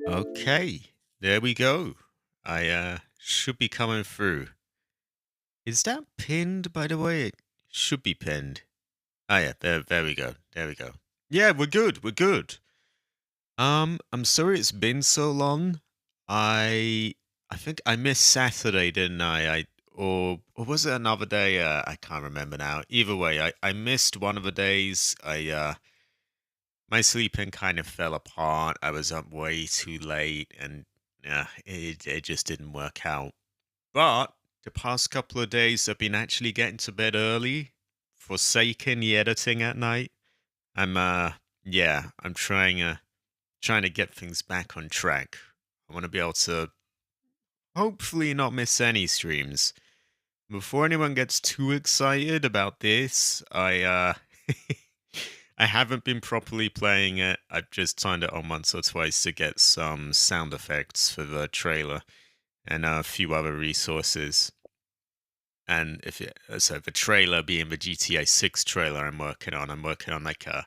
Okay, there we go. I should be coming through. Is that pinned, by the way? It should be pinned. Ah, yeah, there we go. There we go. Yeah, we're good. We're good. I'm sorry it's been so long. I I think I missed Saturday, didn't I? Or was it another day? I can't remember now. Either way, I missed one of the days. My sleeping kind of fell apart. I was up way too late, and it just didn't work out. But the past couple of days, I've been actually getting to bed early, forsaking the editing at night. I'm yeah, I'm trying to get things back on track. I want to be able to hopefully not miss any streams. Before anyone gets too excited about this, I I haven't been properly playing it. I've just turned it on once or twice to get some sound effects for the trailer and a few other resources. And so the trailer being the GTA 6 trailer I'm working on like a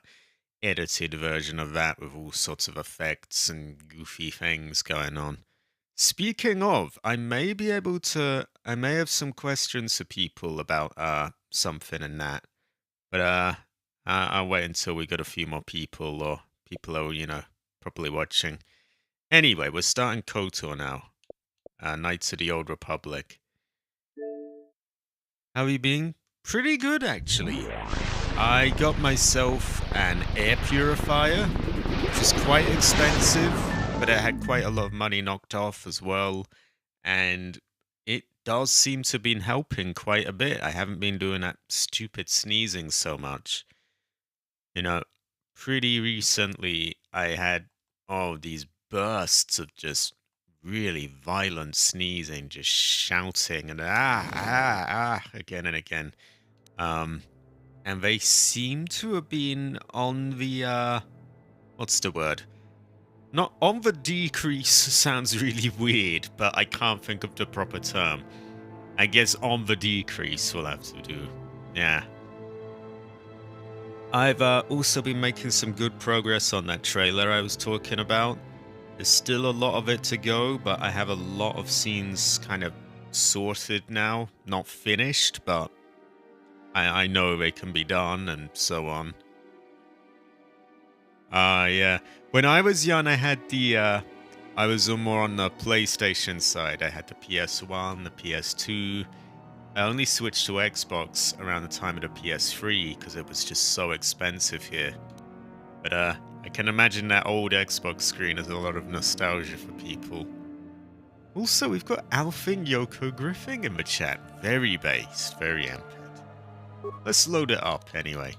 edited version of that with all sorts of effects and goofy things going on. Speaking of, I may have some questions for people about something and that, but I'll wait until we got a few more people or people are, properly watching. Anyway, we're starting KOTOR now. Knights of the Old Republic. How you been? Pretty good, actually. I got myself an air purifier, which was quite expensive, but it had quite a lot of money knocked off as well. And it does seem to have been helping quite a bit. I haven't been doing that stupid sneezing so much. You know, pretty recently I had all these bursts of just really violent sneezing, just shouting and again and again. Um, and they seem to have been on the what's the word? Not on the decrease sounds really weird, but I can't think of the proper term. I guess on the decrease will have to do. Yeah. I've also been making some good progress on that trailer I was talking about. There's still a lot of it to go, but I have a lot of scenes kind of sorted now. Not finished, but I know they can be done and so on. Yeah. When I was young, I was more on the PlayStation side. I had the PS1, the PS2. I only switched to Xbox around the time of the PS3 because it was just so expensive here. But I can imagine that old Xbox screen has a lot of nostalgia for people. Also, we've got Alfing Yoko Griffing in the chat. Very based, very amped. Let's load it up anyway.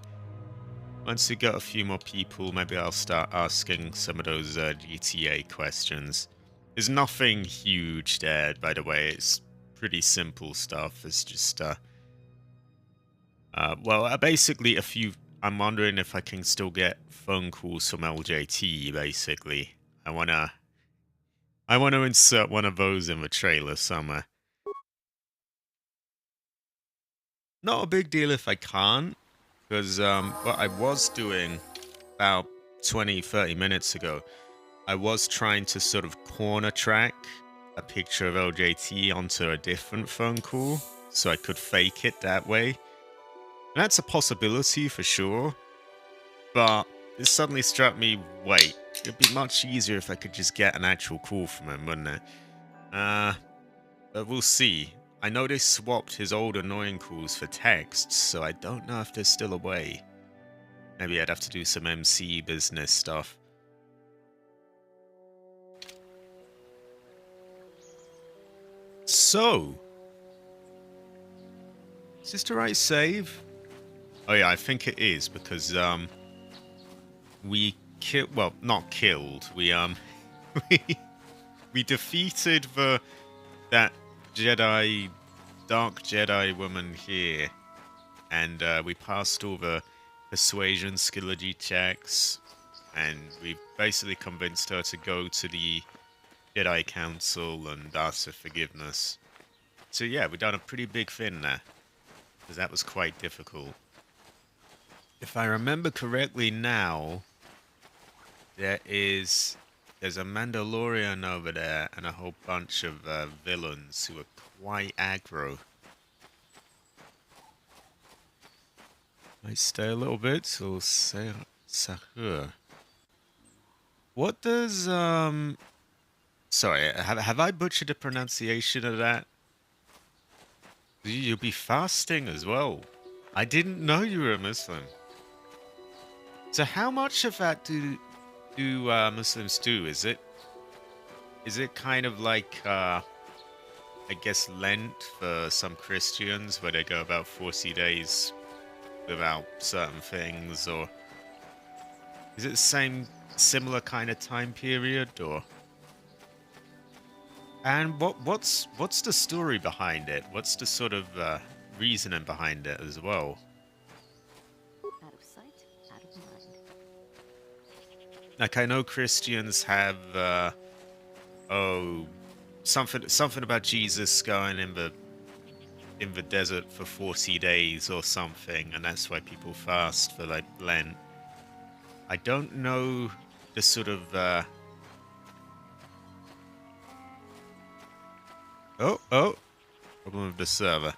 Once we got a few more people, maybe I'll start asking some of those GTA questions. There's nothing huge there, by the way. It's pretty simple stuff. It's just, basically a few. I'm wondering if I can still get phone calls from LJT. Basically, I wanna insert one of those in the trailer somewhere. Not a big deal if I can't, because what I was doing about 20, 30 minutes ago, I was trying to sort of corner track a picture of LJT onto a different phone call so I could fake it that way. And that's a possibility for sure, but it suddenly struck me, wait, it'd be much easier if I could just get an actual call from him, wouldn't it? But we'll see. I know they swapped his old annoying calls for texts, so I don't know if there's still a way. Maybe I'd have to do some MC business stuff. So, is this the right save? Oh yeah, I think it is because we killed. Well, not killed. We we defeated that Jedi, dark Jedi woman here, and we passed all the persuasion skillogy checks, and we basically convinced her to go to the Jedi Council and ask for forgiveness. So yeah, we've done a pretty big thing there, because that was quite difficult. If I remember correctly now, There's a Mandalorian over there and a whole bunch of villains who are quite aggro. Might stay a little bit till Sahur. What does Sorry, have I butchered the pronunciation of that? You'll be fasting as well. I didn't know you were a Muslim. So how much of that do Muslims do? Is it kind of like I guess Lent for some Christians, where they go about 40 days without certain things, or is it the same similar kind of time period, or? And what's the story behind it? What's the sort of reasoning behind it as well? Out of sight, out of mind. Like, I know Christians have something about Jesus going in the desert for 40 days or something, and that's why people fast for like Lent. I don't know the sort of oh, problem with the server.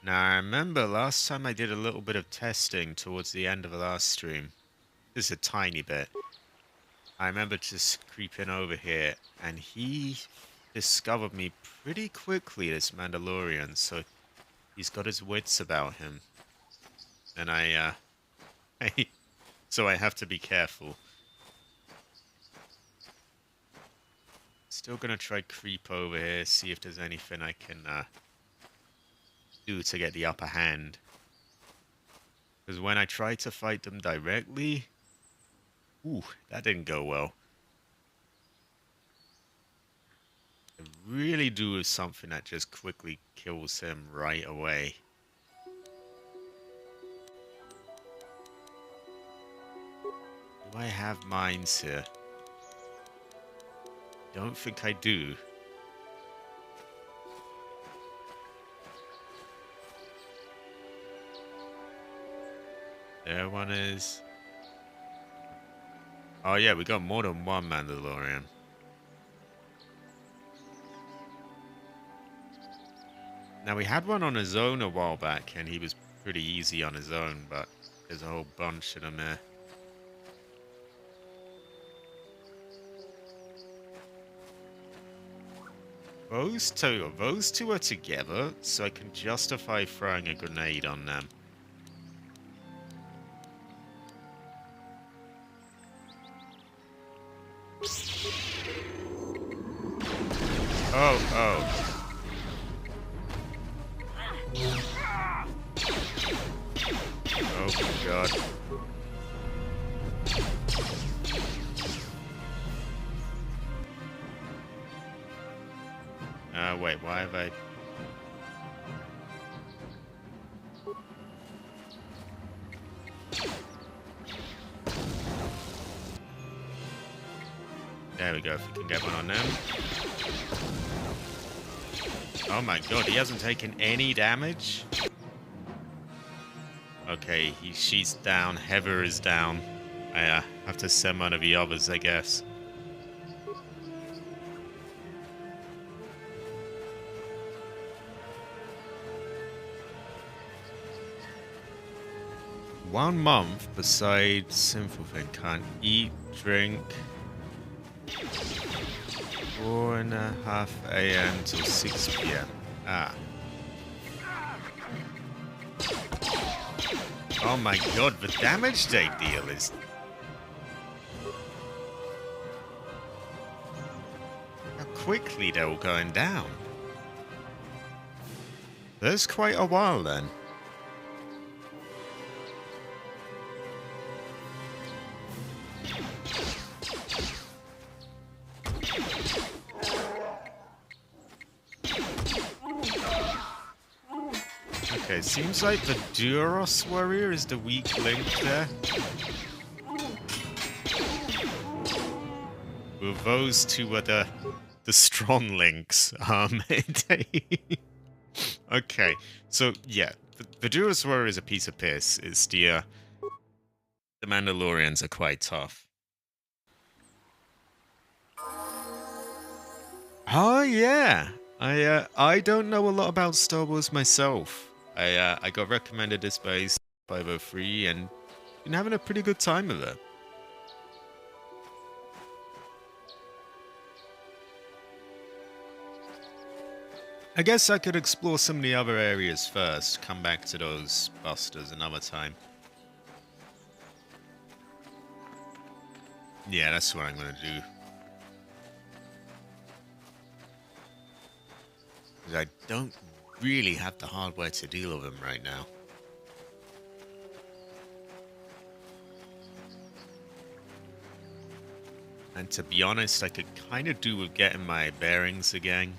Now, I remember last time I did a little bit of testing towards the end of the last stream. Just a tiny bit. I remember just creeping over here, and he discovered me pretty quickly, this Mandalorian, so he's got his wits about him. And so I have to be careful. Still gonna try creep over here, see if there's anything I can do to get the upper hand. Because when I tried to fight them directly, ooh, that didn't go well. I really do something that just quickly kills him right away. Do I have mines here? Don't think I do. There one is. Oh yeah, we got more than one Mandalorian. Now, we had one on his own a while back, and he was pretty easy on his own, but there's a whole bunch of them there. Those two are together, so I can justify throwing a grenade on them. Oh. Oh, God. Wait, why have I... There we go, if we can get one on them. Oh my God, he hasn't taken any damage? Okay, she's down, Heather is down. I have to send one of the others, I guess. One month besides sinful thing, can't eat, drink. 4:30 a.m. till 6 p.m. Ah. Oh my God, the damage they deal is... How quickly they're all going down. There's quite a while then. Okay, seems like the Duros warrior is the weak link there. Well, those two are the strong links. Okay, so yeah, the Durosaur is a piece of piss. It's the Mandalorians are quite tough. Oh yeah, I don't know a lot about Star Wars myself. I got recommended this by 503 and been having a pretty good time with it. I guess I could explore some of the other areas first. Come back to those busters another time. Yeah, that's what I'm gonna do. 'Cause I don't really have the hardware to deal with them right now. And to be honest, I could kind of do with getting my bearings again.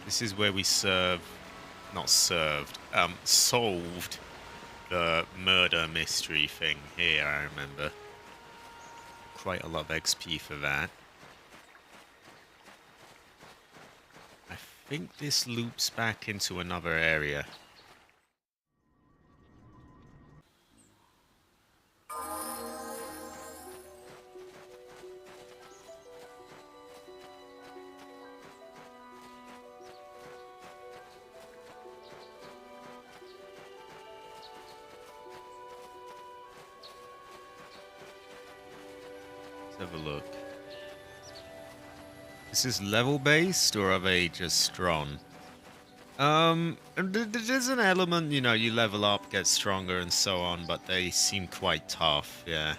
This is where we solved the murder mystery thing here, I remember. Quite a lot of XP for that. I think this loops back into another area. Let's have a look. Is this level based or are they just strong? There's an element, you know, you level up, get stronger and so on, but they seem quite tough, yeah.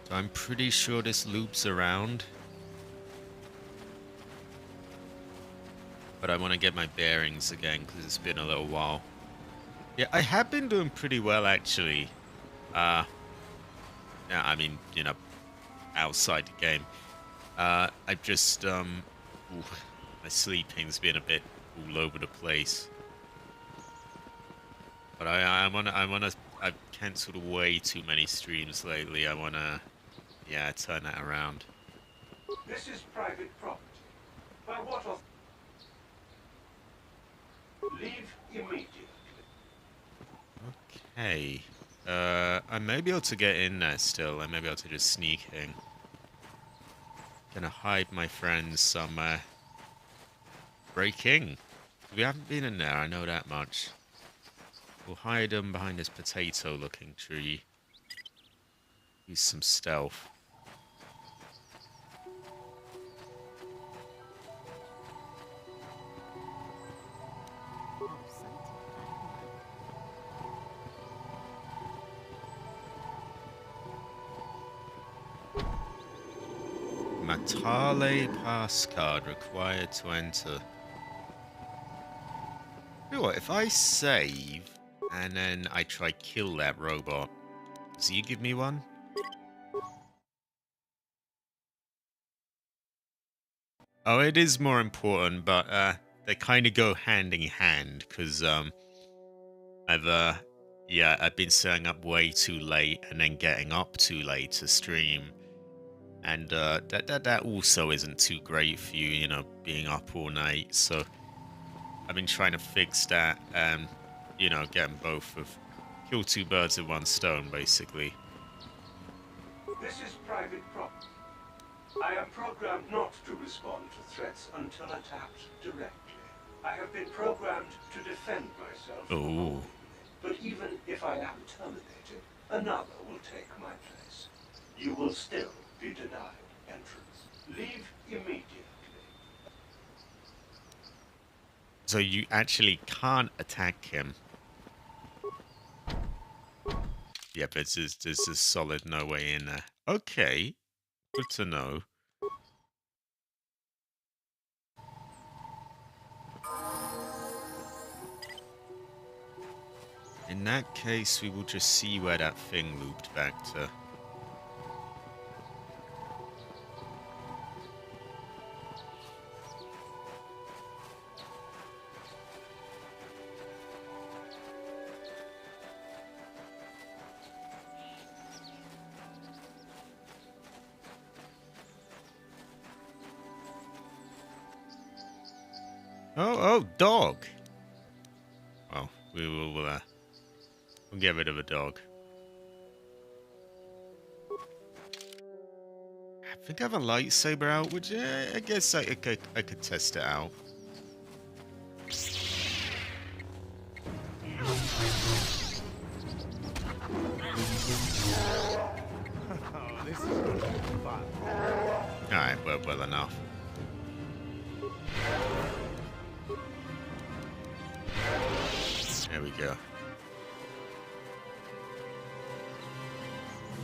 So I'm pretty sure this loops around. But I want to get my bearings again because it's been a little while. Yeah, I have been doing pretty well actually. Yeah, I mean, you know, outside the game. I just my sleeping's been a bit all over the place. But I've cancelled way too many streams lately. I wanna, yeah, turn that around. This is private property. By what authority? Leave immediately. Okay. I may be able to get in there still. I may be able to just sneak in. Gonna hide my friends somewhere. Break in. We haven't been in there, I know that much. We'll hide them behind this potato-looking tree. Use some stealth. Out of sight, out of mind. Matale pass card required to enter. You know what, if I save and then I try kill that robot, does he give me one? Oh, it is more important, but they kind of go hand in hand because I've been setting up way too late and then getting up too late to stream, and that also isn't too great for you, you know, being up all night. So I've been trying to fix that and, you know, get them both of kill two birds with one stone, basically. This is private property. I am programmed not to respond to threats until attacked directly. I have been programmed to defend myself. Oh. But even if I am terminated, another will take my place. You will still be denied entrance. Leave immediately. So you actually can't attack him. Yep, there's a solid no way in there. Okay, good to know. In that case, we will just see where that thing looped back to. Oh, dog. Well, we'll get rid of a dog. I think I have a lightsaber out, which I guess I could test it out. Oh, this is gonna be fun. Alright, well enough. There we go.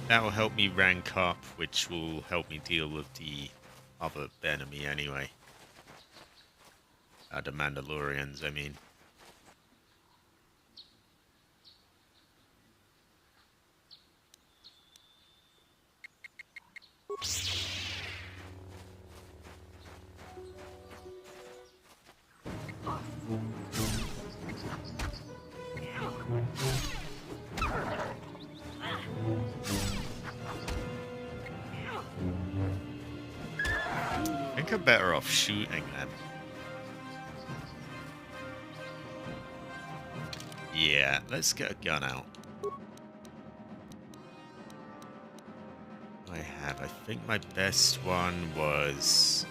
That will help me rank up, which will help me deal with the other enemy anyway. The Mandalorians, I mean. I think I'm better off shooting them. Yeah, let's get a gun out. I think my best one was...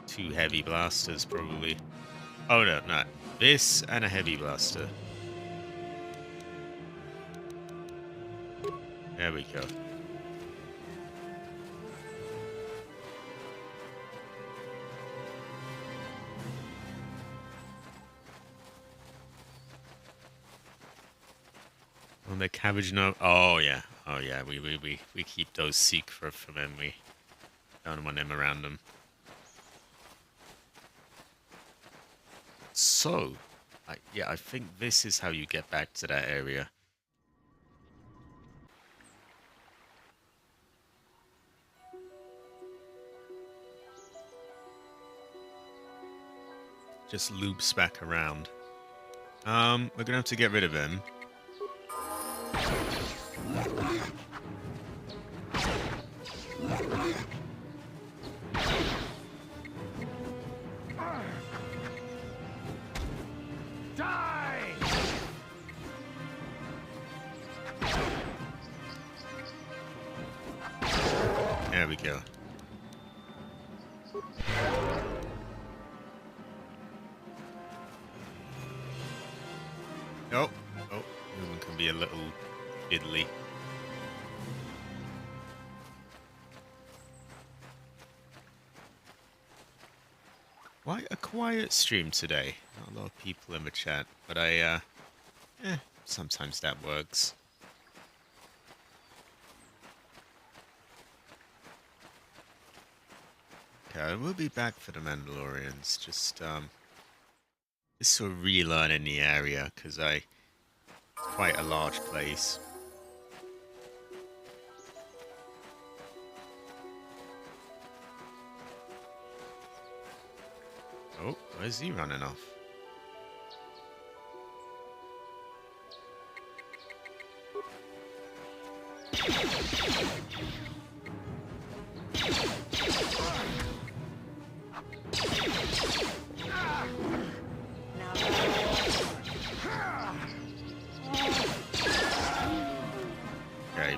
two heavy blasters, probably. Oh, no. This and a heavy blaster. There we go. On the cabbage note. Oh yeah. We keep those secret for when we don't want them around them. So, I think this is how you get back to that area. Just loops back around. We're gonna have to get rid of him. Die! There we go. Oh, movement can be a little fiddly. Quite a quiet stream today. Not a lot of people in the chat, but sometimes that works. Okay, we'll be back for the Mandalorians. Just sort of relearning the area, because quite a large place. Oh, where's he running off? Okay.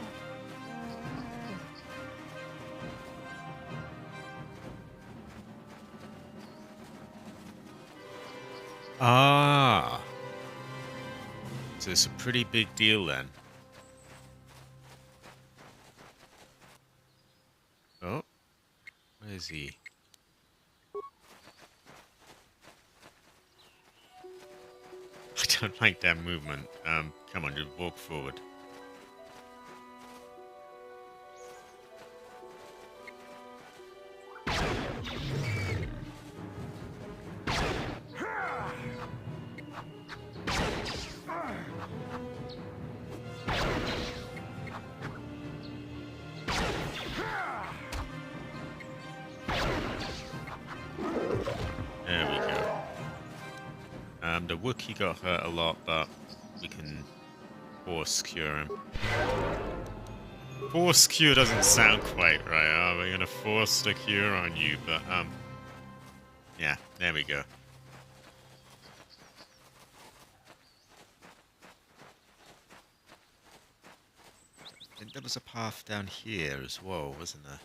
Ah. So it's a pretty big deal then. Oh. Where is he? I don't like that movement. Come on, just walk forward. There we go. The Wookiee got hurt a lot, but we can force cure him. Force cure doesn't sound quite right. Are we gonna force the cure on you? But yeah, there we go. I think there was a path down here as well, wasn't there?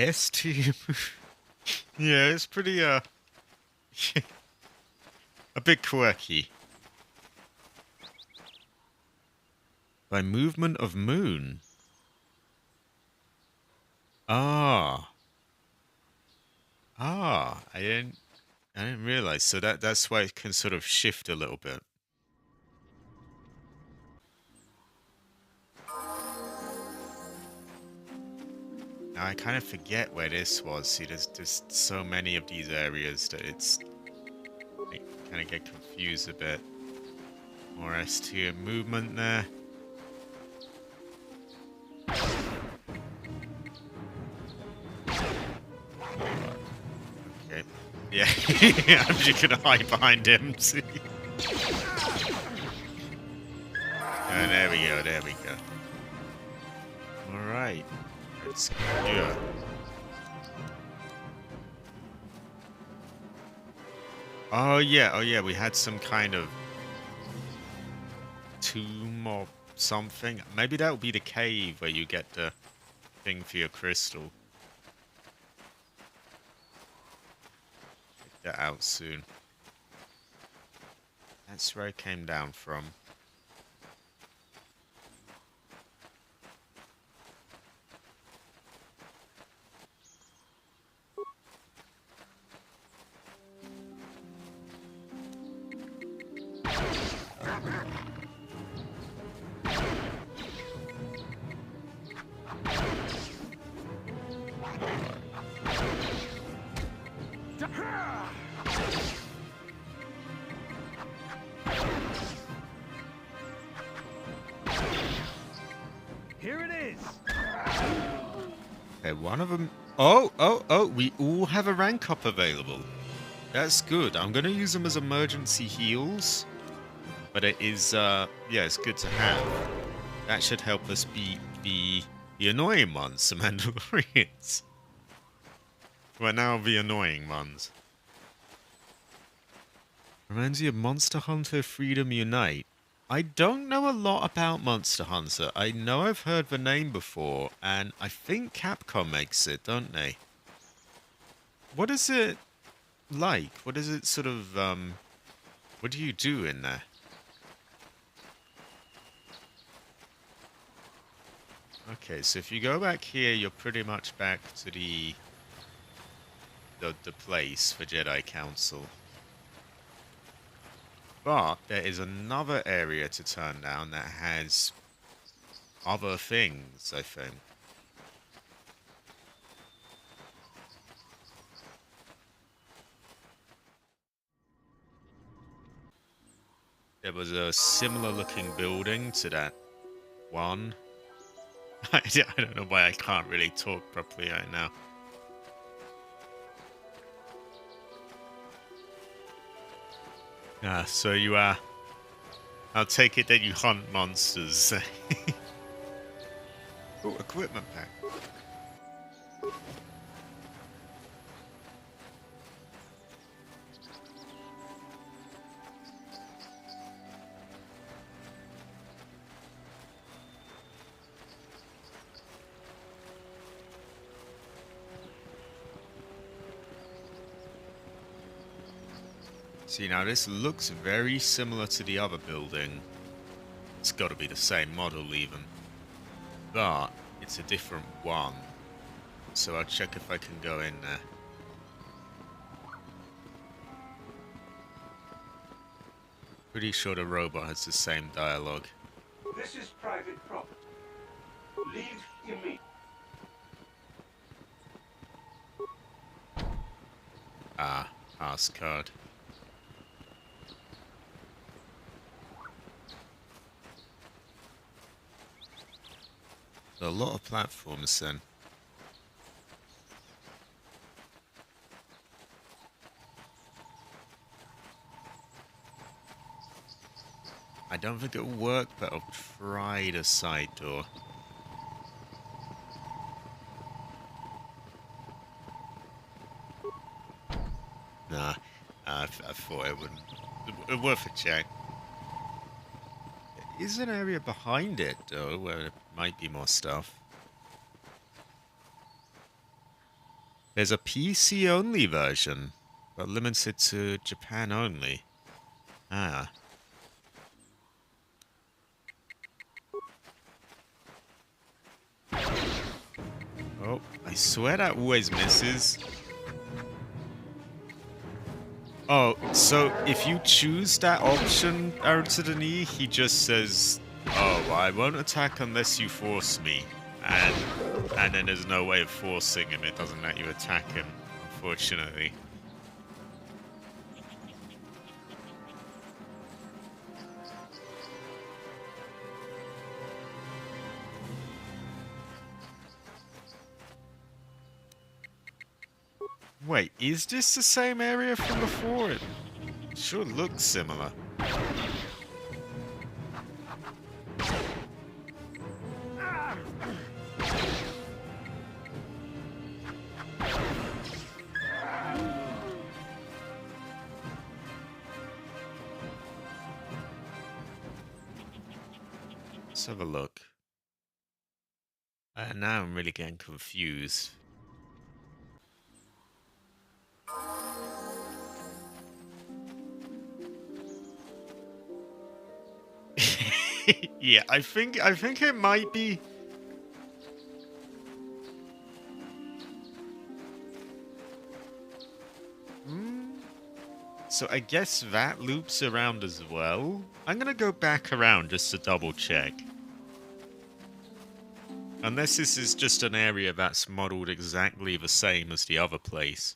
S team. Yeah, it's pretty a bit quirky. By movement of moon. Ah. I didn't realize. So that's why it can sort of shift a little bit. Now I kind of forget where this was. See, there's so many of these areas that I kind of get confused a bit. More S tier movement there. Okay. Yeah, I'm just gonna hide behind him. See? There we go. There we go. All right. Let's go. Oh yeah, we had some kind of tomb or something. Maybe that would be the cave where you get the thing for your crystal. Get that out soon. That's where I came down from. Here it is. Okay, one of them. Oh, we all have a rank up available. That's good. I'm going to use them as emergency heals. But it is, yeah, it's good to have. That should help us beat the annoying ones, the Mandalorians. Well, now the annoying ones. Reminds you of Monster Hunter Freedom Unite. I don't know a lot about Monster Hunter. I know I've heard the name before, and I think Capcom makes it, don't they? What is it like? What is it sort of, what do you do in there? Okay, so if you go back here, you're pretty much back to the place for Jedi Council. But there is another area to turn down that has other things, I think. There was a similar looking building to that one. I don't know why I can't really talk properly right now. Ah, so you are. I'll take it that you hunt monsters. Oh, equipment pack. See, now this looks very similar to the other building. It's got to be the same model even. But it's a different one. So I'll check if I can go in there. Pretty sure the robot has the same dialogue. This is private property. Leave immediately. Ah, pass card. A lot of platforms then. I don't think it'll work, but I'll try the side door. Nah, I thought it wouldn't. Worth a check. There is an area behind it, though, where there might be more stuff. There's a PC-only version, but limited to Japan only. Ah. Oh, I swear that always misses. Oh, so if you choose that option, arrow to the knee, he just says, oh, I won't attack unless you force me. And then there's no way of forcing him. It doesn't let you attack him, unfortunately. Wait, is this the same area from before? It sure looks similar. Let's have a look. Now I'm really getting confused. Yeah, I think it might be. So I guess that loops around as well. I'm gonna go back around just to double check. Unless this is just an area that's modeled exactly the same as the other place.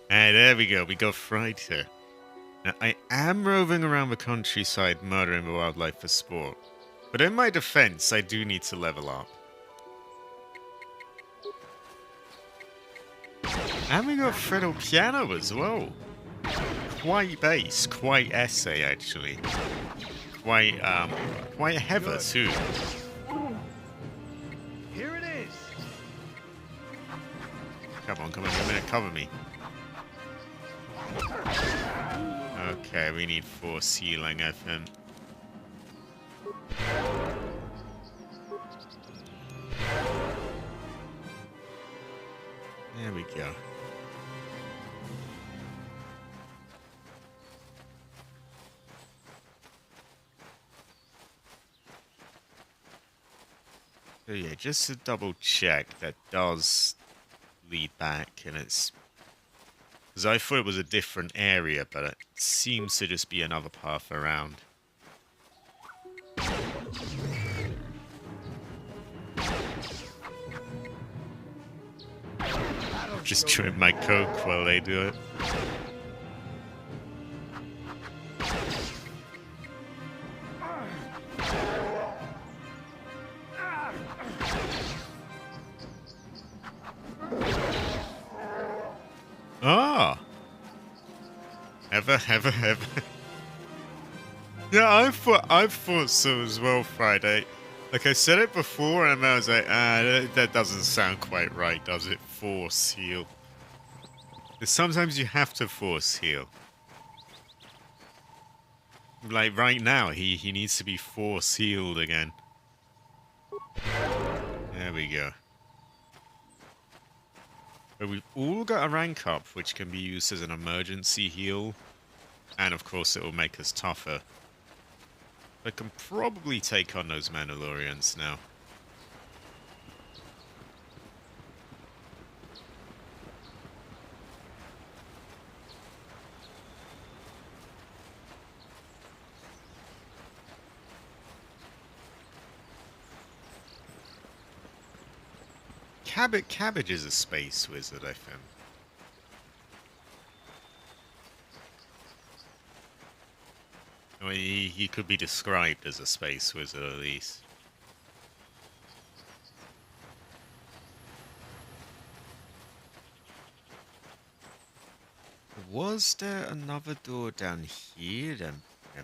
Hey, there we go. We got fried here. Now, I am roving around the countryside murdering the wildlife for sport. But in my defense, I do need to level up. And we got Fredo Piano as well. Quite bass, quite essay actually. Quite heather too. Here it is. Come on, a minute, cover me. Okay, we need force healing, I think. There we go. So yeah, just to double check, that does lead back, and it's... Because I thought it was a different area, but it seems to just be another path around. Just chewing my coke while they do it. Ah! Ever. Yeah, I thought so as well, Friday. Like I said it before, and I was like, that doesn't sound quite right, does it? Force heal. Sometimes you have to force heal. Like right now, he needs to be force healed again. There we go. But we've all got a rank up, which can be used as an emergency heal. And of course, it will make us tougher. I can probably take on those Mandalorians now. Cabbage is a space wizard, I think. I mean, he could be described as a space wizard at least. was there another door down here? There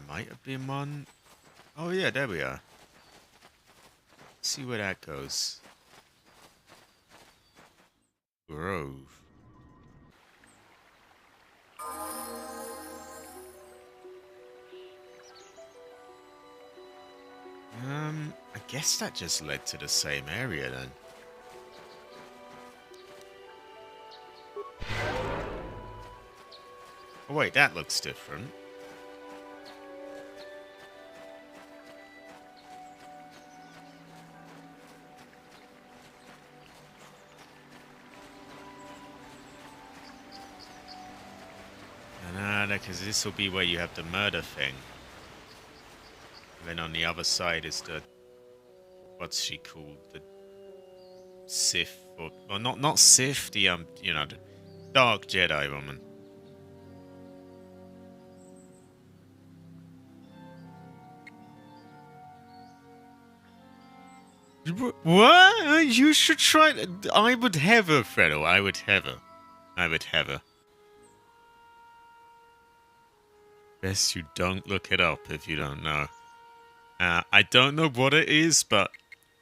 might have been one. Oh yeah, there we are. Let's see where that goes. Grove. I guess that just led to the same area then. Oh wait, that looks different. Nah, because this will be where you have the murder thing. And then on the other side is the... What's she called? The Sith, or... Well, not Sith, the, you know, the Dark Jedi woman. What? You should try... I would have her, Fredo. I would have her. I would have her. Best you don't look it up if you don't know. I don't know what it is, but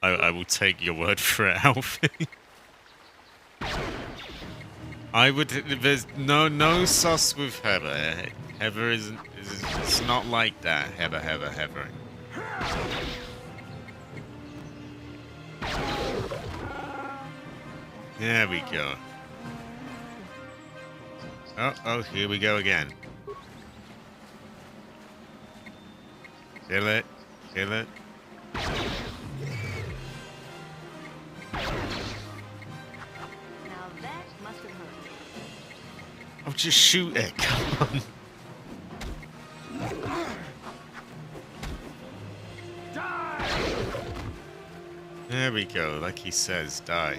I will take your word for it, Alfie. I would... There's no sus with Heather. Heather isn't... It's not like that. Heather. There we go. Oh, here we go again. Kill it. Now that must have hurt. Oh, just shoot it. Come on. There we go. Like he says, die.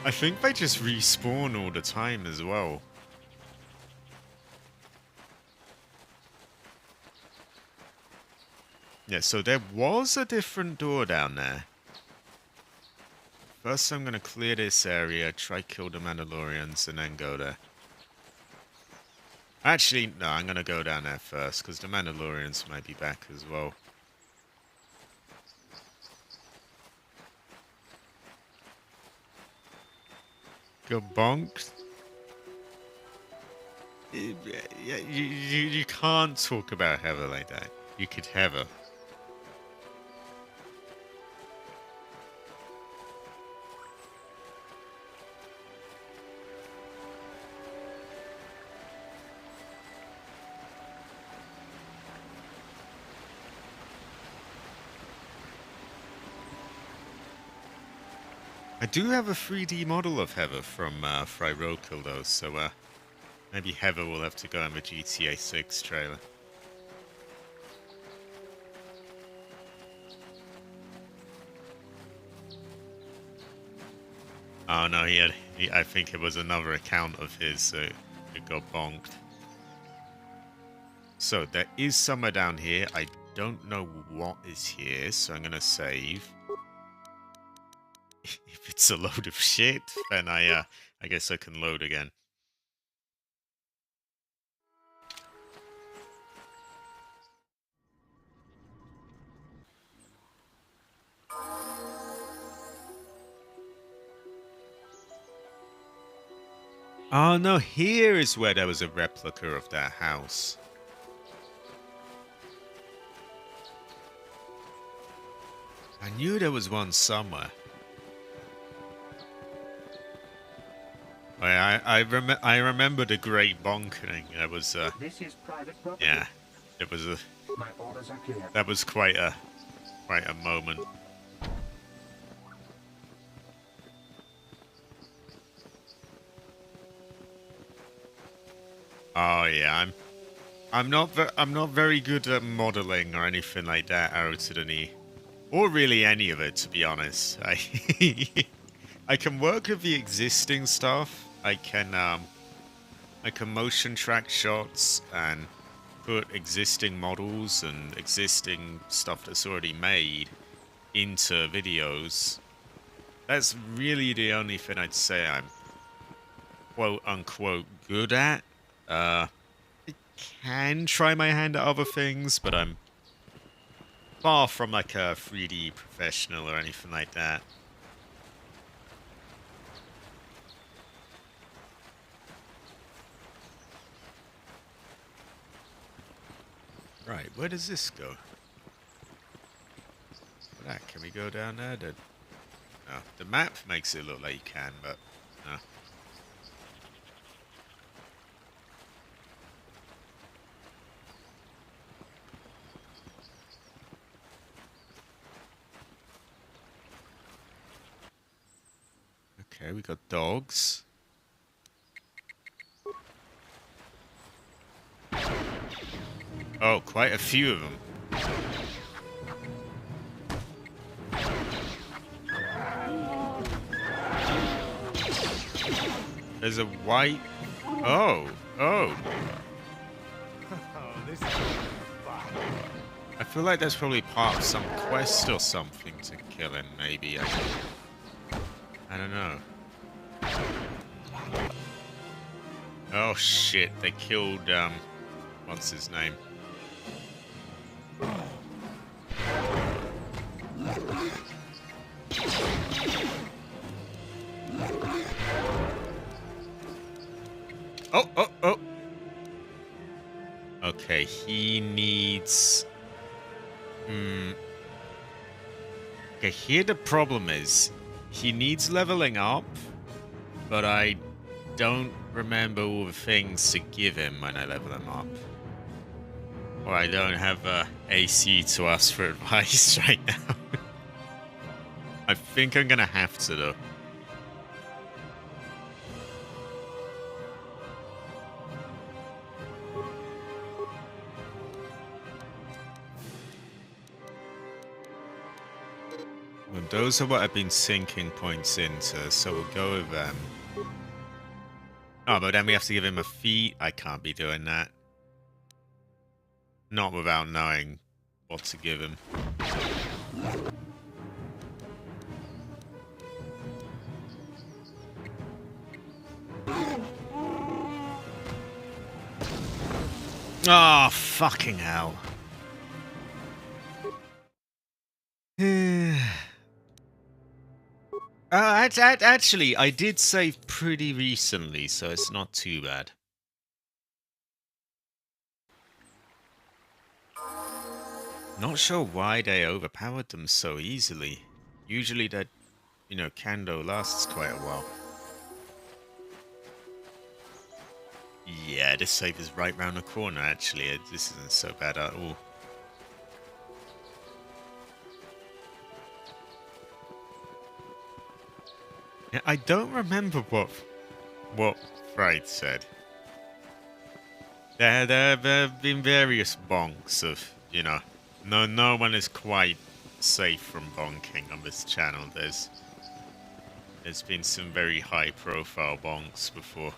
I think they just respawn all the time as well. Yeah, so there was a different door down there. First I'm going to clear this area, try kill the Mandalorians, and then go there. Actually, no, I'm going to go down there first, because the Mandalorians might be back as well. Go bonked. Yeah, you can't talk about Heather like that. You could have her. I do have a 3D model of Heather from Fry Roadkill though, so maybe Heather will have to go in the GTA 6 trailer. Oh no, I think it was another account of his, so it got bonked. So there is somewhere down here. I don't know what is here, so I'm gonna save. If it's a load of shit, then I guess I can load again. Oh no, here is where there was a replica of that house. I knew there was one somewhere. I remember the great bonking. That was This is private property. yeah, it was My orders are clear. that was quite a moment. Oh yeah, I'm not very good at modeling or anything like that out of the knee, or really any of it, to be honest. I can work with the existing stuff. I can motion track shots and put existing models and existing stuff that's already made into videos. That's really the only thing I'd say I'm quote unquote good at. I can try my hand at other things, but I'm far from like a 3D professional or anything like that. Right, where does this go? That, can we go down there? No, the map makes it look like you can, but no. Okay, we got dogs. Oh, quite a few of them. There's a white... Oh, oh. Oh, this is fun. I feel like that's probably part of some quest or something to kill him, maybe. I don't know. Oh, shit. They killed, what's his name? Oh, oh, oh. Okay, he needs... Okay, here the problem is, he needs leveling up, but I don't remember all the things to give him when I level him up. Or I don't have AC to ask for advice right now. I think I'm gonna have to, though. Well, those are what I've been sinking points into, so we'll go with them. Oh, but then we have to give him a feat. I can't be doing that. Not without knowing what to give him. Oh, fucking hell. Actually, I did save pretty recently, so it's not too bad. Not sure why they overpowered them so easily. Usually that, you know, Kando lasts quite a while. Yeah, this save is right round the corner, actually. This isn't so bad at all. Yeah, I don't remember what Fright said. There have been various bonks of, you know, no one is quite safe from bonking on this channel. There's been some very high profile bonks before.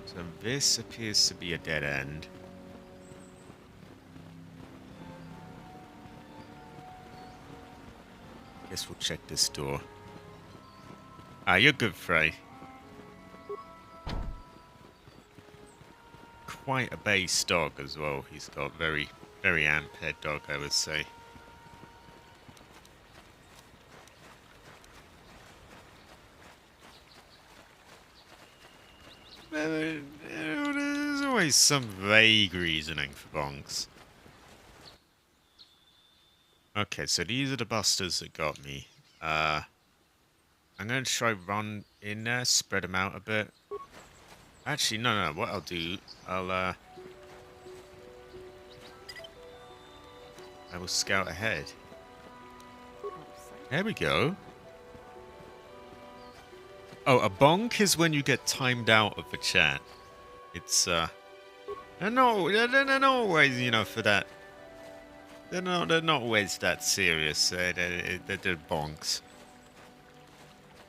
So this appears to be a dead end. Guess we'll check this door. Ah, you're good, Frey. Quite a base dog as well. He's got very amp head dog, I would say. There's always some vague reasoning for bonks. Okay, so these are the busters that got me. I'm going to try run in there, spread them out a bit. Actually, no, what I'll do, I will scout ahead. There we go. Oh, a bonk is when you get timed out of the chat. It's, they're not always, you know, for that. They're not always that serious. They're bonks.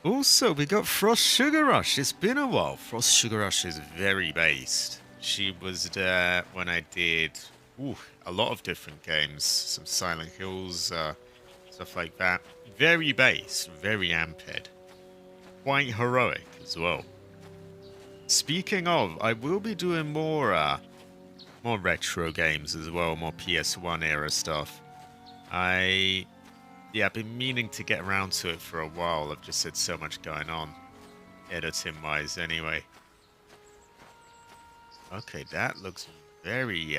Also, we got Frost Sugar Rush. It's been a while. Frost Sugar Rush is very based. She was there when I did a lot of different games. Some Silent Hills, stuff like that. Very based, very amped. Quite heroic as well. Speaking of, I will be doing more retro games as well, more PS1 era stuff. I've been meaning to get around to it for a while. I've just had so much going on, editing-wise anyway. Okay, that looks very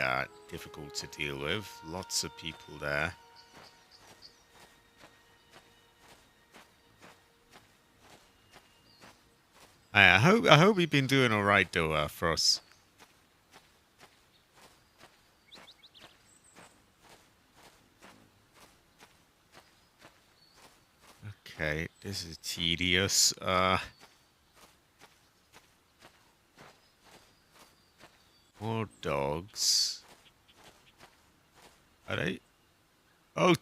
difficult to deal with. Lots of people there. I hope we've been doing all right though, Frost. Okay, this is tedious. More dogs. Are they? Oh,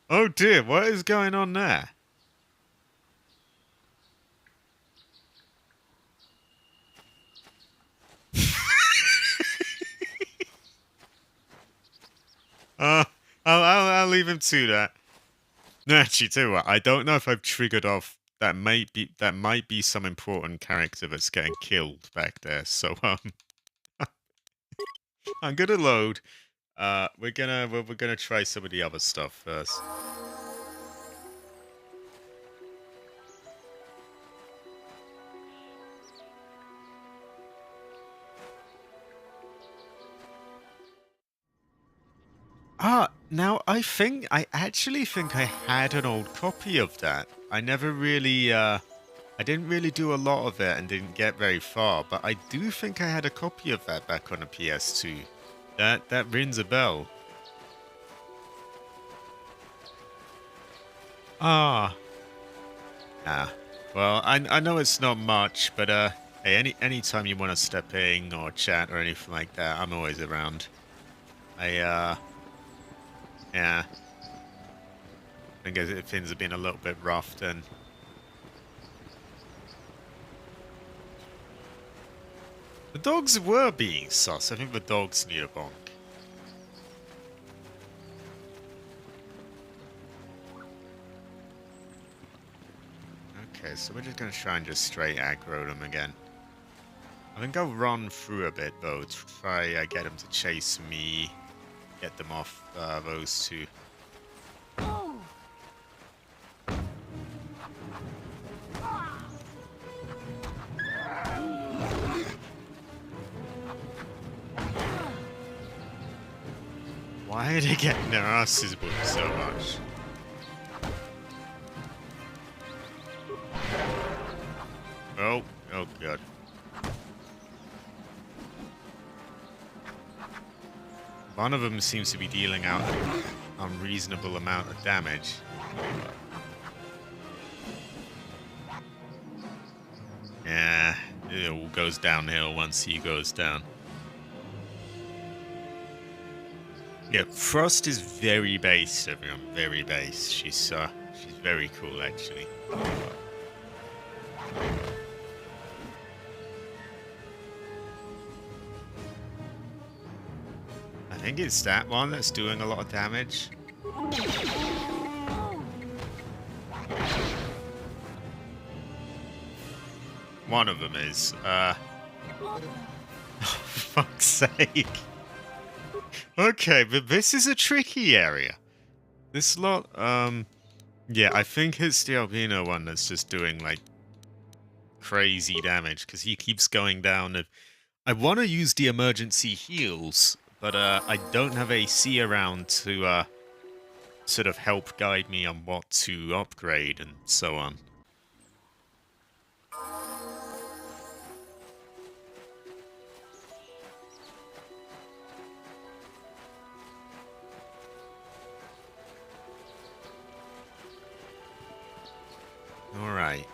oh dear! What is going on there? Uh, I'll leave him to that. No, actually, tell you what, I don't know if I've triggered off. That might be some important character that's getting killed back there. So I'm gonna load. We're gonna try some of the other stuff first. Now I actually think I had an old copy of that. I never really, I didn't really do a lot of it and didn't get very far, but I do think I had a copy of that back on the PS2. That rings a bell. Ah. Ah. Well, I know it's not much, but hey, anytime you want to step in or chat or anything like that, I'm always around. Yeah. I think things have been a little bit rough then. The dogs were being sus. I think the dogs need a bonk. Okay, so we're just going to try and just straight aggro them again. I think I'll run through a bit though to try get them to chase me. Get them off those two. Why are they getting their asses whooped so much? Oh god. One of them seems to be dealing out an unreasonable amount of damage. Yeah, it all goes downhill once he goes down. Yeah, Frost is very based, everyone. Very based. She's very cool, actually. I think it's that one that's doing a lot of damage. One of them is. Oh, for fuck's sake. Okay, but this is a tricky area. This lot, yeah, I think it's the albino one that's just doing, like, crazy damage, because he keeps going down. I want to use the emergency heals, but, I don't have AC around to, sort of help guide me on what to upgrade and so on. Alright.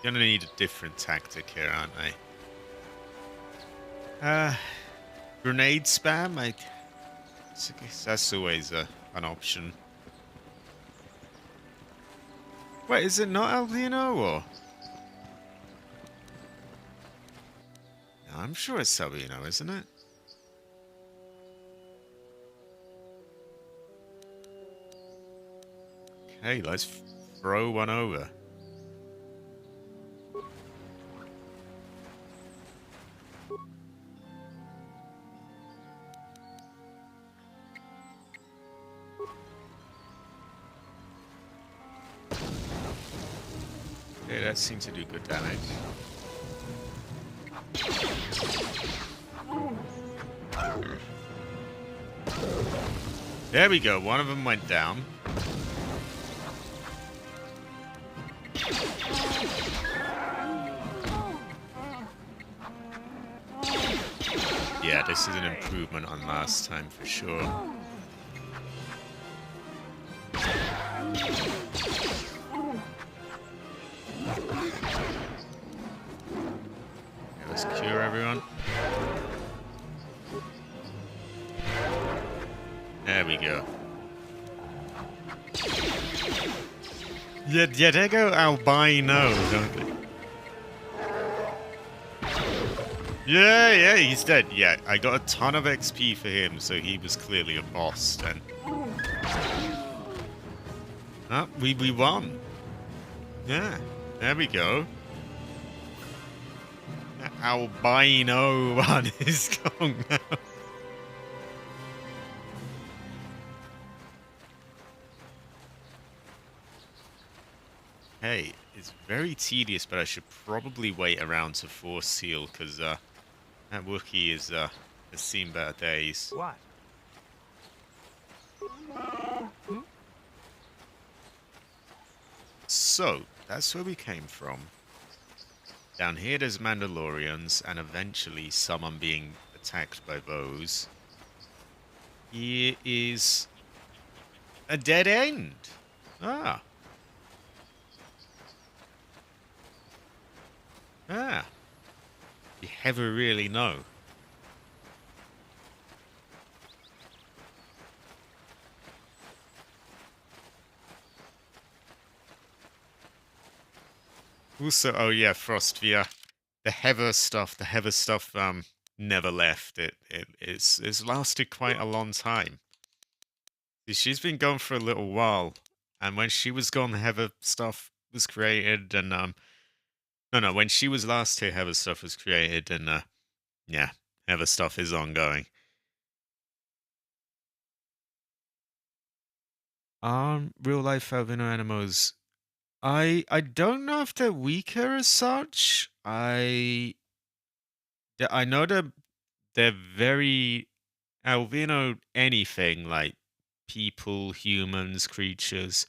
Gonna need a different tactic here, aren't I? Grenade spam? I guess that's always an option. Wait, is it not Albino or? No, I'm sure it's Albino, isn't it? Okay, let's throw one over. Okay, that seemed to do good damage. There we go, one of them went down. Yeah, this is an improvement on last time for sure. Okay, let's cure everyone. There we go. Yeah, they go albino, don't they? Yeah, he's dead. Yeah, I got a ton of XP for him, so he was clearly a boss then. Ah, we won. Yeah, there we go. That albino one is gone now. Hey, it's very tedious, but I should probably wait around to force heal, because that Wookiee is has seen better days. What? So, that's where we came from. Down here there's Mandalorians, and eventually someone being attacked by those. Here is a dead end. Ah. Ah. You never really know. Also, oh yeah, Frost, the Heather stuff, never left. It's lasted quite a long time. She's been gone for a little while, and when she was gone, the Heather stuff was created, and no, when she was last here, Heather stuff was created, and yeah, Heather stuff is ongoing. Real life albino animals. I don't know if they're weaker as such. I know they're very albino anything like people, humans, creatures,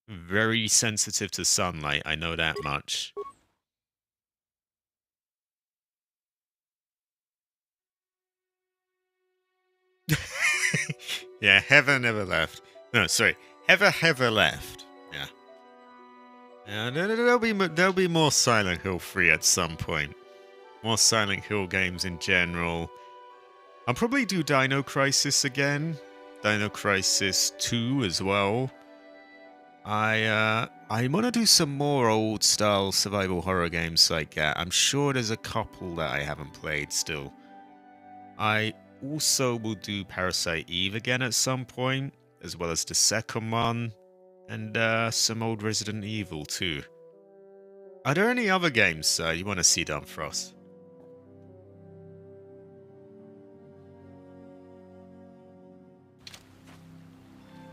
very sensitive to sunlight. I know that much. Yeah, Heather never left. No, sorry, Heather left. Yeah. Yeah, there'll be more Silent Hill 3 at some point. More Silent Hill games in general. I'll probably do Dino Crisis again. Dino Crisis 2 as well. I want to do some more old style survival horror games like that. I'm sure there's a couple that I haven't played still. I also will do Parasite Eve again at some point, as well as the second one, and some old Resident Evil too. Are there any other games you want to see done, Frost?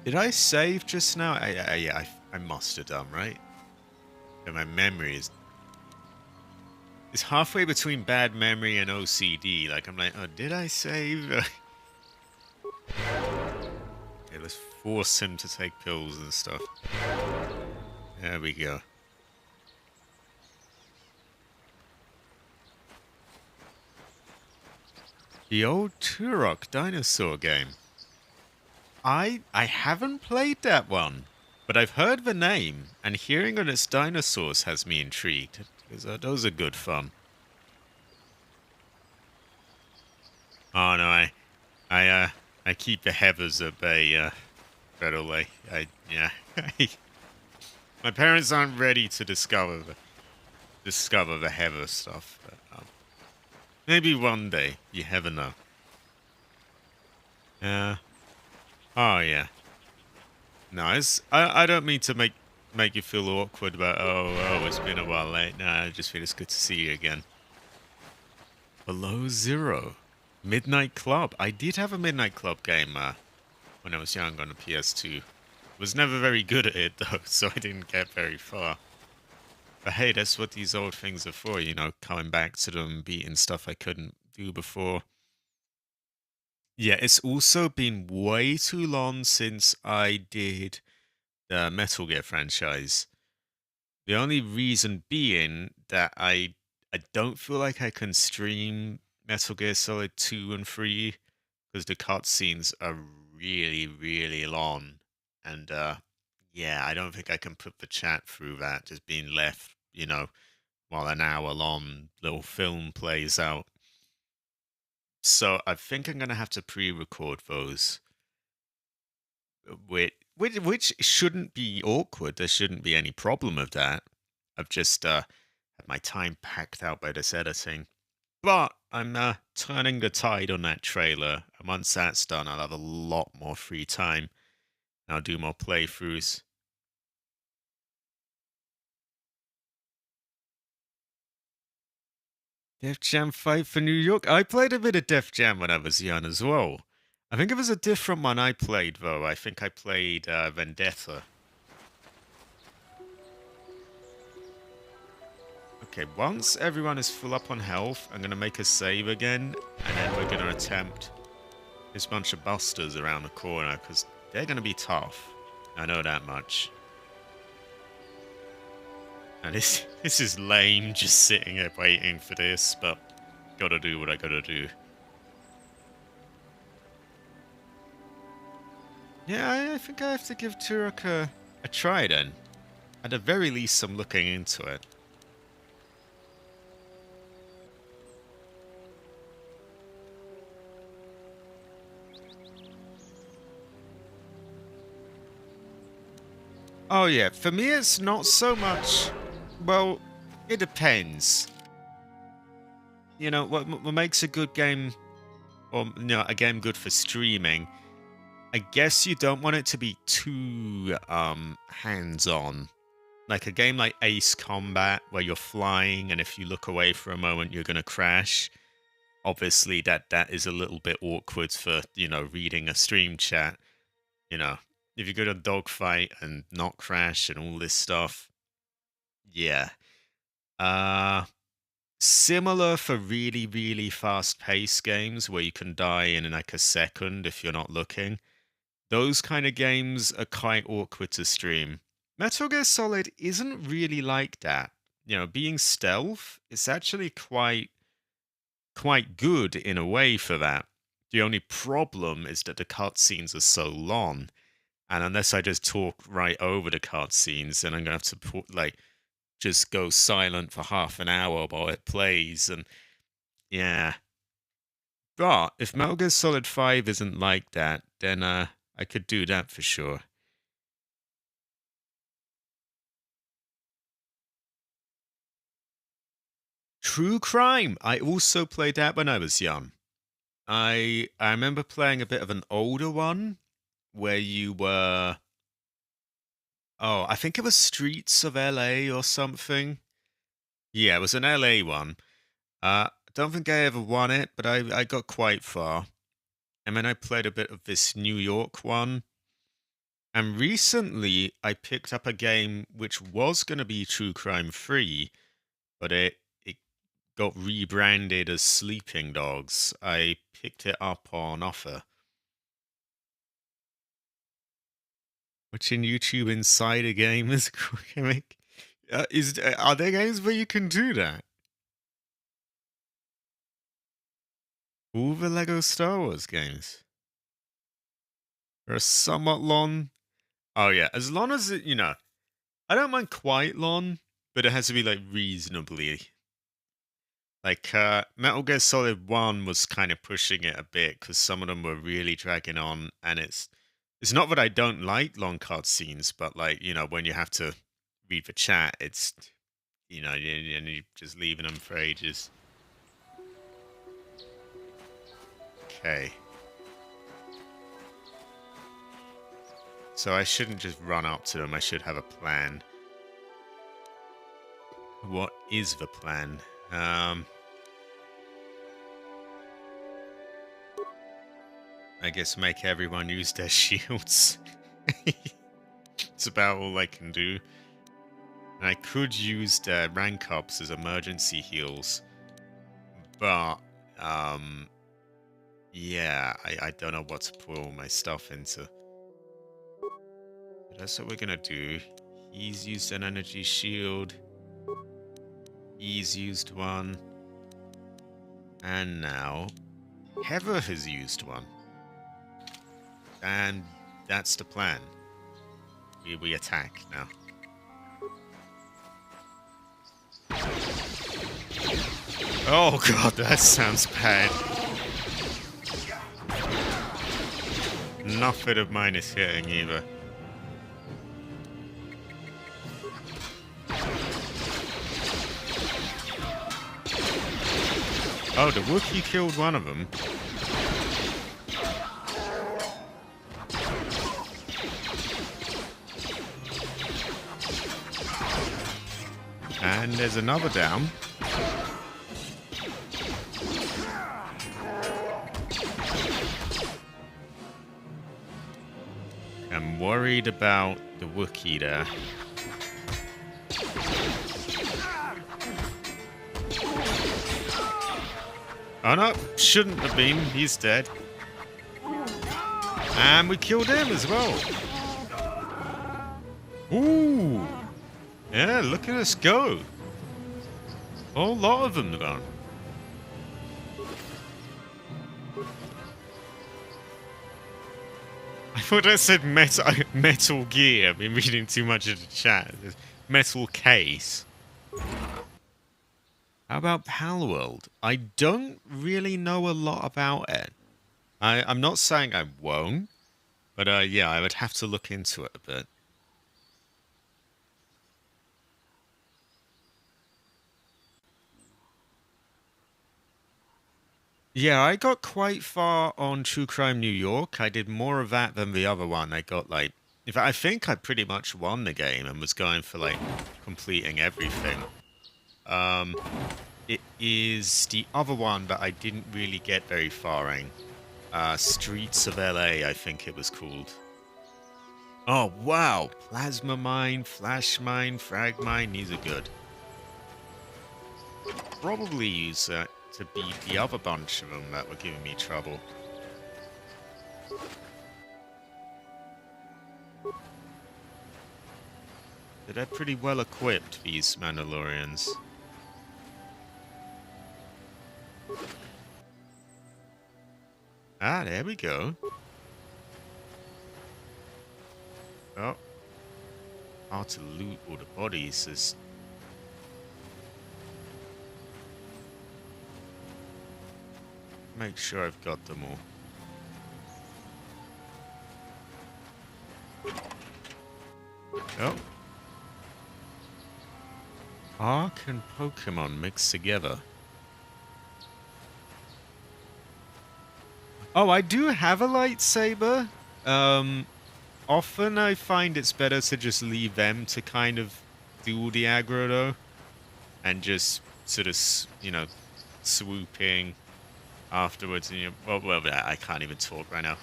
Did I save just now? Yeah, I must have done, right? And my memory is... It's halfway between bad memory and OCD. Like, I'm like, oh, did I save? Okay, let's force him to take pills and stuff. There we go. The old Turok dinosaur game. I haven't played that one, but I've heard the name, and hearing on its dinosaurs has me intrigued. Because those are good fun. Oh no, I keep the Heathers at bay, right away. Yeah. My parents aren't ready to discover the heather stuff. But, maybe one day. You never know. Yeah. Oh yeah. No, I don't mean to make you feel awkward about it's been a while late. No, I just feel it's good to see you again. Below Zero, Midnight Club. I did have a Midnight Club game when I was young on the PS2. Was never very good at it though, so I didn't get very far. But hey, that's what these old things are for, you know, coming back to them, beating stuff I couldn't do before. Yeah, it's also been way too long since I did the Metal Gear franchise. The only reason being that I don't feel like I can stream Metal Gear Solid 2 and 3 because the cutscenes are really, really long. And yeah, I don't think I can put the chat through that, just being left, you know, while an hour long little film plays out. So I think I'm gonna have to pre-record those, which shouldn't be awkward. There shouldn't be any problem with that. I've just had my time packed out by this editing. But I'm turning the tide on that trailer, and once that's done, I'll have a lot more free time. I'll do more playthroughs. Def Jam 5 for New York. I played a bit of Def Jam when I was young as well. I think it was a different one I played, though. I think I played Vendetta. Okay, once everyone is full up on health, I'm going to make a save again, and then we're going to attempt this bunch of busters around the corner, because they're going to be tough. I know that much. And this is lame, just sitting here waiting for this, but gotta do what I gotta do. Yeah, I think I have to give Turok a try then. At the very least, I'm looking into it. Oh yeah, for me it's not so much... Well, it depends. You know, what makes a good game, or you know, a game good for streaming, I guess you don't want it to be too hands-on. Like a game like Ace Combat, where you're flying, and if you look away for a moment, you're gonna crash. Obviously, that is a little bit awkward for, you know, reading a stream chat. You know, if you go to a dogfight and not crash and all this stuff, yeah. Similar for really, really fast-paced games where you can die in like a second if you're not looking. Those kind of games are quite awkward to stream. Metal Gear Solid isn't really like that. You know, being stealth, it's actually quite good in a way for that. The only problem is that the cutscenes are so long, and unless I just talk right over the cutscenes, then I'm gonna have to put like just go silent for half an hour while it plays, and yeah. But if Metal Gear Solid 5 isn't like that, then I could do that for sure. True Crime. I also played that when I was young. I remember playing a bit of an older one where you were... Oh, I think it was Streets of LA or something. Yeah, it was an LA one. I don't think I ever won it, but I got quite far. And then I played a bit of this New York one. And recently I picked up a game which was going to be True Crime 3, but it got rebranded as Sleeping Dogs. I picked it up on offer. Watching YouTube inside a game is gimmick. Are there games where you can do that? All the Lego Star Wars games are somewhat long. Oh yeah, as long as it, you know, I don't mind quite long, but it has to be like reasonably. Like Metal Gear Solid 1 was kind of pushing it a bit because some of them were really dragging on, and it's not that I don't like long cutscenes, but like, you know, when you have to read the chat, it's, you know, and you're just leaving them for ages. Okay. So I shouldn't just run up to them. I should have a plan. What is the plan? I guess make everyone use their shields. It's about all I can do. And I could use the rank ups as emergency heals. But, yeah, I don't know what to put all my stuff into. But that's what we're gonna do. He's used an energy shield. He's used one. And now, Heather has used one. And that's the plan. We attack now. Oh god, that sounds bad. Nothing of mine is hitting either. Oh, the Wookiee killed one of them. And there's another down. I'm worried about the Wookiee there. Oh no, shouldn't have been. He's dead. And we killed him as well. Ooh. Yeah, look at us go. A whole lot of them gone. I thought I said Metal Gear. I've been reading too much of the chat. Metal Case. How about Palworld? I don't really know a lot about it. I'm not saying I won't, but yeah, I would have to look into it a bit. Yeah, I got quite far on True Crime New York. I did more of that than the other one. I got like, in fact, I think I pretty much won the game and was going for like completing everything. It is the other one that I didn't really get very far in. Streets of LA, I think it was called. Oh, wow. Plasma Mine, Flash Mine, Frag Mine, these are good. Probably use that to beat the other bunch of them that were giving me trouble. They're pretty well equipped, these Mandalorians. Ah, there we go. Oh. Hard to loot all the bodies is... Make sure I've got them all. Oh. Ark and Pokemon mixed together. Oh, I do have a lightsaber. Often I find it's better to just leave them to kind of do all the aggro though. And just sort of, you know, swooping afterwards. And well, I can't even talk right now.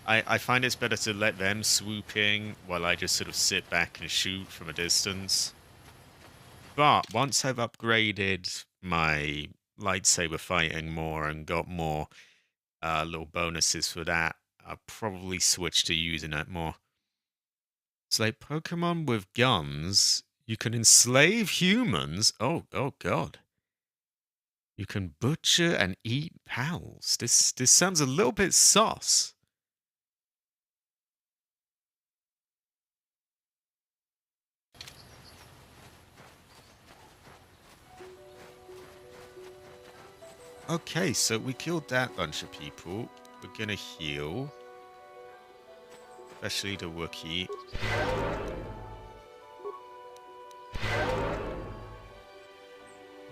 I find it's better to let them swooping while I just sort of sit back and shoot from a distance. But once I've upgraded my lightsaber fighting more and got more little bonuses for that, I'll probably switch to using it more. It's like Pokemon with guns. You can enslave humans. Oh god. You can butcher and eat pals. This sounds a little bit sus. Okay, so we killed that bunch of people. We're gonna heal. Especially the Wookiee.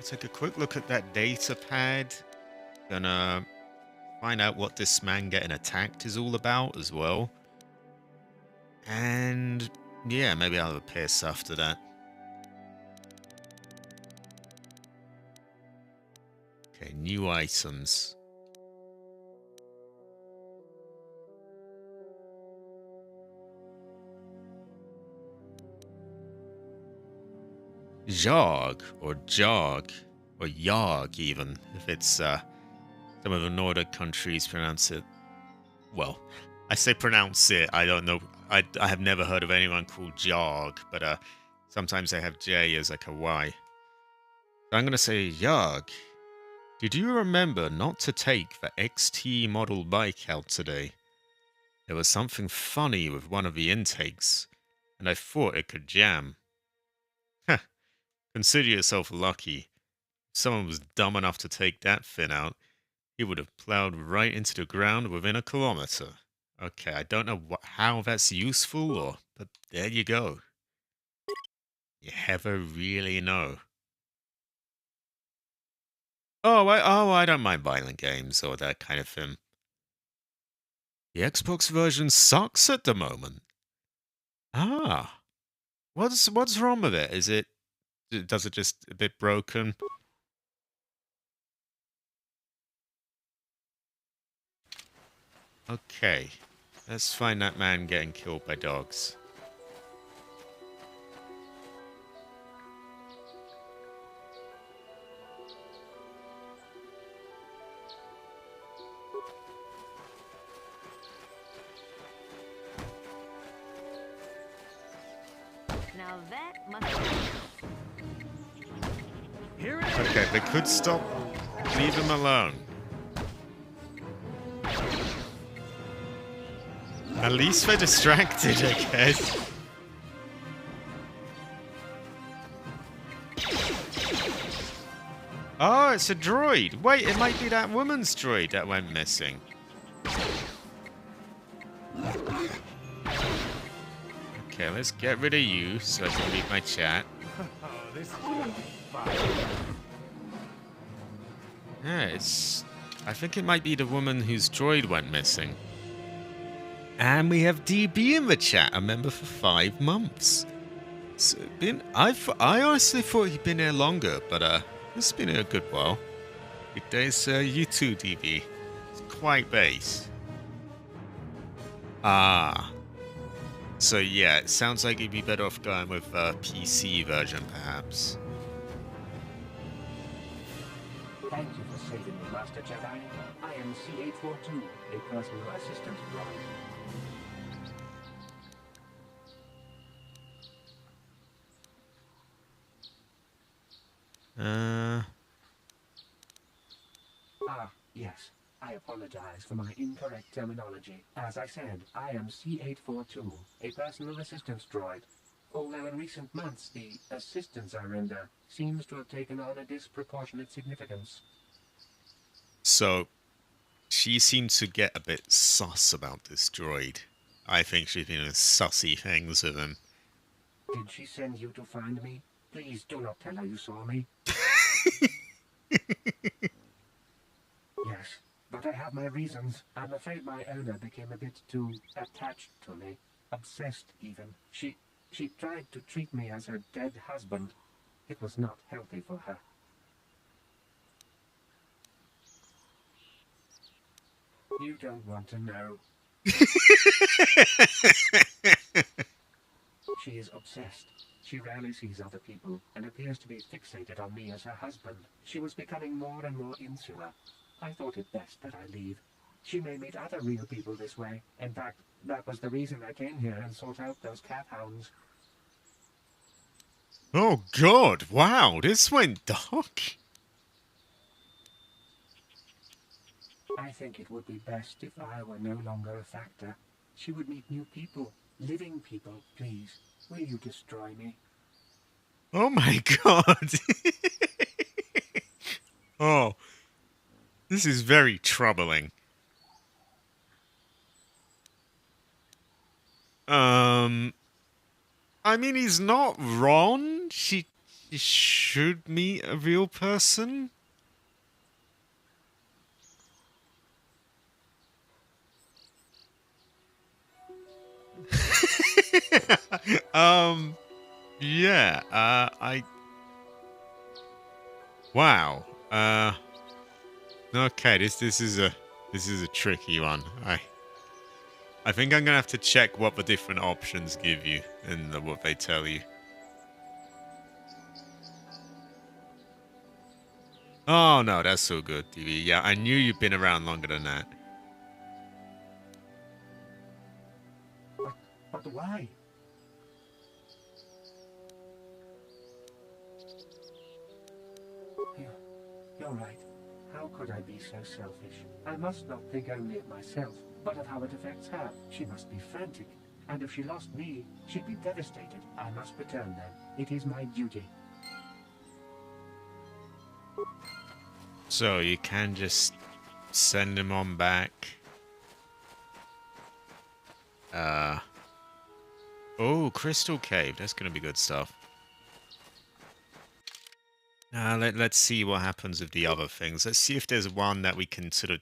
take a quick look at that data pad. Gonna find out what this man getting attacked is all about as well. And yeah, maybe I'll have a piss after that. Okay, new items. Jog, or jog, or yog even, if it's some of the Nordic countries pronounce it. Well, I say pronounce it, I don't know. I have never heard of anyone called jog, but sometimes they have J as like a Y. So I'm gonna say yog. Did you remember not to take the XT model bike out today? There was something funny with one of the intakes, and I thought it could jam. Heh, consider yourself lucky. If someone was dumb enough to take that fin out, he would have plowed right into the ground within a kilometer. Okay, I don't know how that's useful, but there you go. You never really know. I don't mind violent games or that kind of thing. The Xbox version sucks at the moment. Ah, what's wrong with it? Does it just a bit broken? Okay, let's find that man getting killed by dogs. Now that must Here it is. Okay, they could stop. Leave him alone. At least they're distracted, I guess. Oh, it's a droid. Wait, it might be that woman's droid that went missing. Okay, let's get rid of you so I can read my chat. Oh, this is gonna be fun. Yeah, I think it might be the woman whose droid went missing. And we have DB in the chat, a member for 5 months. I honestly thought he'd been here longer, but it's been a good while. Good days, you too, DB. It's quite base. Ah. So yeah, it sounds like you'd be better off going with a PC version, perhaps. Thank you for saving me, Master Jedi. I am C842, a personal assistant droid. Yes. I apologize for my incorrect terminology. As I said, I am C842, a personal assistance droid. Although in recent months the assistance I render seems to have taken on a disproportionate significance. So, she seemed to get a bit sus about this droid. I think she's been doing sussy things with him. Did she send you to find me? Please do not tell her you saw me. Yes, but I have my reasons. I'm afraid my owner became a bit too attached to me. Obsessed, even. She tried to treat me as her dead husband. It was not healthy for her. You don't want to know. She is obsessed. She rarely sees other people and appears to be fixated on me as her husband. She was becoming more and more insular. I thought it best that I leave. She may meet other real people this way. In fact, that was the reason I came here and sought out those cat hounds. Oh god, wow, this went dark. I think it would be best if I were no longer a factor. She would meet new people, living people, please. Will you destroy me? Oh my god. Oh, this is very troubling. I mean, he's not wrong. She you should meet a real person. Yeah, wow. Okay, this is a tricky one. I think I'm gonna have to check what the different options give you and what they tell you. Oh no, that's so good, TV. Yeah, I knew you'd been around longer than that. But why? You're right. How could I be so selfish? I must not think only of myself, but of how it affects her. She must be frantic. And if she lost me, she'd be devastated. I must return then. It is my duty. So you can just send him on back. Oh, Crystal Cave. That's gonna be good stuff. Let's see what happens with the other things. Let's see if there's one that we can sort of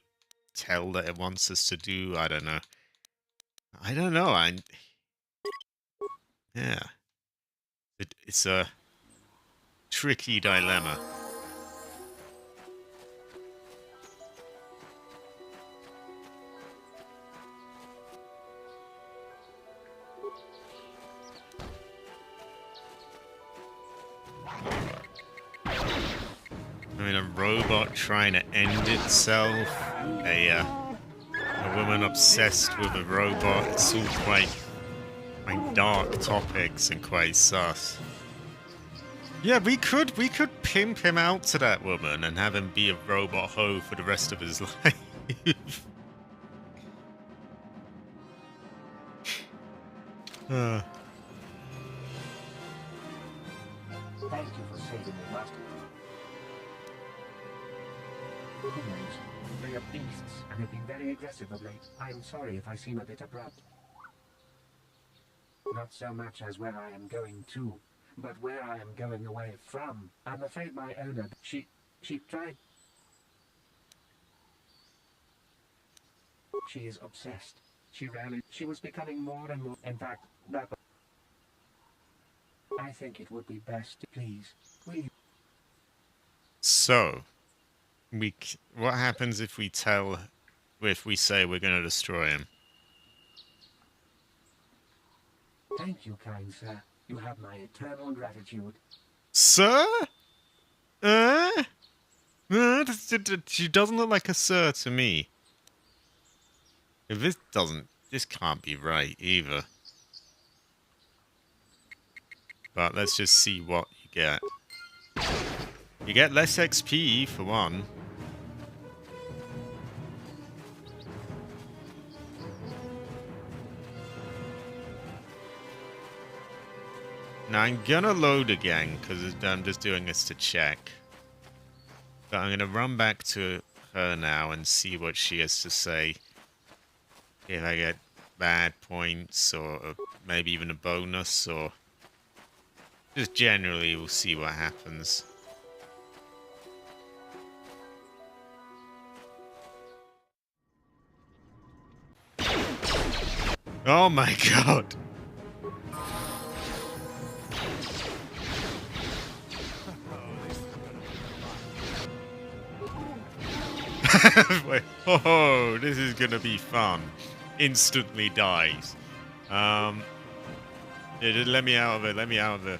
tell that it wants us to do. I don't know. I don't know. Yeah. It's a tricky dilemma. I mean, a robot trying to end itself. A woman obsessed with a robot. It's all quite dark topics and quite sus. Yeah, we could pimp him out to that woman and have him be a robot hoe for the rest of his life. Thank you for saving me, Master. Who knows? They are beasts and have been very aggressive of late. I am sorry if I seem a bit abrupt. Not so much as where I am going to, but where I am going away from. I'm afraid my owner, she tried. She is obsessed. She was becoming more and more. In fact, I think it would be best, please. So, what happens if we say we're going to destroy him? Thank you, kind sir. You have my eternal gratitude. Sir? She doesn't look like a sir to me. If this can't be right either. But let's just see what you get. You get less XP for one. Now I'm gonna load again because I'm just doing this to check. But I'm gonna run back to her now and see what she has to say. If I get bad points or maybe even a bonus or just generally we'll see what happens. Oh my god! Wait, oh, this is gonna be fun. Instantly dies. Yeah, just let me out of it. Let me out of it.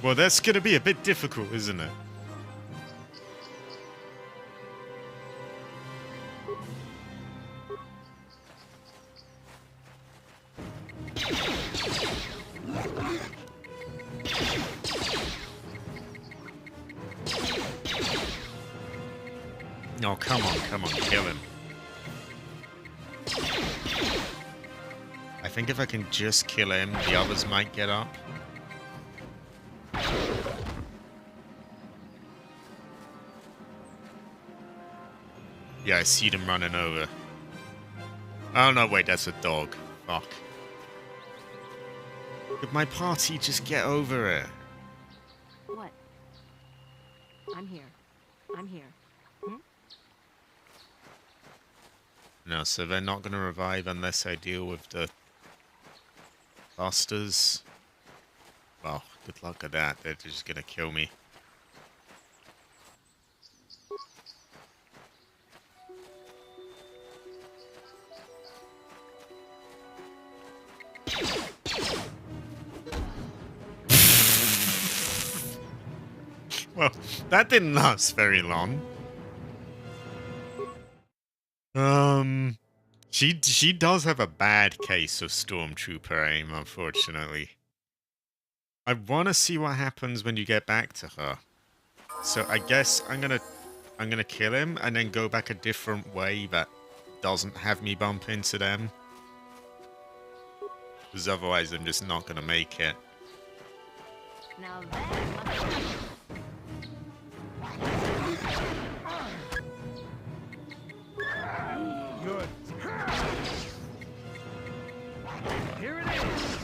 Well, that's gonna be a bit difficult, isn't it? Oh, come on, kill him. I think if I can just kill him, the others might get up. Yeah, I see them running over. Oh no, wait, that's a dog. Fuck. Could my party just get over it? What? I'm here. I'm here. Hmm? No, so they're not going to revive unless I deal with the busters. Well, good luck at that. They're just going to kill me. Well, that didn't last very long. She does have a bad case of stormtrooper aim, unfortunately. I want to see what happens when you get back to her. So I guess I'm gonna kill him and then go back a different way that doesn't have me bump into them. Because otherwise I'm just not gonna make it. Now that must Good. Here it is.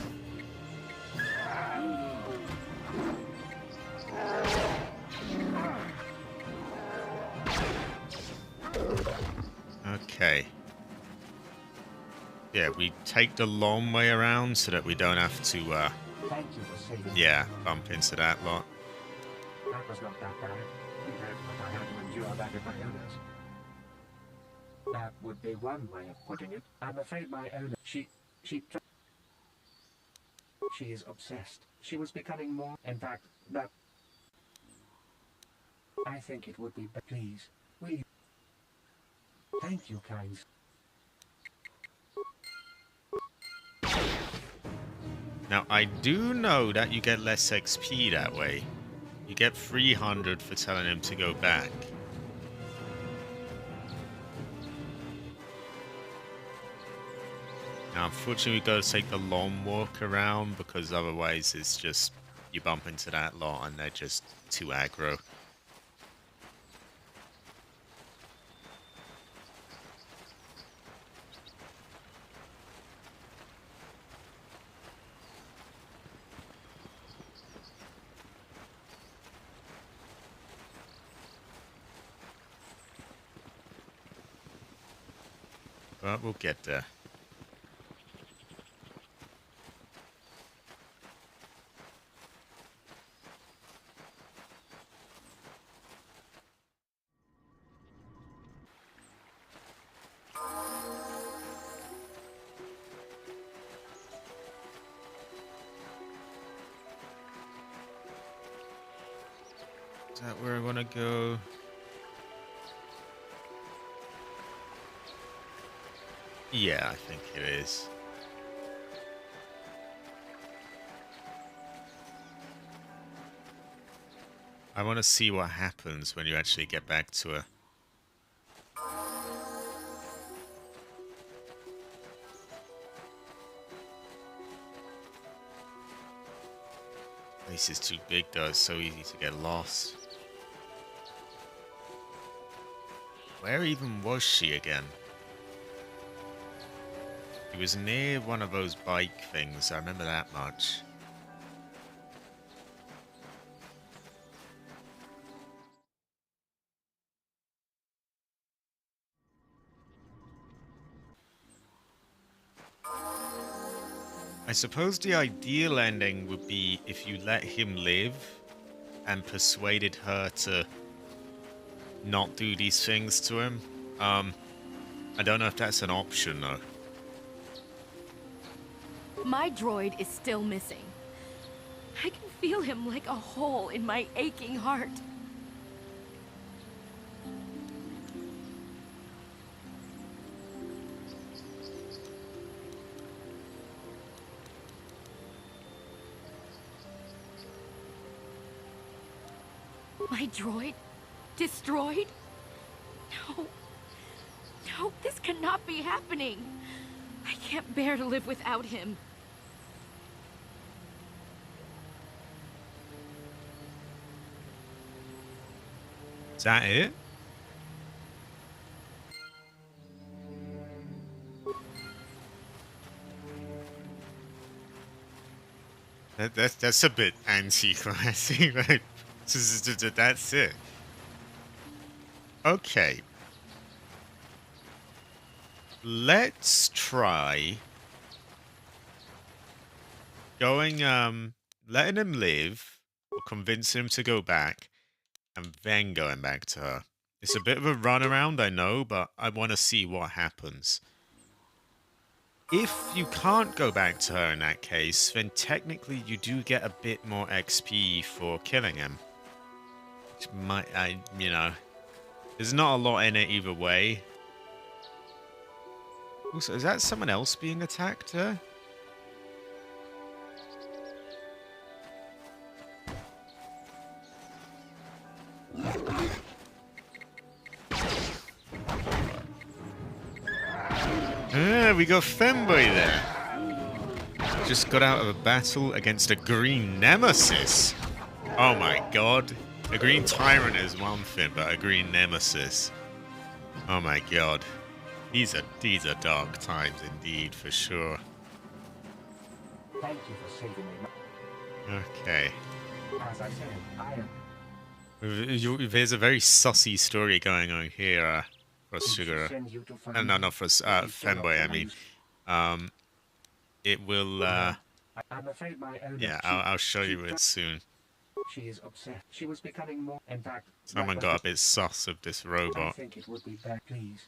Okay. Yeah, we take the long way around so that we don't have to, Thank you for saving me. yeah, bump into that lot. That was not that bad. Compared to what I had to endure back at my owner's. That would be one way of putting it. I'm afraid my owner, she is obsessed. She was becoming more, in fact, that... I think it would be, but please, will you? Thank you, kind. Now, I do know that you get less XP that way. You get 300 for telling him to go back. Now, unfortunately, we've got to take the long walk around because otherwise it's just you bump into that lot and they're just too aggro. But we'll get there. Is that where I want to go? Yeah, I think it is. I want to see what happens when you actually get back to her. Place is too big though, it's so easy to get lost. Where even was she again? She was near one of those bike things, I remember that much. I suppose the ideal ending would be if you let him live and persuaded her to not do these things to him. I don't know if that's an option though. My droid is still missing. I can feel him like a hole in my aching heart. My droid? Destroyed? No. No, this cannot be happening. I can't bear to live without him. Is that it? That's a bit anti-classic, right? That's it. Okay. Let's try going, letting him live, or convincing him to go back, and then going back to her. It's a bit of a runaround, I know, but I want to see what happens. If you can't go back to her in that case, then technically you do get a bit more XP for killing him. Which might, you know, there's not a lot in it either way. Also, is that someone else being attacked there? Ah, we got Femboy there. Just got out of a battle against a green nemesis. Oh my god. A green tyrant is one thing, but a green nemesis. Oh my god. These are dark times indeed, for sure. Thank you for saving me. Okay. As I said, I am. There's a very sussy story going on here, for Did she Sugar. send you to find No, me? not for Please do not Femboy, I mean. use- It will, I'm afraid my owner. yeah, I'll show you it soon. She is upset. She was becoming more. In fact, Someone that got a was bit sus of this I robot. think it would be better, please.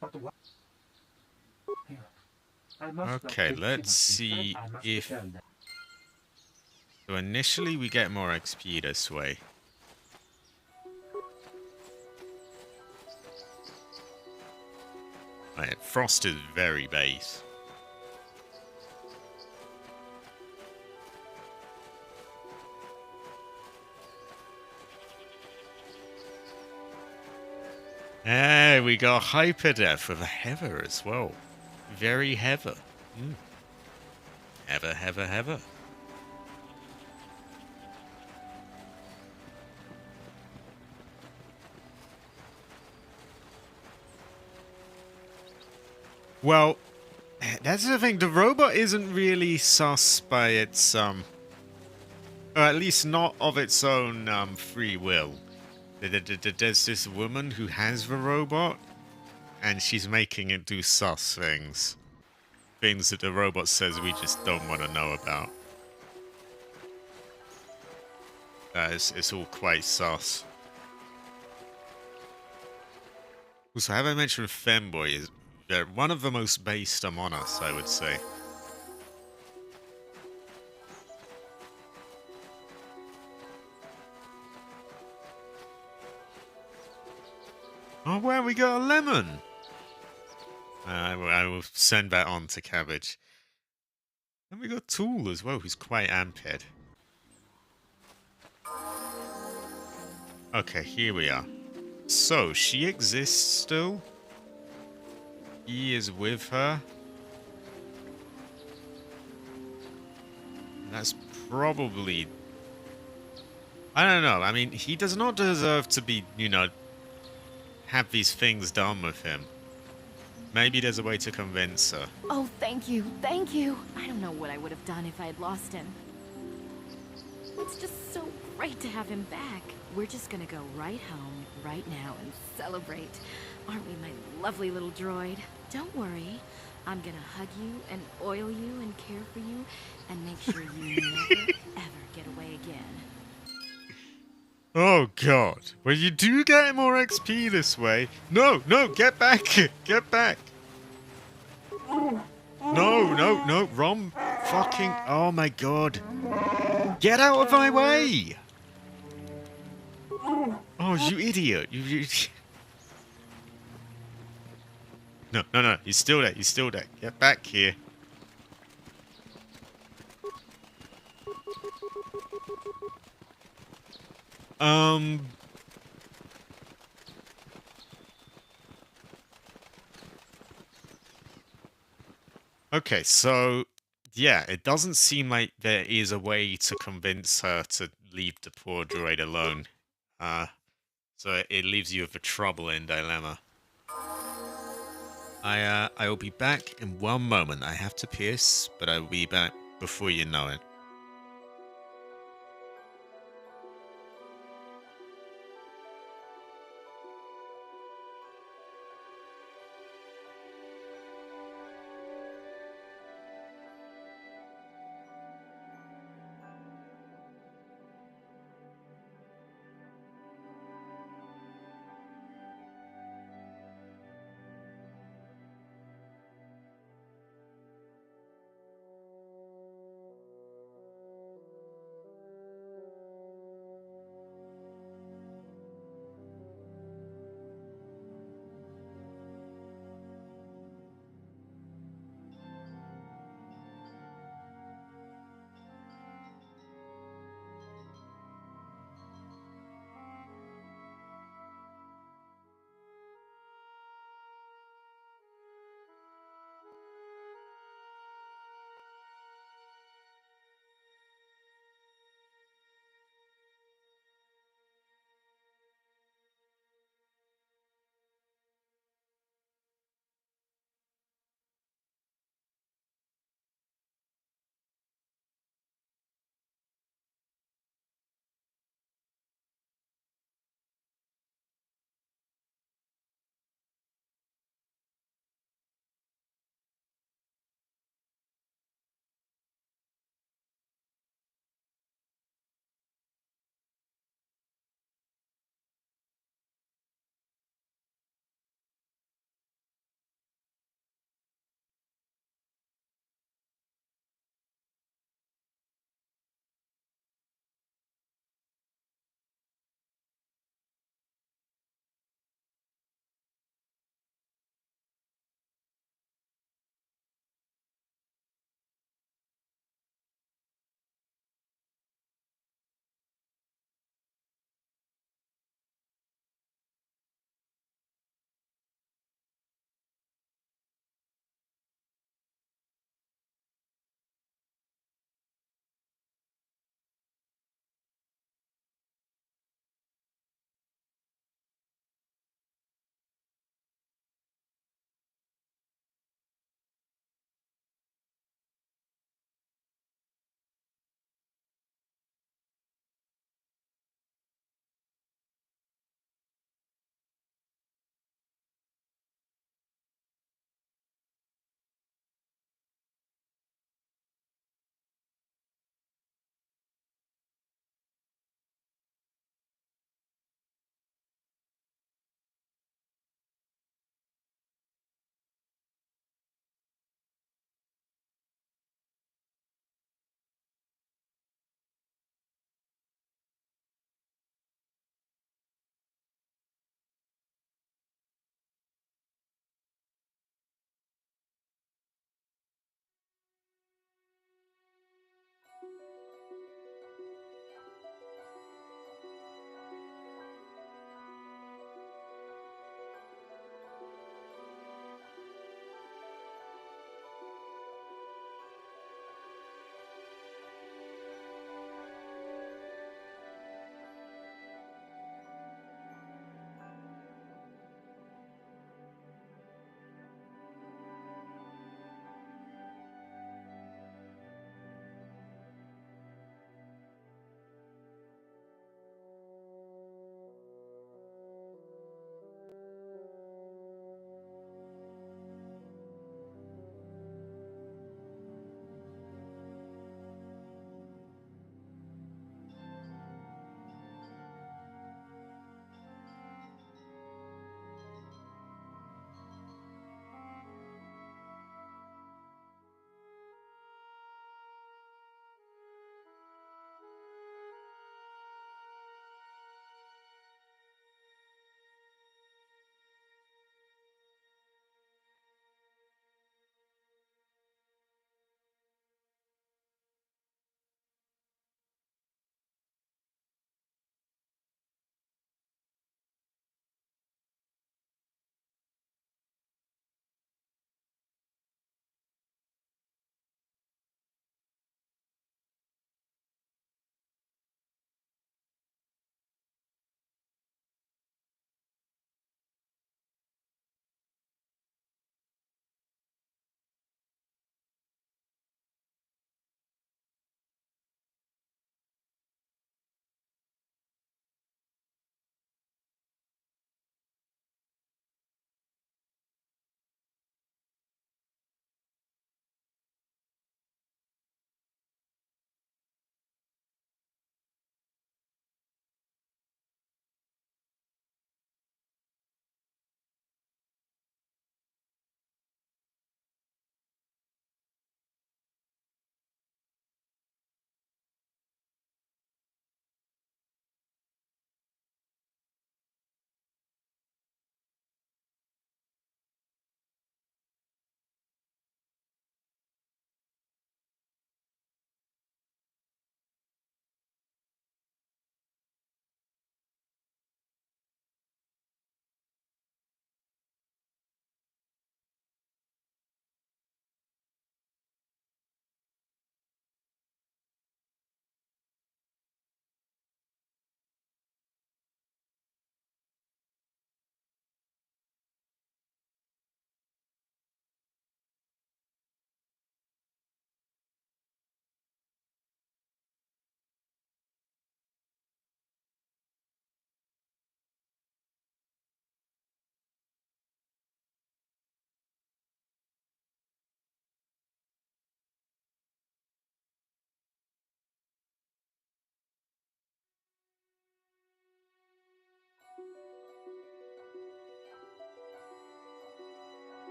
But what? Here. I must not Okay, think let's too much. see I must if... return them. So initially we get more XP this way. Right, Frost is very base. Hey, we got Hyper Death with a Heather as well. Very Heather. Heather. Well, that's the thing. The robot isn't really sus by its, or at least not of its own free will. There's this woman who has the robot, and she's making it do sus things. Things that the robot says we just don't want to know about. It's all quite sus. Also, have I mentioned Femboy is one of the most based among us, I would say. Oh, wow, we got a lemon! I will send that on to Cabbage. And we got Tool as well, who's quite amped. Okay, here we are. So, she exists still? He is with her? That's probably... I don't know, I mean, he does not deserve to be, you know, have these things done with him. Maybe there's a way to convince her. Oh, thank you, thank you. I don't know what I would have done if I had lost him. It's just so great to have him back. We're just gonna go right home, right now, and celebrate. Aren't we, my lovely little droid? Don't worry. I'm gonna hug you and oil you and care for you and make sure you never, ever get away again. Oh god. Well, you do get more XP this way. No, get back! Get back! No, Rom fucking... Oh my god. Get out of my way! Oh, you idiot. You... No, he's still there, Get back here. Okay, so... Yeah, it doesn't seem like there is a way to convince her to leave the poor droid alone. So it leaves you with a troubling dilemma. I will be back in one moment. I have to piss, but I will be back before you know it.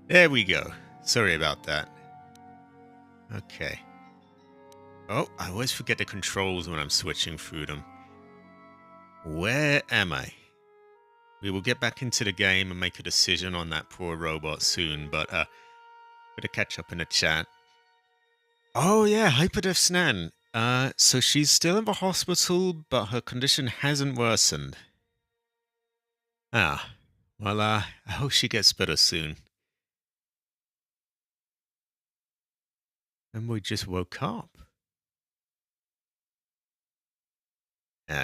There we go. Sorry about that. Okay. Oh, I always forget the controls when I'm switching through them. Where am I? We will get back into the game and make a decision on that poor robot soon, but better catch up in the chat. Oh yeah, Hyperdef Snan. So she's still in the hospital, but her condition hasn't worsened. Ah, well, I hope she gets better soon. And we just woke up.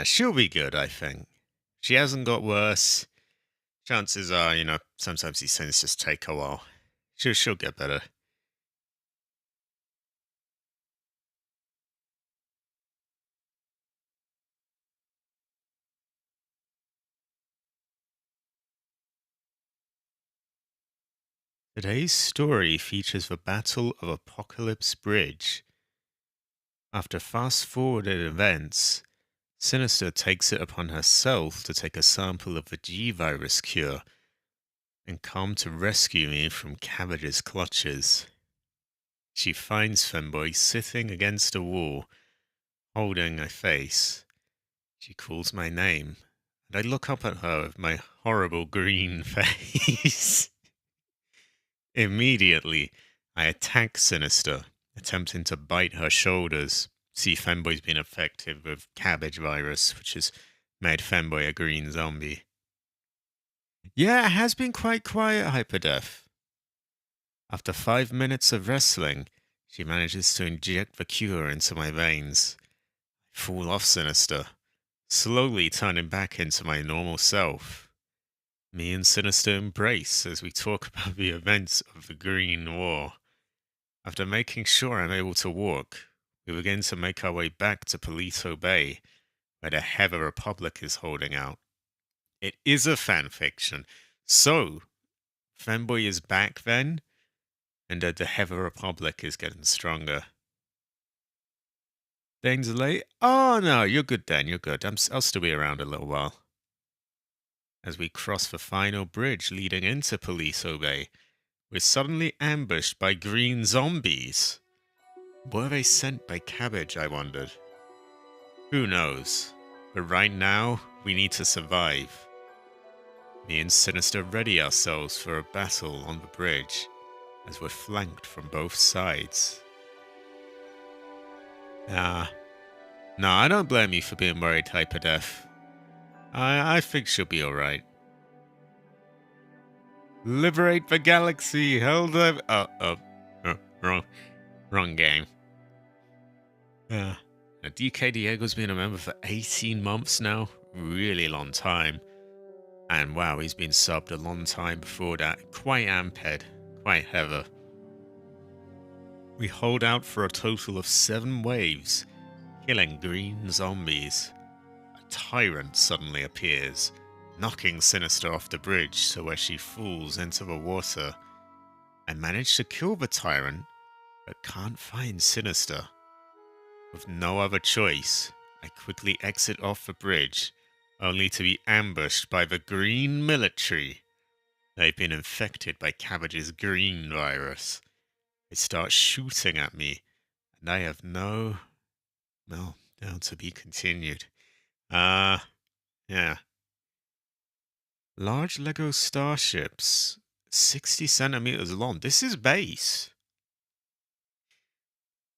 She'll be good, I think. She hasn't got worse. Chances are, sometimes these things just take a while. She'll get better. Today's story features the Battle of Apocalypse Bridge. After fast-forwarded events, Sinister takes it upon herself to take a sample of the G-Virus cure and come to rescue me from Cabbage's clutches. She finds Femboy sitting against a wall, holding a face. She calls my name, and I look up at her with my horrible green face. Immediately, I attack Sinister, attempting to bite her shoulders. See, Femboy's been affected with Cabbage virus, which has made Femboy a green zombie. Yeah, it has been quite quiet, Hyperdef. After 5 minutes of wrestling, she manages to inject the cure into my veins. I fall off Sinister, slowly turning back into my normal self. Me and Sinister embrace as we talk about the events of the Green War. After making sure I'm able to walk, we begin to make our way back to Polito Bay, where the Heather Republic is holding out. It is a fanfiction, so Femboy is back then, and the Heather Republic is getting stronger. Dane's late? Oh no, you're good Dan, you're good. I'll still be around a little while. As we cross the final bridge leading into Polito Bay, we're suddenly ambushed by green zombies. Were they sent by Cabbage, I wondered? Who knows? But right now, we need to survive. Me and Sinister ready ourselves for a battle on the bridge, as we're flanked from both sides. No, I don't blame you for being worried, Hyperdef. I think she'll be alright. Liberate the galaxy, hold up. Wrong game. DK Diego's been a member for 18 months now. Really long time. And wow, he's been subbed a long time before that. Quite amped. Quite heather. We hold out for a total of 7 waves, killing green zombies. A tyrant suddenly appears, knocking Sinister off the bridge so where she falls into the water. I manage to kill the tyrant, but can't find Sinister. With no other choice, I quickly exit off the bridge, only to be ambushed by the green military. They've been infected by Cabbage's green virus. They start shooting at me, and I have no... well, now to be continued. Yeah. Large Lego starships, 60 centimeters long. This is base.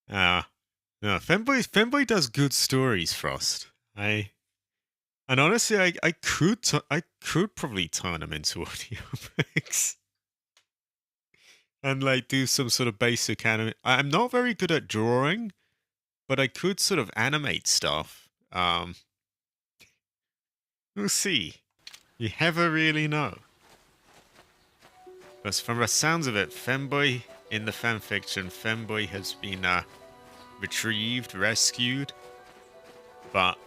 No, Femboy does good stories, Frost. And honestly, I could probably turn them into audiobooks. And like do some sort of basic anime. I'm not very good at drawing, but I could sort of animate stuff. We'll see. You never really know. But from the sounds of it, Femboy in the fanfiction, Femboy has been retrieved, rescued, but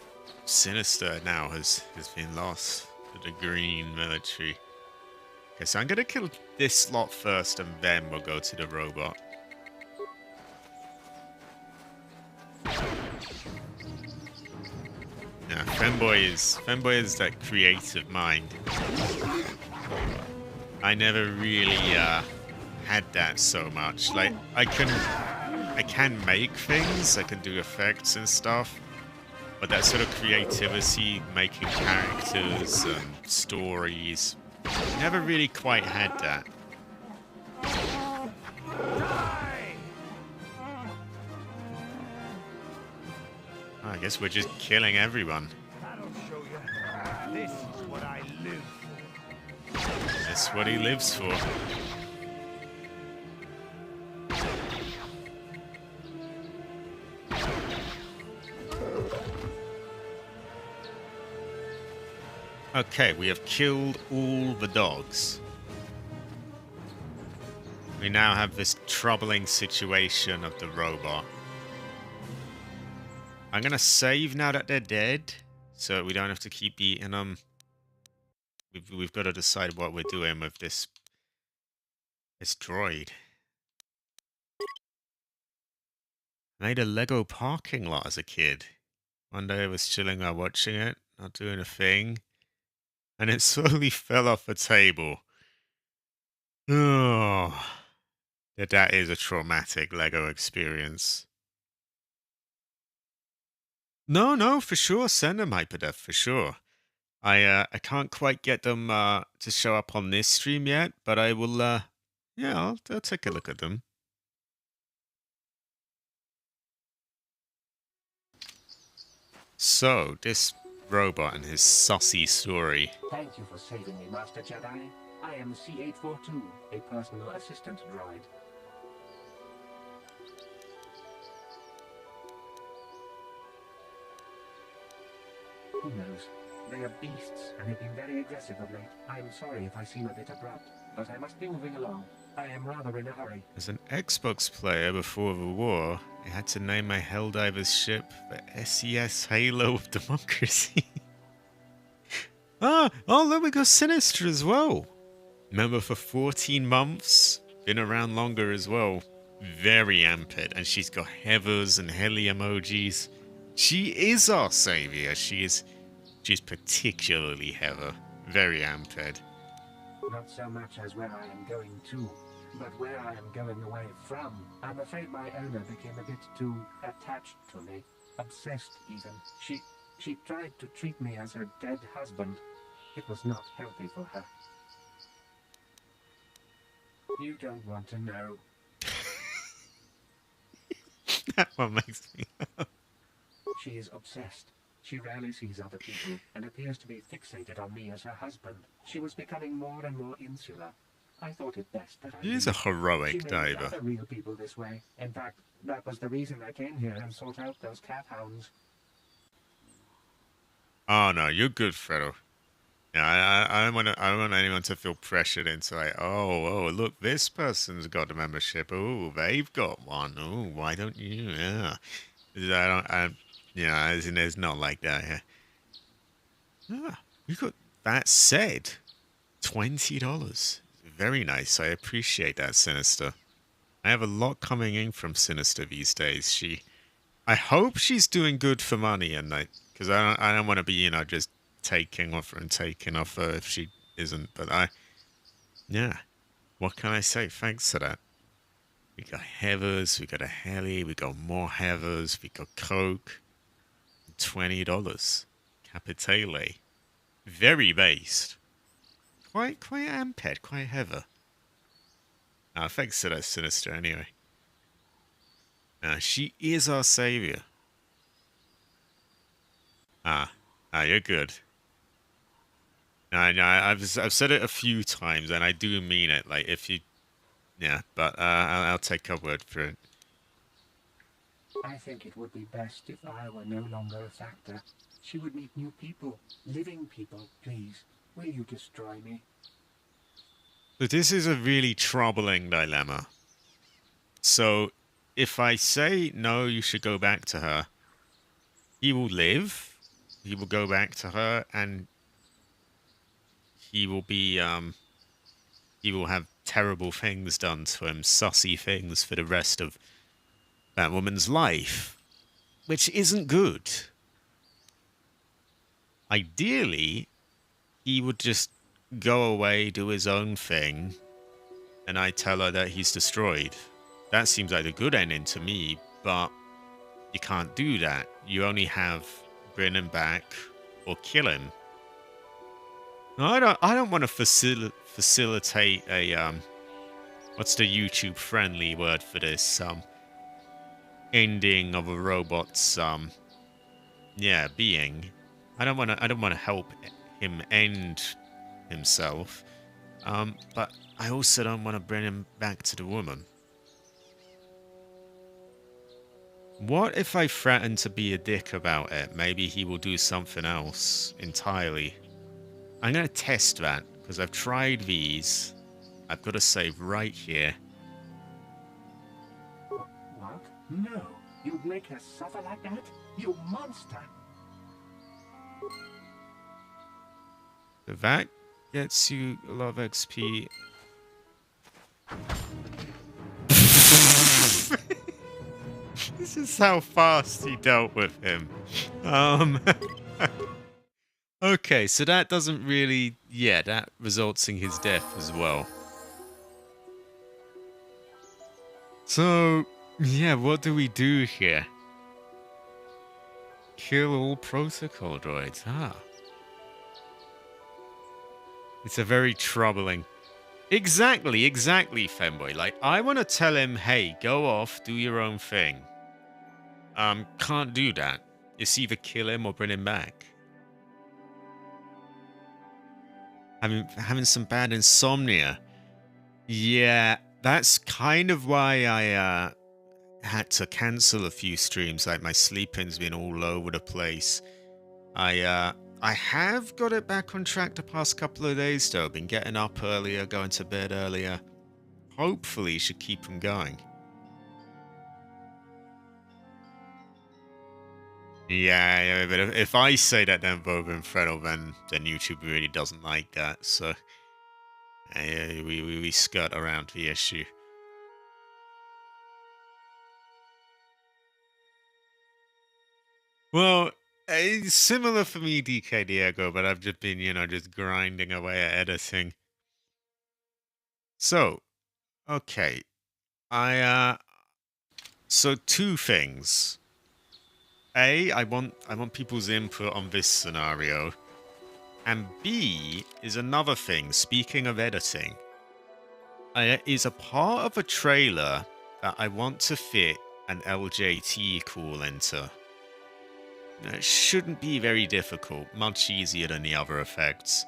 Sinister now has been lost to the green military. Okay, so I'm gonna kill this lot first, and then we'll go to the robot. Yeah, Femboy is that creative mind. I never really had that so much. Like, I can make things, I can do effects and stuff, but that sort of creativity, making characters and stories, never really quite had that. I guess we're just killing everyone. That'll show you. This is what I live for. That's what he lives for. Okay, we have killed all the dogs. We now have this troubling situation of the robot. I'm gonna save now that they're dead, so we don't have to keep eating them. We've got to decide what we're doing with this droid. I made a Lego parking lot as a kid. One day I was chilling while watching it, not doing a thing, and it slowly fell off the table. Oh, that is a traumatic Lego experience. No, for sure. Send them Hyperdeath, for sure. I can't quite get them to show up on this stream yet, but I will, yeah, I'll take a look at them. So, this robot and his sussy story. Thank you for saving me, Master Jedi. I am C842, a personal assistant droid. Who knows? They are beasts and have been very aggressive of late. I am sorry if I seem a bit abrupt, but I must be moving along. I am rather in a hurry. As an Xbox player before the war, I had to name my Helldivers ship the SES Halo of Democracy. Oh, there we go, Sinister as well. Member for 14 months, been around longer as well. Very amped, and she's got heathers and heli emojis. She is our savior. She's particularly heather. Very amped. Not so much as where I am going to, but where I am going away from. I'm afraid my owner became a bit too attached to me. Obsessed, even. She tried to treat me as her dead husband. It was not healthy for her. You don't want to know. That one makes me laugh. She is obsessed. She rarely sees other people and appears to be fixated on me as her husband. She was becoming more and more insular. I thought it best that I He is a leave. heroic She made diver. other real people this way. In fact, that was the reason I came here and sought out those cat hounds. Oh no, you're good, Fredo. Yeah, I don't want anyone to feel pressured into like, oh, look, this person's got a membership. Oh, they've got one. Oh, why don't you? Yeah, as in, it's not like that here. Ah, we got that said. $20. Very nice. I appreciate that, Sinister. I have a lot coming in from Sinister these days. I hope she's doing good for money, and because I don't want to be just taking off her if she isn't. But yeah. What can I say? Thanks for that. We got heathers, we got a heli, we got more heathers, we got coke. $20. Capitale. Very based. Quite amped, quite heather. Thanks for that, Sinister, anyway. She is our savior. You're good. No, I've said it a few times, and I do mean it. Like, if you... Yeah, but I'll take her word for it. I think it would be best if I were no longer a factor. She would meet new people, living people, please. Will you destroy me? So this is a really troubling dilemma. So, if I say, no, you should go back to her, he will live, he will go back to her, and he will be, he will have terrible things done to him, sussy things for the rest of that woman's life, which isn't good. Ideally, he would just go away, do his own thing, and I tell her that he's destroyed. That seems like a good ending to me, but you can't do that. You only have bring him back or kill him. No, I don't want to facilitate a what's the YouTube friendly word for this? Ending of a robot's being. I don't want to help him end himself. But I also don't want to bring him back to the woman. What if I threaten to be a dick about it? Maybe he will do something else entirely. I'm going to test that, because I've tried these. I've got to save right here. What? No. You'd make her suffer like that? You monster! So that gets you a lot of XP. This is how fast he dealt with him. Okay, so that doesn't really... Yeah, that results in his death as well. So, yeah, what do we do here? Kill all protocol droids. It's a very troubling... Exactly, Femboy. Like, I want to tell him, hey, go off, do your own thing. Can't do that. It's either kill him or bring him back. Having some bad insomnia. Yeah, that's kind of why I had to cancel a few streams. Like, my sleeping's been all over the place. I have got it back on track the past couple of days, though. Been getting up earlier, going to bed earlier. Hopefully, should keep them going. Yeah, but if I say that, then Boba and Freddo, then YouTube really doesn't like that. So we skirt around the issue. Well, it's similar for me, DK Diego, but I've just been, just grinding away at editing. So, okay. So two things. A, I want people's input on this scenario. And B is another thing, speaking of editing. Is a part of a trailer that I want to fit an LJT call into. It shouldn't be very difficult, much easier than the other effects.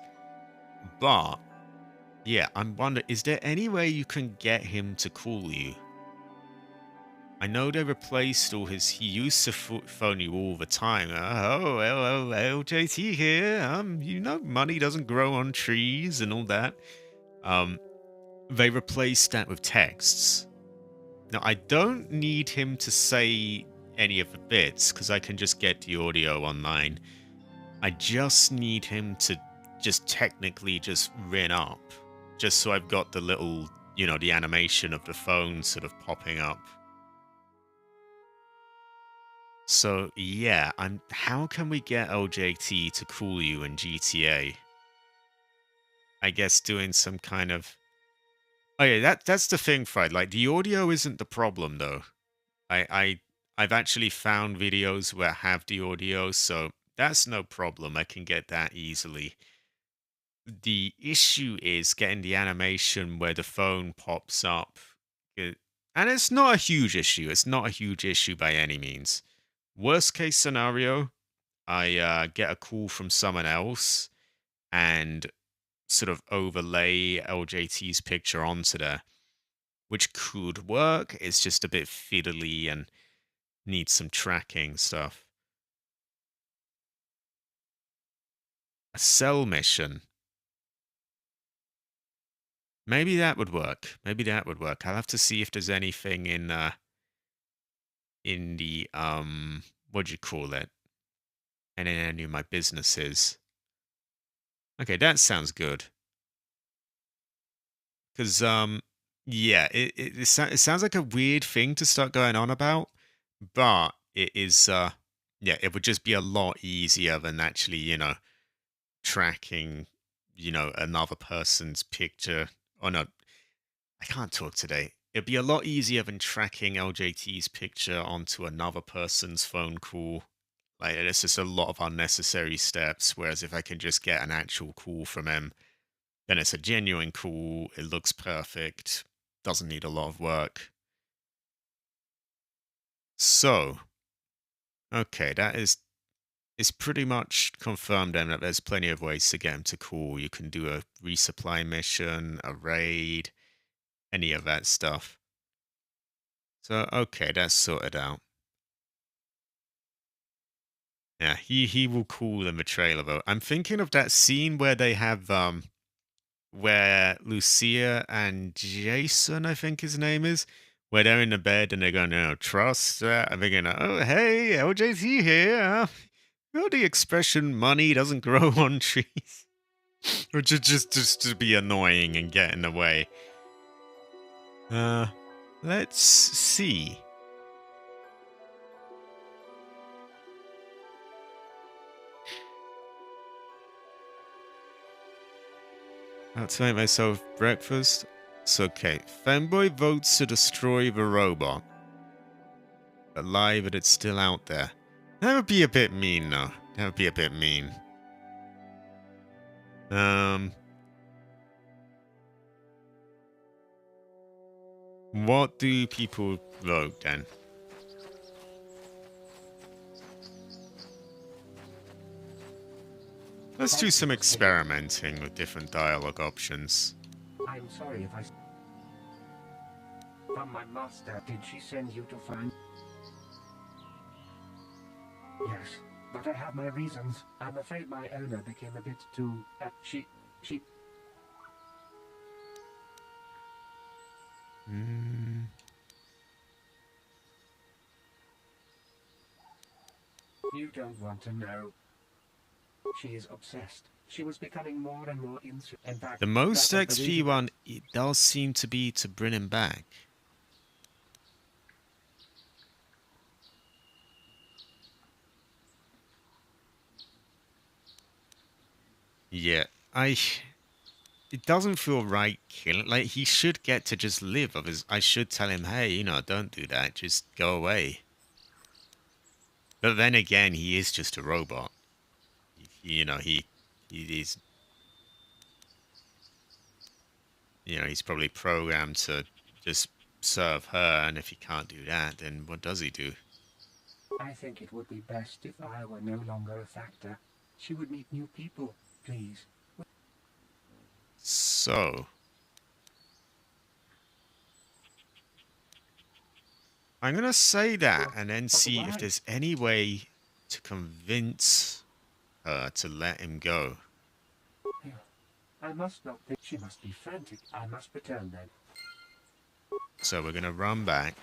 But, yeah, I'm wondering, is there any way you can get him to call you? I know they replaced all his... He used to phone you all the time. Oh, LJT here. Money doesn't grow on trees and all that. They replaced that with texts. Now, I don't need him to say any of the bits, because I can just get the audio online. I just need him to just technically just ring up. Just so I've got the little, the animation of the phone sort of popping up. So, yeah, how can we get LJT to call you in GTA? I guess doing some kind of... Oh, yeah, that's the thing, Fred. Like, the audio isn't the problem, though. I've actually found videos where I have the audio, so that's no problem. I can get that easily. The issue is getting the animation where the phone pops up. And it's not a huge issue. It's not a huge issue by any means. Worst case scenario, I get a call from someone else and sort of overlay LJT's picture onto there, which could work. It's just a bit fiddly and needs some tracking stuff. A cell mission. Maybe that would work. I'll have to see if there's anything in the what do you call it? And in any of my businesses. Okay, that sounds good. Because yeah, it sounds like a weird thing to start going on about, but it is yeah, it would just be a lot easier than actually, tracking, another person's picture. Oh no, I can't talk today. It'd be a lot easier than tracking LJT's picture onto another person's phone call. Like, it's just a lot of unnecessary steps. Whereas if I can just get an actual call from him, then it's a genuine call. It looks perfect. Doesn't need a lot of work. So, okay, that is it's pretty much confirmed then that there's plenty of ways to get him to call. You can do a resupply mission, a raid, any of that stuff. So, okay, that's sorted out. Yeah, he will call in the trailer though. I'm thinking of that scene where they have where Lucia and Jason, I think his name is, where they're in the bed and they're going, "No, trust that," and they're going, "Oh, hey, LJT here. You know the expression money doesn't grow on trees," which is just to be annoying and get in the way. Let's see. I'll make myself breakfast. It's okay. Fanboy votes to destroy the robot. But lie that it's still out there. That would be a bit mean, though. That would be a bit mean. What do people vote then? Let's do some experimenting with different dialogue options. I'm sorry if I... From my master, did she send you to find... Yes, but I have my reasons. I'm afraid my owner became a bit too... she... You don't want to know. She is obsessed. She was becoming more and more into... In fact, The most that was the XP reason- one, it does seem to be to bring him back. Yeah, it doesn't feel right killing. Like, he should get to just live. I should tell him, hey, don't do that. Just go away. But then again, he is just a robot. He's he's probably programmed to just serve her. And if he can't do that, then what does he do? I think it would be best if I were no longer a factor. She would meet new people, please. So, I'm going to say that and then see if there's any way to convince her to let him go. I must not think she must be frantic. I must return then. So we're going to run back.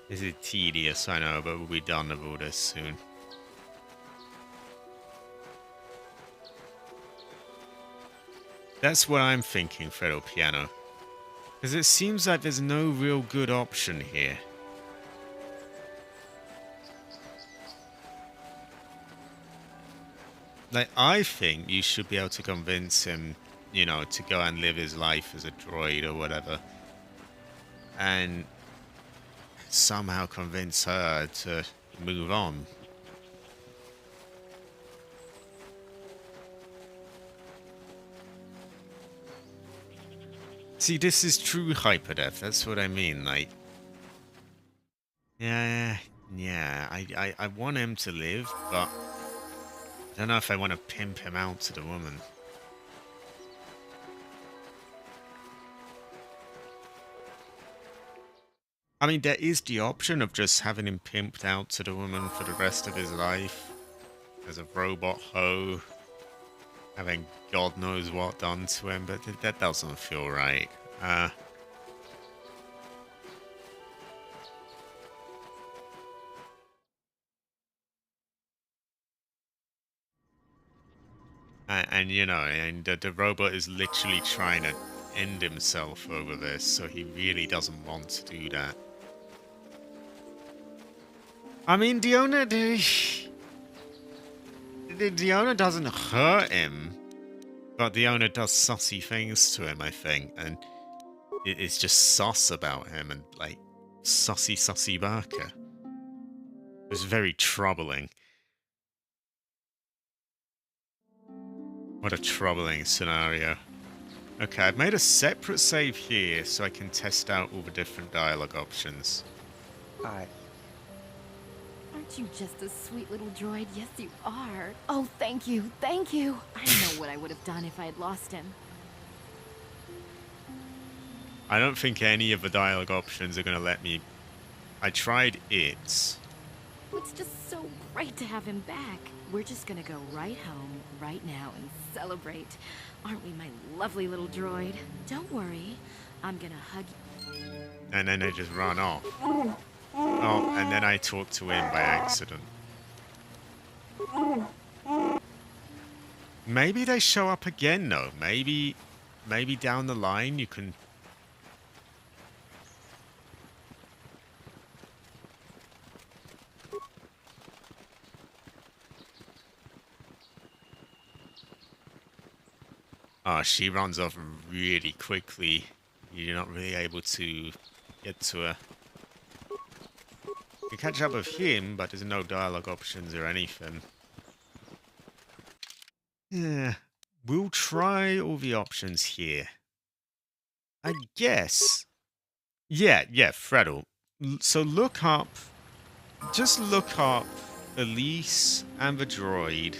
This is tedious, I know, but we'll be done with all this soon. That's what I'm thinking, Fredo Piano. Because it seems like there's no real good option here. Like, I think you should be able to convince him, to go and live his life as a droid or whatever. And somehow convince her to move on. See, this is true hyperdeath. That's what I mean. Like, yeah. I want him to live, but I don't know if I want to pimp him out to the woman. I mean, there is the option of just having him pimped out to the woman for the rest of his life as a robot hoe, having God knows what done to him, but that doesn't feel right. And the robot is literally trying to end himself over this, so he really doesn't want to do that. I mean, the owner doesn't hurt him. But the owner does sussy things to him, I think, and it's just sus about him and like sussy Barker. It's very troubling. What a troubling scenario. Okay, I've made a separate save here so I can test out all the different dialogue options. I Aren't you just a sweet little droid? Yes, you are. Oh, thank you, thank you. I don't know what I would have done if I had lost him. I don't think any of the dialogue options are going to let me... I tried it. It's just so great to have him back. We're just gonna go right home, right now, and celebrate. Aren't we, my lovely little droid? Don't worry, I'm gonna hug you. And then they just run off. Oh, and then I talked to him by accident. Maybe they show up again, though. Maybe down the line you can... Oh, she runs off really quickly. You're not really able to get to her. You catch up with him, but there's no dialogue options or anything. Yeah, we'll try all the options here. I guess. Yeah, Freddle. So look up, just look up Elise and the droid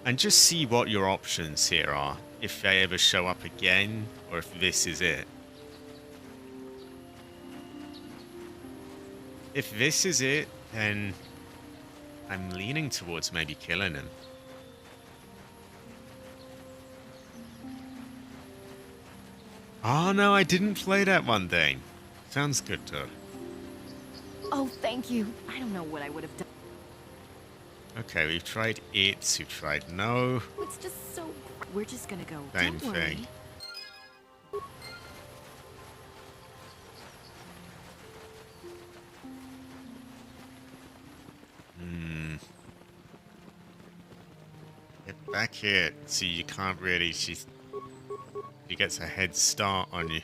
and just see what your options here are. If they ever show up again, or if this is it. If this is it, then I'm leaning towards maybe killing him. Oh no, I didn't play that one, Dane. Sounds good though. Oh, thank you. I don't know what I would have done. Okay, we've tried it, we've tried no. It's just so... We're just gonna go. Same Don't worry. thing. Get back here. See, you can't really... She gets a head start on you.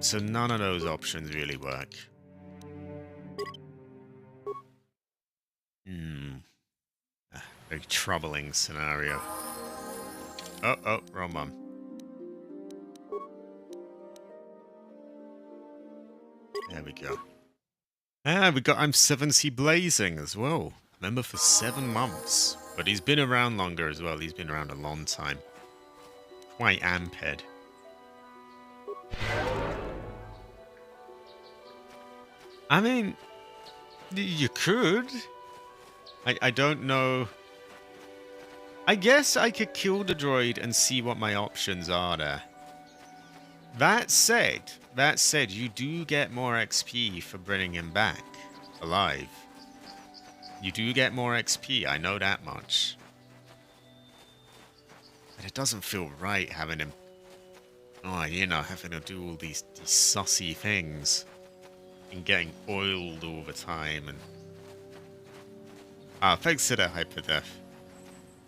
So none of those options really work. Very troubling scenario. Oh, wrong one. There we go. We got I'm 70 Blazing as well. Member for 7 months. But he's been around longer as well. He's been around a long time. Quite amped. I mean, you could. I don't know. I guess I could kill the droid and see what my options are there. That said, you do get more XP for bringing him back alive. You do get more XP, I know that much. But it doesn't feel right having him... Oh, you know, having to do all these sussy things. And getting oiled all the time and... thanks to the Hyperdeath.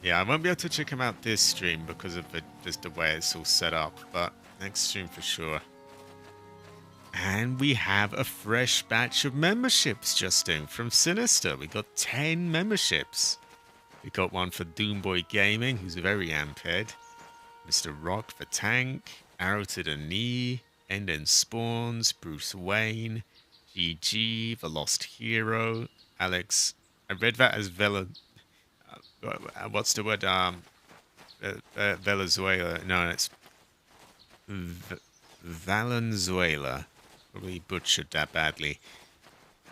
Yeah, I won't be able to check him out this stream because of just the way it's all set up, but next stream for sure. And we have a fresh batch of memberships just in from Sinister. We got 10 memberships. We got one for Doomboy Gaming, who's very amped. Mr. Rock for Tank, Arrow to the Knee, End in Spawns, Bruce Wayne, GG, The Lost Hero, Alex. I read that as Vela. What's the word? Venezuela. No, it's Valenzuela. Probably butchered that badly.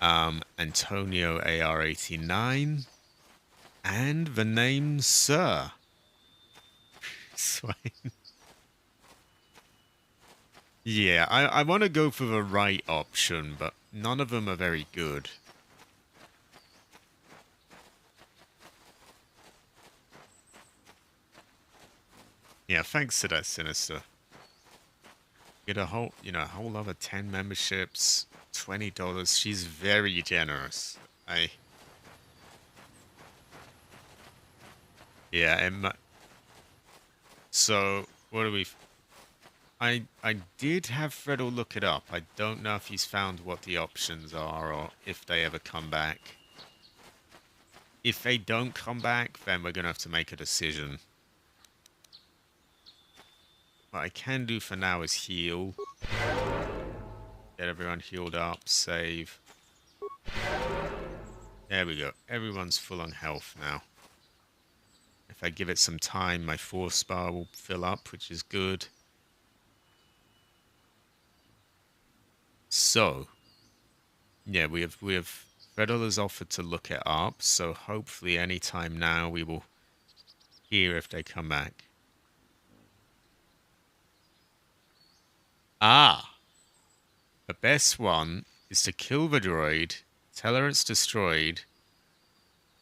Antonio AR89. And the name Sir. Swain. Yeah, I want to go for the right option, but none of them are very good. Yeah, thanks to that, Sinister. Get a whole, a whole other 10 memberships, $20. She's very generous. Yeah, so what do we? I did have Freddle look it up. I don't know if he's found what the options are or if they ever come back. If they don't come back, then we're gonna have to make a decision. What I can do for now is heal. Get everyone healed up, save. There we go. Everyone's full on health now. If I give it some time, my force bar will fill up, which is good. So, yeah, we have Fredel has offered to look it up, so hopefully any time now we will hear if they come back. Ah, the best one is to kill the droid, tell her it's destroyed,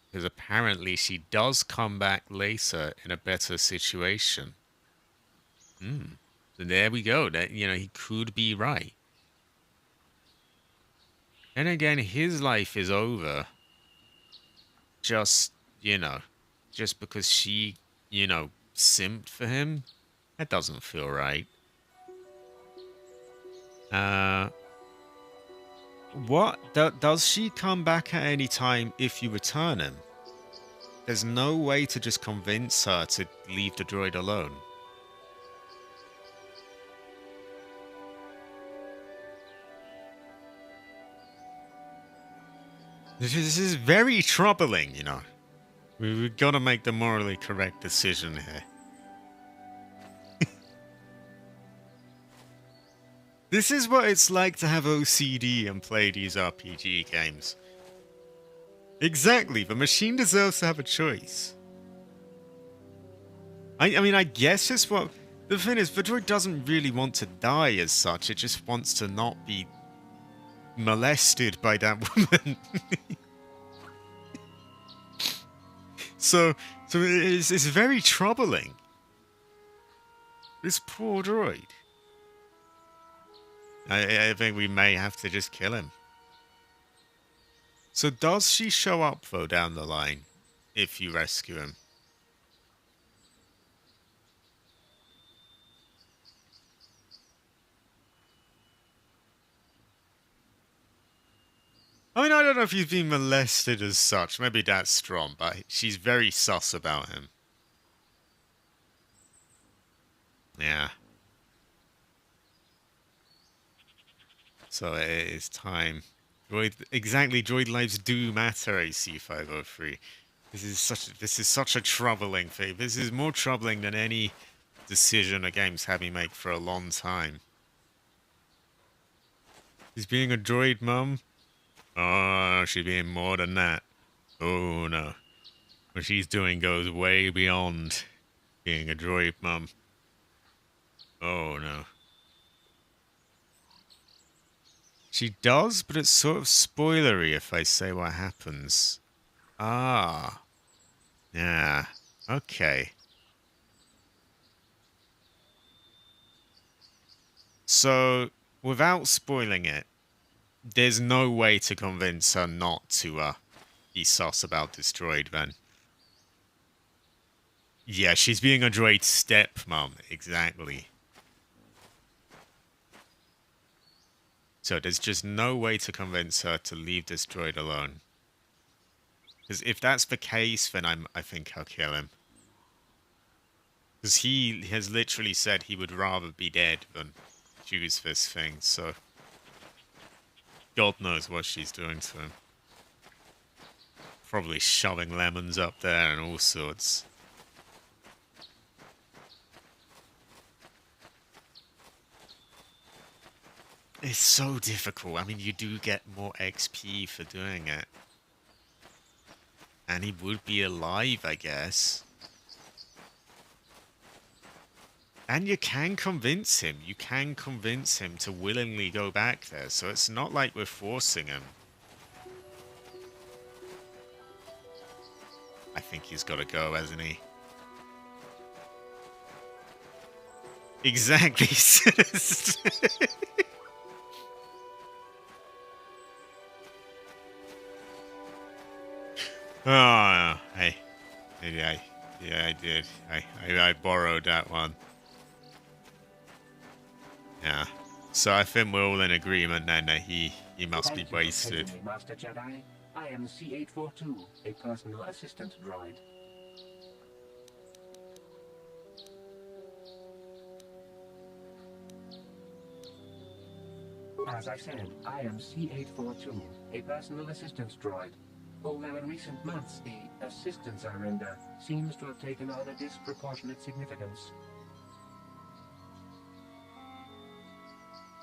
because apparently she does come back later in a better situation. So there we go. That, you know, he could be right. And again, his life is over. Just, you know, just because she, you know, simped for him. That doesn't feel right. What? Does she come back at any time if you return him? There's no way to just convince her to leave the droid alone. This is very troubling, you know. We've got to make the morally correct decision here. This is what it's like to have OCD and play these RPG games. Exactly, the machine deserves to have a choice. I mean, I guess it's what... The thing is, the droid doesn't really want to die as such, it just wants to not be molested by that woman. So it's very troubling. This poor droid. I think we may have to just kill him. So does she show up, though, down the line, if you rescue him? I mean, I don't know if he's been molested as such. Maybe that's strong, but she's very sus about him. Yeah. So it is time. Droid lives do matter, AC503. This is such a troubling thing. This is more troubling than any decision a game's had me make for a long time. She's being a droid mum. Oh, she's being more than that. Oh no. What she's doing goes way beyond being a droid mum. Oh no. She does, but it's sort of spoilery if I say what happens. Ah. Yeah. Okay. So, without spoiling it, there's no way to convince her not to be sus about this droid, then. Yeah, she's being a droid stepmom, exactly. So there's just no way to convince her to leave this droid alone. Because if that's the case, then I think I'll kill him. Because he has literally said he would rather be dead than choose this thing, so... God knows what she's doing to him. Probably shoving lemons up there and all sorts. It's so difficult. I mean, you do get more XP for doing it. And he would be alive, I guess. And you can convince him. You can convince him to willingly go back there. So it's not like we're forcing him. I think he's got to go, hasn't he? Exactly. Oh, hey. Maybe I Yeah, I did. I borrowed that one. Yeah. So I think we're all in agreement then that he must be Thank you for wasted. taking me, Master Jedi. I am C842, a personal assistant droid. As I said, I am C842, a personal assistance droid. Although in recent months the assistance I render seems to have taken on a disproportionate significance.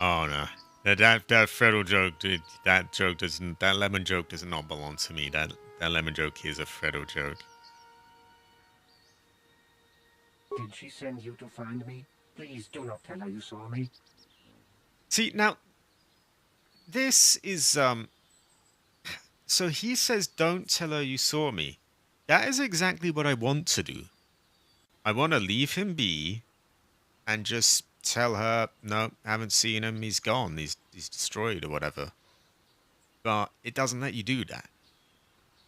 Oh no. That Freddle joke, dude, that lemon joke does not belong to me. That lemon joke is a Freddle joke. Did she send you to find me? Please do not tell her you saw me. See, now this is so he says don't tell her you saw me. That is exactly what I want to do. I want to leave him be and just tell her, no, haven't seen him, he's gone, he's destroyed or whatever. But it doesn't let you do that.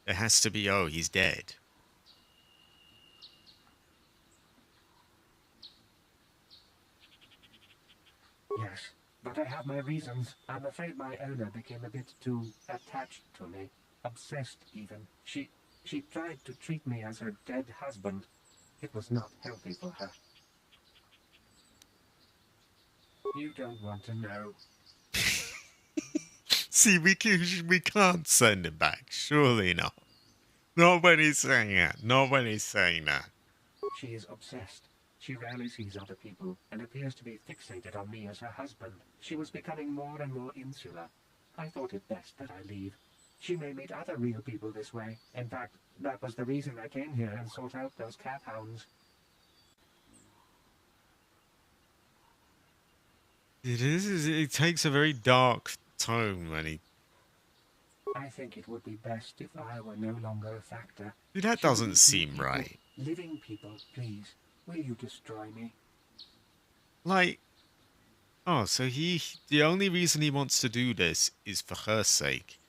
It has to be, oh, he's dead. Yes, but I have my reasons. I'm afraid my owner became a bit too attached to me. Obsessed, even. She tried to treat me as her dead husband. It was not healthy for her. You don't want to know. See, we can't send him back. Surely not. Nobody's saying that. Nobody's saying that. She is obsessed. She rarely sees other people and appears to be fixated on me as her husband. She was becoming more and more insular. I thought it best that I leave. She may meet other real people this way. In fact, that was the reason I came here and sought out those cat hounds. It takes a very dark tone when he... I think it would be best if I were no longer a factor. Dude, that Should doesn't we seem people, right. Living people, please. Will you destroy me? Like... Oh, so the only reason he wants to do this is for her sake.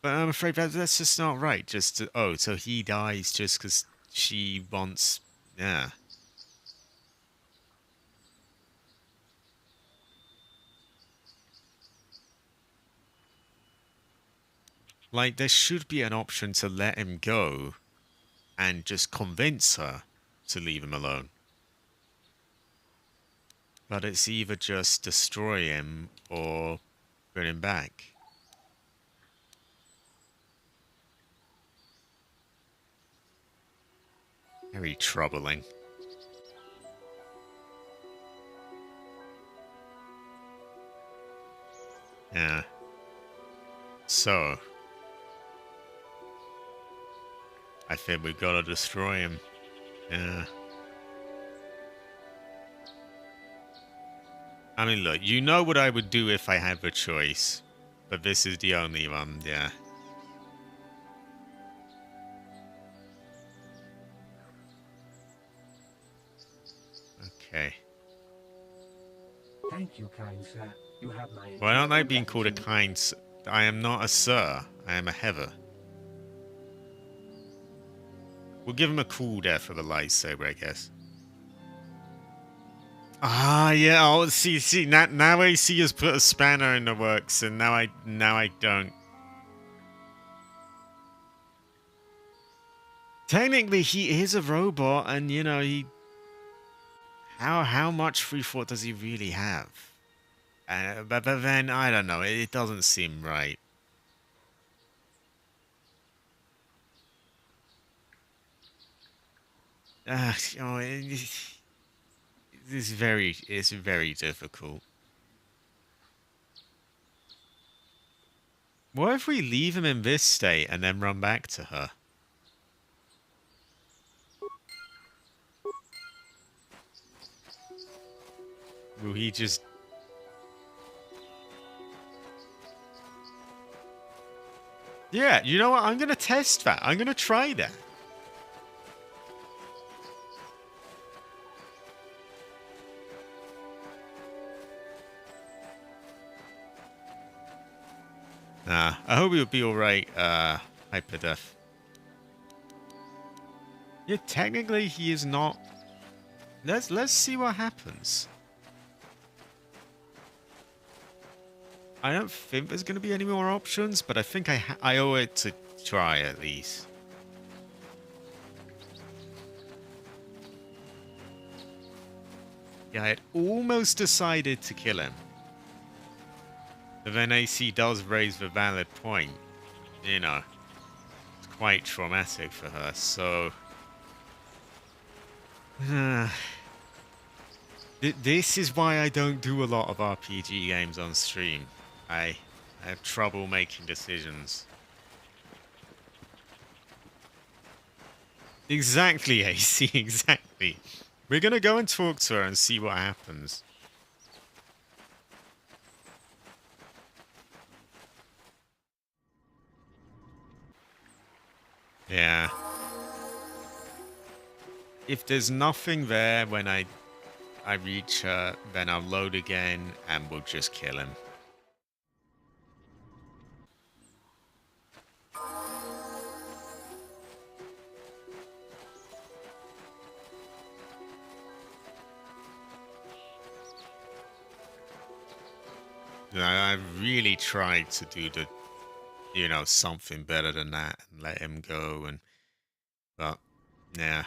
But I'm afraid that's just not right. Just to, oh, so he dies just because she wants... Yeah. Like, there should be an option to let him go and just convince her to leave him alone. But it's either just destroy him or bring him back. Very troubling. Yeah. So, I think we've got to destroy him. Yeah. I mean, look, you know what I would do if I had the choice. But this is the only one, yeah. Okay. Thank you, kind sir. You have my... Why aren't I being gratitude. called a kind... I am not a sir. I am a heather. We'll give him a cool death for the lightsaber, I guess. Ah, yeah. Oh, see. Now I see us put a spanner in the works, and now I don't. Technically, he is a robot, and you know he. How much free thought does he really have? But then I don't know. It doesn't seem right. You know, it's very difficult. What if we leave him in this state and then run back to her? Will he just... Yeah, you know what? I'm going to test that. I'm going to try that. Nah, I hope you'll be alright, Hyperdeath. Yeah, technically he is not. Let's see what happens. I don't think there's going to be any more options, but I think I owe it to try at least. Yeah, I had almost decided to kill him. But then AC does raise the valid point. You know, it's quite traumatic for her, so... This is why I don't do a lot of RPG games on stream. I have trouble making decisions. Exactly, AC, exactly. We're gonna go and talk to her and see what happens. Yeah. If there's nothing there when I reach her, then I'll load again and we'll just kill him. I've really tried to do the, you know, something better than that and let him go, and but yeah.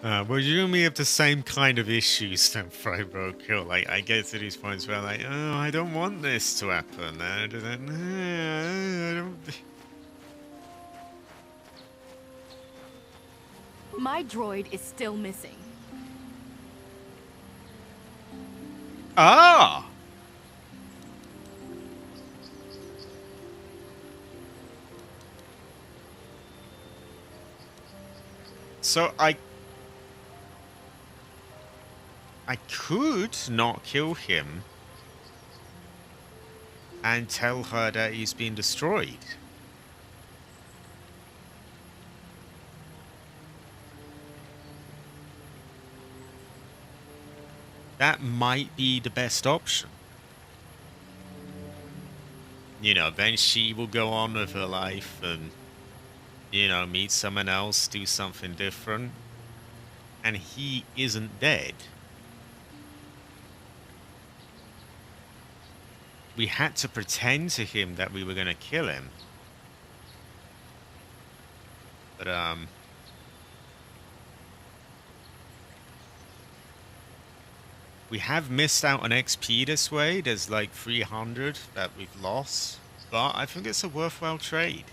Well, you and me have the same kind of issues then, Frybro Kill. Like, I get to these points where, like, oh, I don't want this to happen. I don't... My droid is still missing. Ah! So I could not kill him and tell her that he's been destroyed. That might be the best option. You know, then she will go on with her life and, you know, meet someone else, do something different. And he isn't dead. We had to pretend to him that we were going to kill him. But, we have missed out on XP this way. There's like 300 that we've lost. But I think it's a worthwhile trade.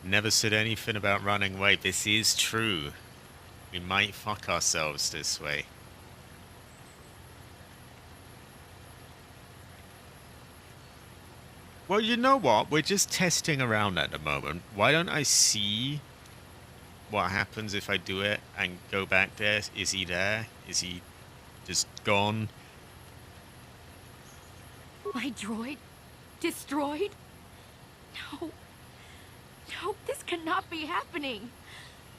Never said anything about running away. This is true. We might fuck ourselves this way. Well, you know what? We're just testing around at the moment. Why don't I see what happens if I do it and go back there? Is he there? Is he just gone? My droid? Destroyed? No. No, this cannot be happening.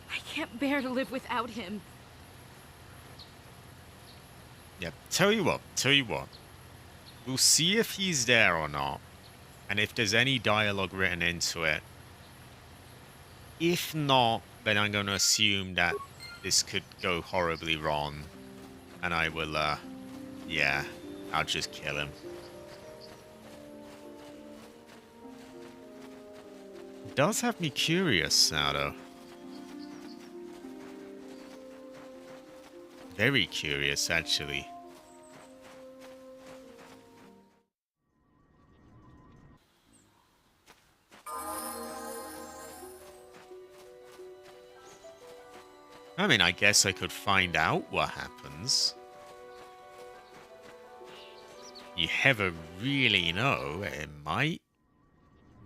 I can't bear to live without him. Yep. Tell you what. We'll see if he's there or not. And if there's any dialogue written into it. If not, then I'm going to assume that this could go horribly wrong. And I will, yeah, I'll just kill him. It does have me curious now, though. Very curious, actually. I mean, I guess I could find out what happens. You never really know. It might,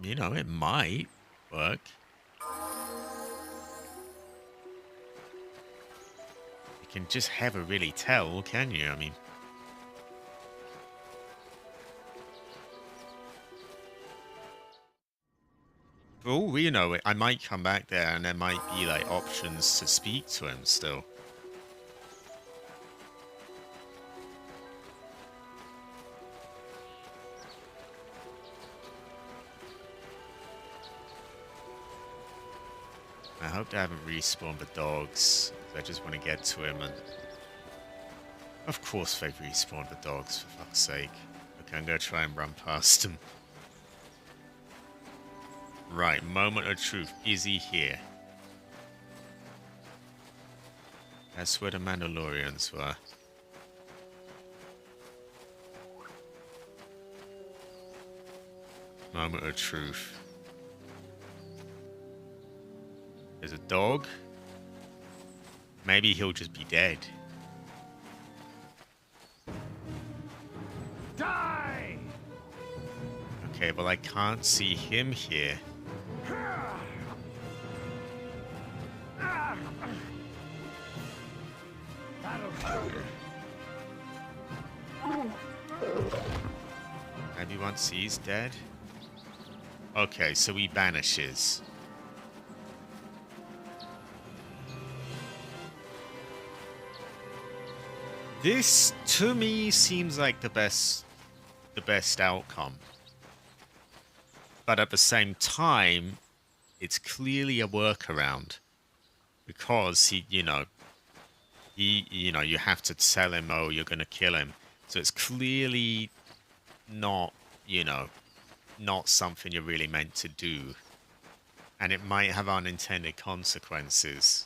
you know, it might work. You can just never really tell, can you? I mean... Oh, you know, I might come back there and there might be like options to speak to him still. I hope they haven't respawned the dogs. I just want to get to him, and of course they've respawned the dogs, for fuck's sake. Okay, I'm gonna try and run past him. Right, moment of truth. Is he here? That's where the Mandalorians were. Moment of truth. There's a dog. Maybe he'll just be dead. Die! Okay, well I can't see him here. That'll hurt. Maybe once he's dead. Okay, so he vanishes. This, to me, seems like the best outcome. But at the same time, it's clearly a workaround. Because you have to tell him, oh, you're going to kill him. So it's clearly not, not something you're really meant to do. And it might have unintended consequences.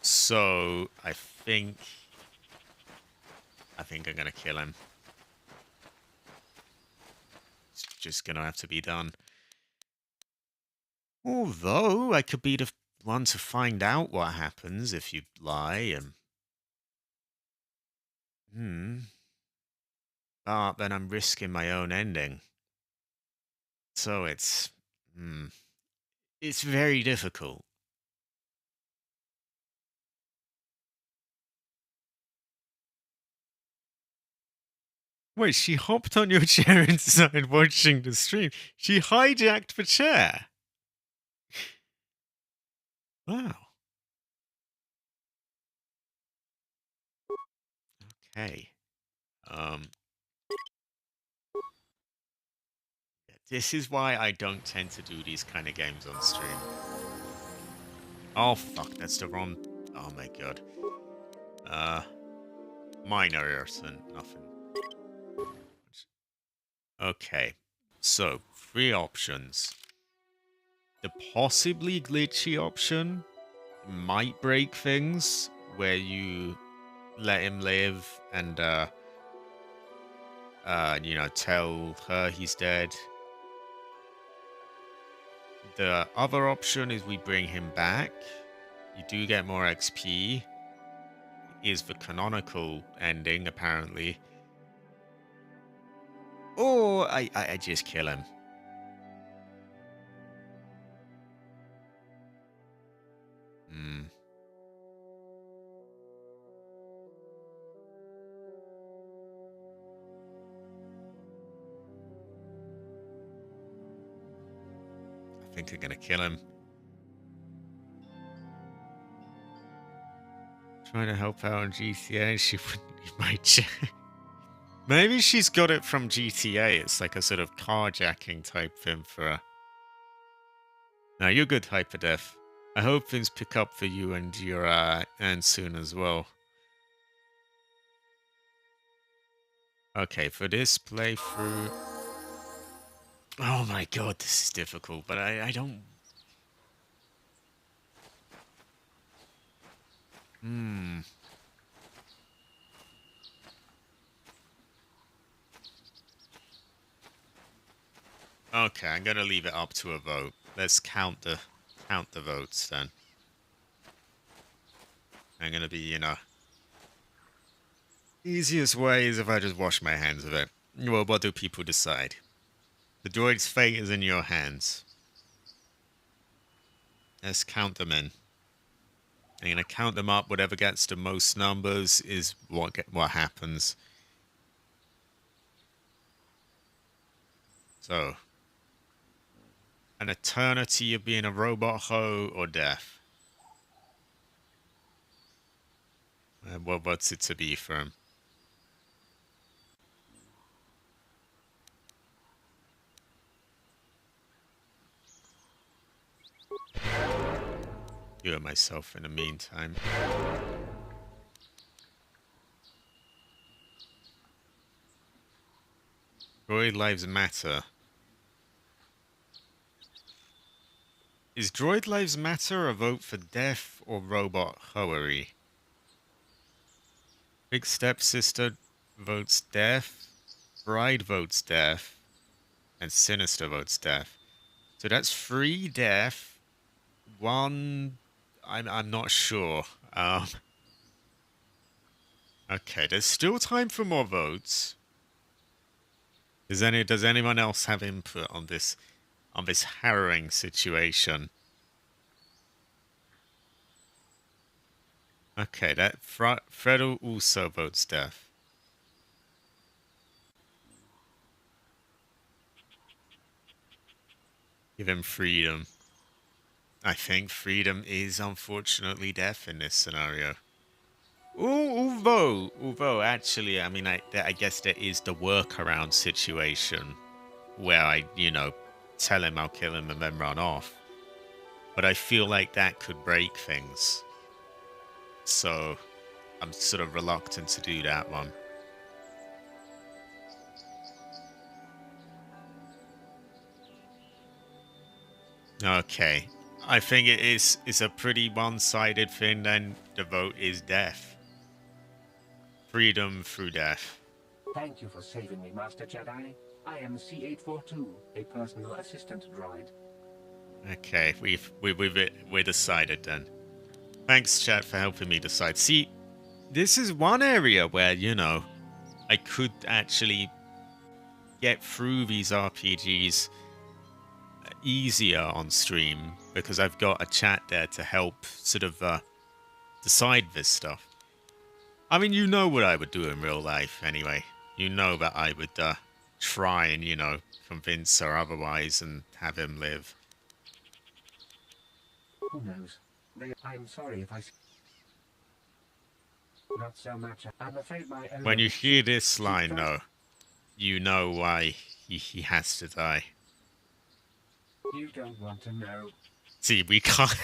So I think I'm gonna kill him. It's just gonna have to be done. Although I could be the one to find out what happens if you lie and but then I'm risking my own ending. So it's very difficult. Wait, she hopped on your chair and started watching the stream. She hijacked the chair. Wow. Okay. This is why I don't tend to do these kind of games on stream. Oh fuck, that's the wrong. Oh my god. Minor irritant, nothing. Okay, so 3 options. The possibly glitchy option might break things, where you let him live and tell her he's dead. The other option is we bring him back. You do get more XP. Is the canonical ending, apparently. Or I just kill him. I think I'm gonna kill him. Trying to help out on GTA, she wouldn't leave my check. Maybe she's got it from GTA. It's like a sort of carjacking type thing for her. Now, you're good, Hyperdeath. I hope things pick up for you and your and soon as well. Okay, for this playthrough... Oh my god, this is difficult, but I don't... Okay, I'm gonna leave it up to a vote. Let's count the votes then. I'm gonna be, easiest way is if I just wash my hands of it. Well, what do people decide? The droid's fate is in your hands. Let's count them in. I'm gonna count them up. Whatever gets the most numbers is what happens. So, an eternity of being a robot hoe or death? What's it to be for him? Cure myself in the meantime. Droid lives matter. Is Droid Lives Matter a vote for death or robot hoery? Big Stepsister votes death, Bride votes death, and Sinister votes death. So that's 3 death, 1... I'm not sure. Okay, there's still time for more votes. Does anyone else have input on this harrowing situation? Okay, that Fredo also votes death. Give him freedom. I think freedom is unfortunately death in this scenario. Although, actually, I mean, I guess there is the workaround situation where I, tell him I'll kill him and then run off. But I feel like that could break things. So I'm sort of reluctant to do that one. Okay. I think it's a pretty one-sided thing then. The vote is death. Freedom through death. Thank you for saving me, Master Jedi. I am C842, a personal assistant droid. Okay, we're decided then. Thanks, chat, for helping me decide. See, this is one area where, I could actually get through these RPGs easier on stream because I've got a chat there to help sort of decide this stuff. I mean, you know what I would do in real life anyway. You know that I would try and, convince her otherwise and have him live. Who knows? I'm sorry if I... Not so much. I'm afraid my... When you hear this line, though, you know why he has to die. You don't want to know. See, we can't...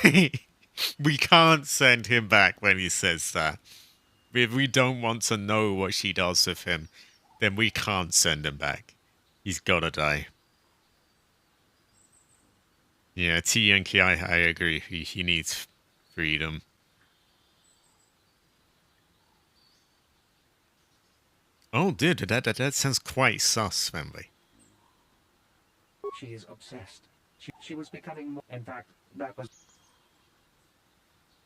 we can't send him back when he says that. If we don't want to know what she does with him, then we can't send him back. He's gotta die. Yeah, T Yankee, I agree. He needs freedom. Oh, dude, that sounds quite sus, family. She is obsessed. She was becoming more... In fact, that was...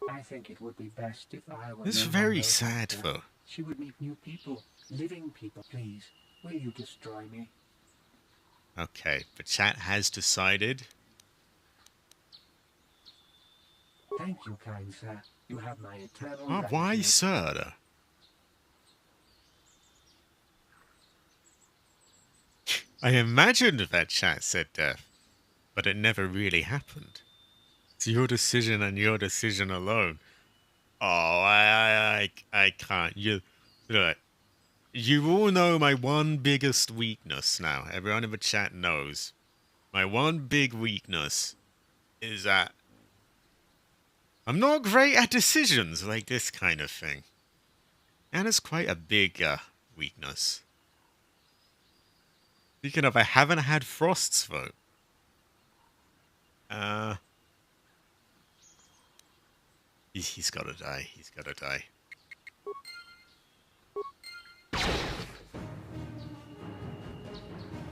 I think it would be best if I were... It's very sad, though. She would meet new people. Living people. Please, will you destroy me? Okay, the chat has decided. Thank you, kind sir. You have my eternal... Oh, why, sir? I imagined that chat said death, but it never really happened. It's your decision and your decision alone. Oh, I can't. Look, you all know my one biggest weakness now. Everyone in the chat knows. My one big weakness is that I'm not great at decisions like this kind of thing. And it's quite a big weakness. Speaking of, I haven't had Frost's vote. He's gotta die. He's gotta die.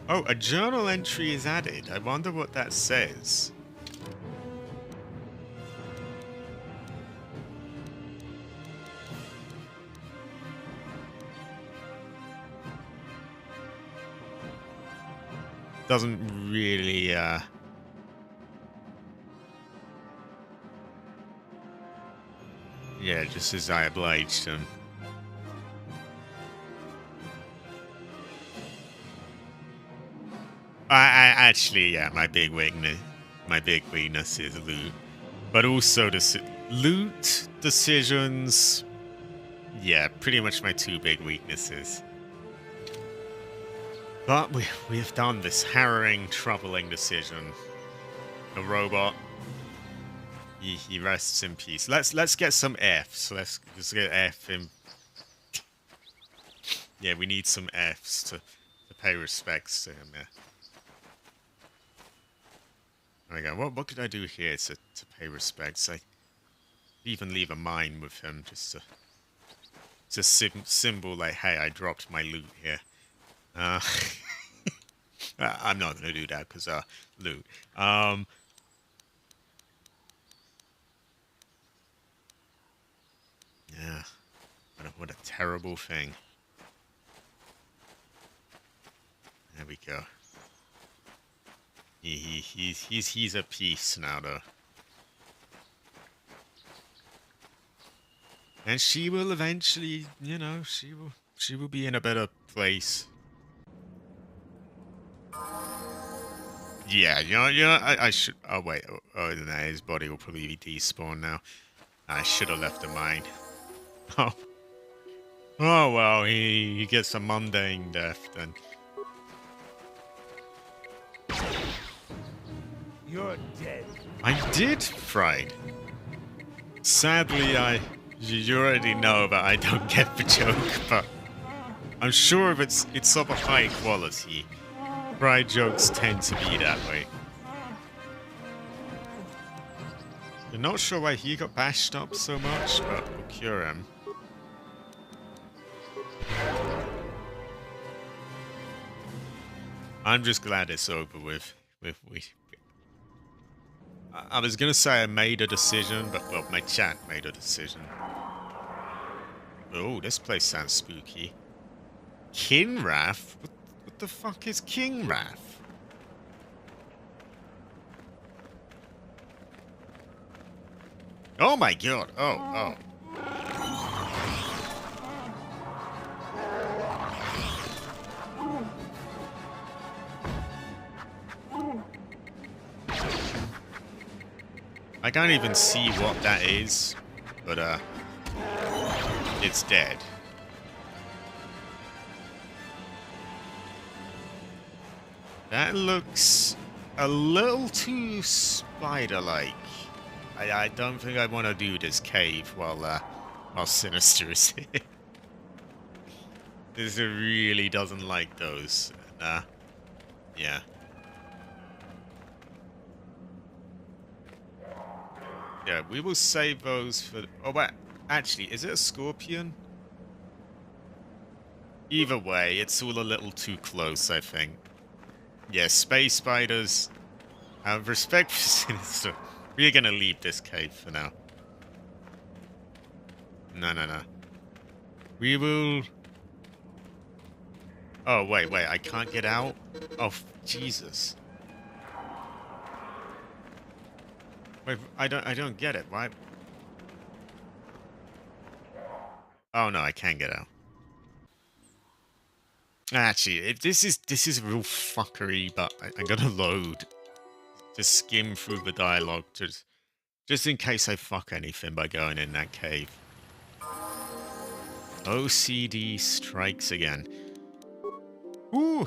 Oh, a journal entry is added. I wonder what that says. Doesn't really, Yeah, just as I obliged him. Actually, yeah, my big weakness is loot, but also loot decisions. Yeah, pretty much my two big weaknesses. But we've done this harrowing, troubling decision. The robot, he rests in peace. Let's get some Fs. Let's get F in. Yeah, we need some Fs to pay respects to him. Yeah. There we go. What could I do here to pay respects? I even leave a mine with him just to symbol like, hey, I dropped my loot here. I'm not gonna do that because loot. Yeah. What a terrible thing. There we go. He's at peace now though. And she will eventually, you know, she will be in a better place. Yeah, I should. Oh wait, oh no, his body will probably be despawned now. I should have left a mine. Oh, oh well, he gets a mundane death then. You're dead. I did, Fried. Sadly, you already know that I don't get the joke, but I'm sure if it's of a high quality. Fried jokes tend to be that way. I'm not sure why he got bashed up so much, but we'll cure him. I'm just glad it's over with. I was gonna say I made a decision, but well, my chat made a decision. Oh, this place sounds spooky. Kinrath? What the fuck is Kinrath? Oh my god! Oh. I can't even see what that is, but it's dead. That looks a little too spider-like. I don't think I want to do this cave while Sinister is here. This really doesn't like those. Yeah. Yeah, we will save those for... Oh, wait. Actually, is it a scorpion? Either way, it's all a little too close, I think. Yeah, space spiders. Have respect for Sinister. We're gonna leave this cave for now. No. We will... Oh, wait. I can't get out? Oh, Jesus. Wait, I don't get it. Why? Oh no, I can get out. Actually, if this is real fuckery, but I'm gonna load. Just skim through the dialogue, just in case I fuck anything by going in that cave. OCD strikes again. Ooh.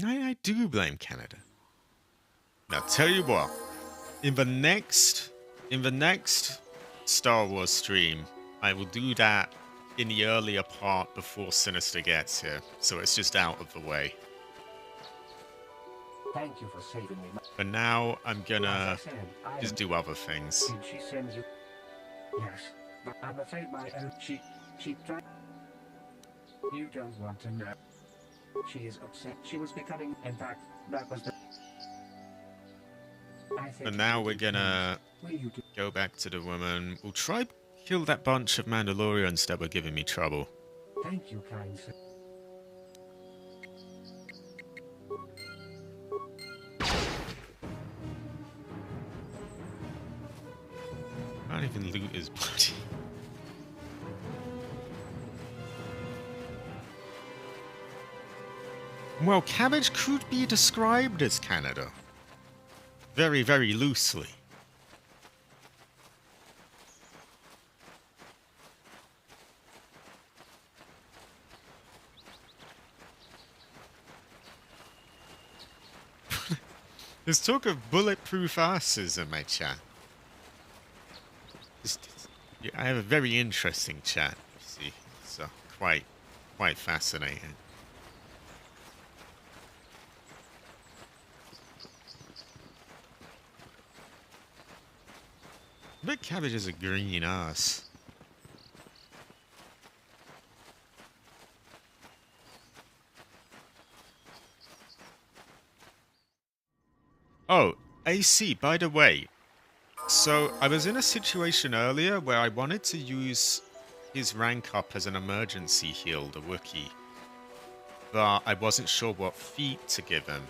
I do blame Canada. Now tell you what, in the next Star Wars stream, I will do that in the earlier part before Sinister gets here, so it's just out of the way. Thank you for saving me. For now, I'm gonna As I said, just do other things. Did she send you? Yes, but I'm afraid my own she tried. You don't want to know. She is upset. She was becoming. In fact, that was the. For now, we're gonna go back to the woman. We'll try kill that bunch of Mandalorians that were giving me trouble. Thank you, kind sir. Can't even loot his body. Well, cabbage could be described as Canada. Very, very loosely. There's talk of bulletproof asses in my chat. I have a very interesting chat, you see. It's quite fascinating. I bet cabbage is a green ass. Oh, AC, by the way. So, I was in a situation earlier where I wanted to use his rank up as an emergency heal, the Wookiee. But I wasn't sure what feat to give him.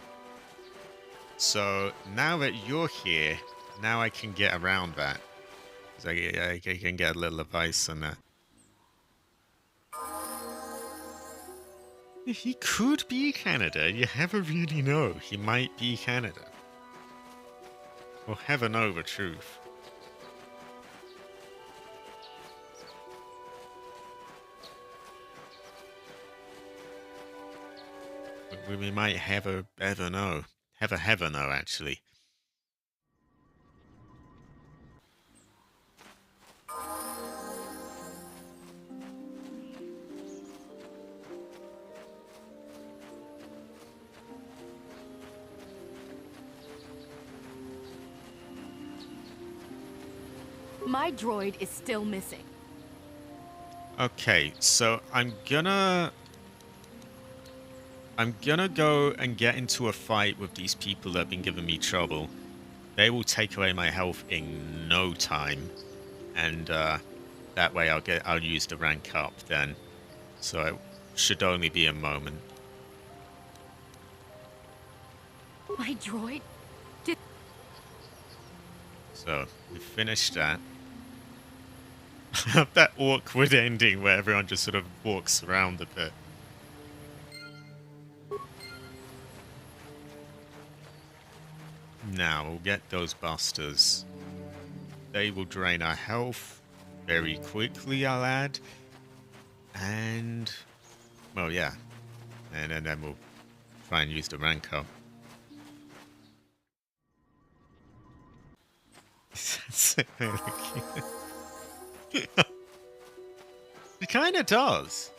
So, now that you're here, now I can get around that. Because I can get a little advice on that. He could be Canada. You never really know. He might be Canada. Or heaven know the truth. We might ever know. Ever know, actually. My droid is still missing. Okay, so I'm gonna go and get into a fight with these people that have been giving me trouble. They will take away my health in no time, and that way I'll use the rank up then. So it should only be a moment. My droid? So we finished that. That awkward ending where everyone just sort of walks around a bit. Now we'll get those busters. They will drain our health very quickly, I'll add. And well, yeah. And then we'll try and use the rank up. It kind of does.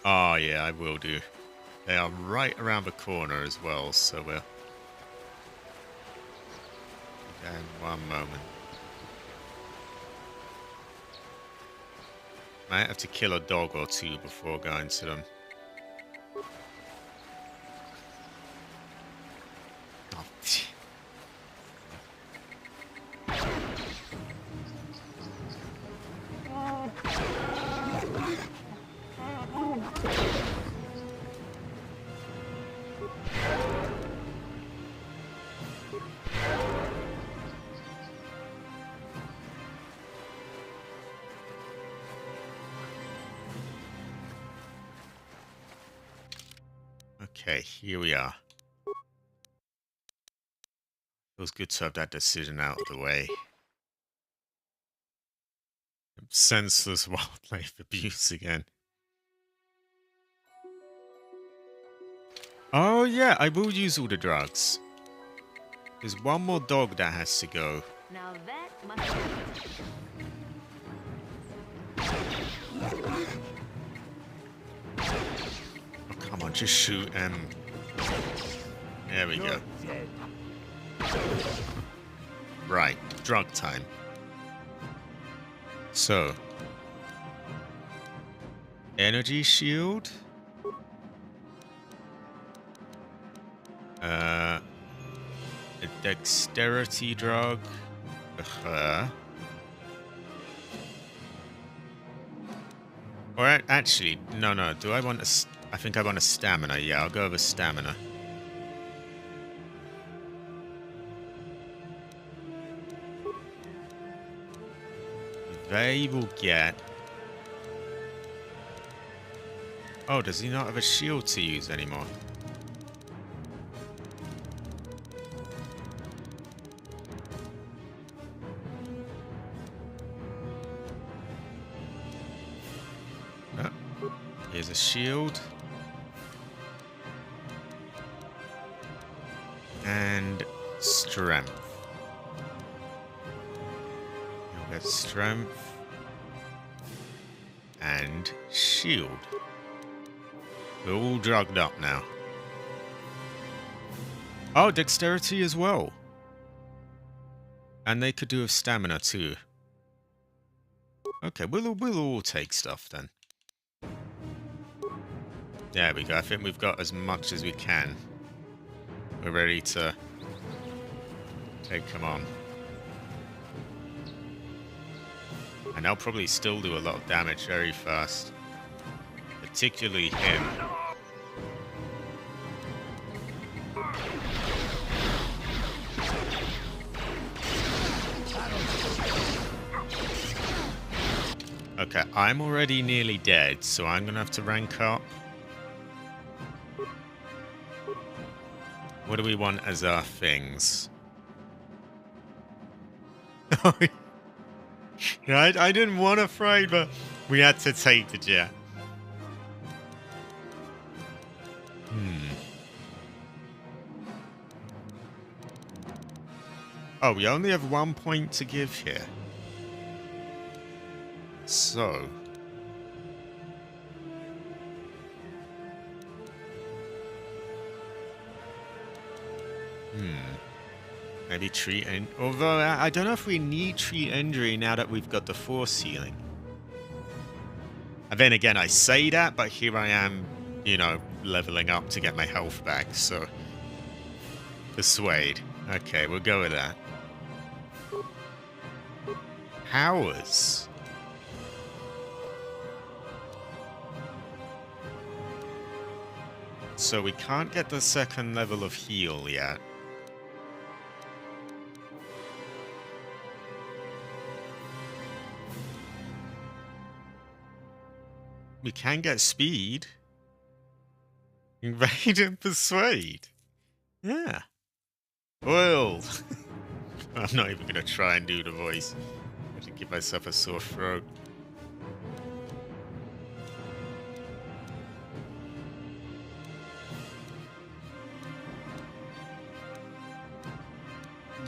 Oh yeah, I will do. They are right around the corner as well, so we'll... And one moment. Might have to kill a dog or two before going to them. Oh, okay, here we are. Feels good to have that decision out of the way. Senseless wildlife abuse again. Oh yeah, I will use all the drugs. There's one more dog that has to go. Now that must Oh, come on, just shoot him. There we go. Right, drug time. So, energy shield. A dexterity drug. Or actually, no. Do I want a? I think I want a stamina. Yeah, I'll go with stamina. they will get... Oh, does he not have a shield to use anymore? Oh, here's a shield. And strength. You'll get strength. And shield. We're all drugged up now. Oh, dexterity as well. And they could do with stamina too. Okay, we'll all take stuff then. There we go. I think we've got as much as we can. We're ready to take them on. And they'll probably still do a lot of damage very fast. Particularly him. Okay, I'm already nearly dead, so I'm gonna have to rank up. What do we want as our things? Yeah, I didn't want to fray, but we had to take the jet. Oh, we only have 1 point to give here. So... Maybe treat... Although, I don't know if we need treat injury now that we've got the force healing. And then again, I say that, but here I am, you know, leveling up to get my health back, so... Persuade. Okay, we'll go with that. Powers. So we can't get the second level of heal yet. We can get speed. Invade and persuade. Yeah. Oil. I'm not even going to try and do the voice. I have to give myself a sore throat.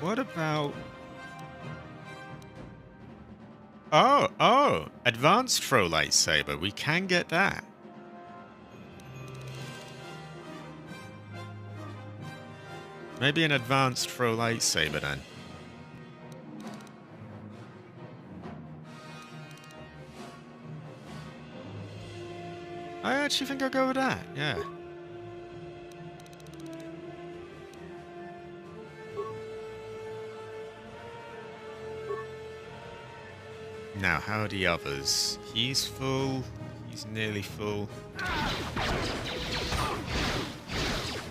What about... Oh, advanced throw lightsaber. We can get that. Maybe an advanced throw lightsaber then. I actually think I'll go with that, yeah. Now, how are the others? He's full. He's nearly full.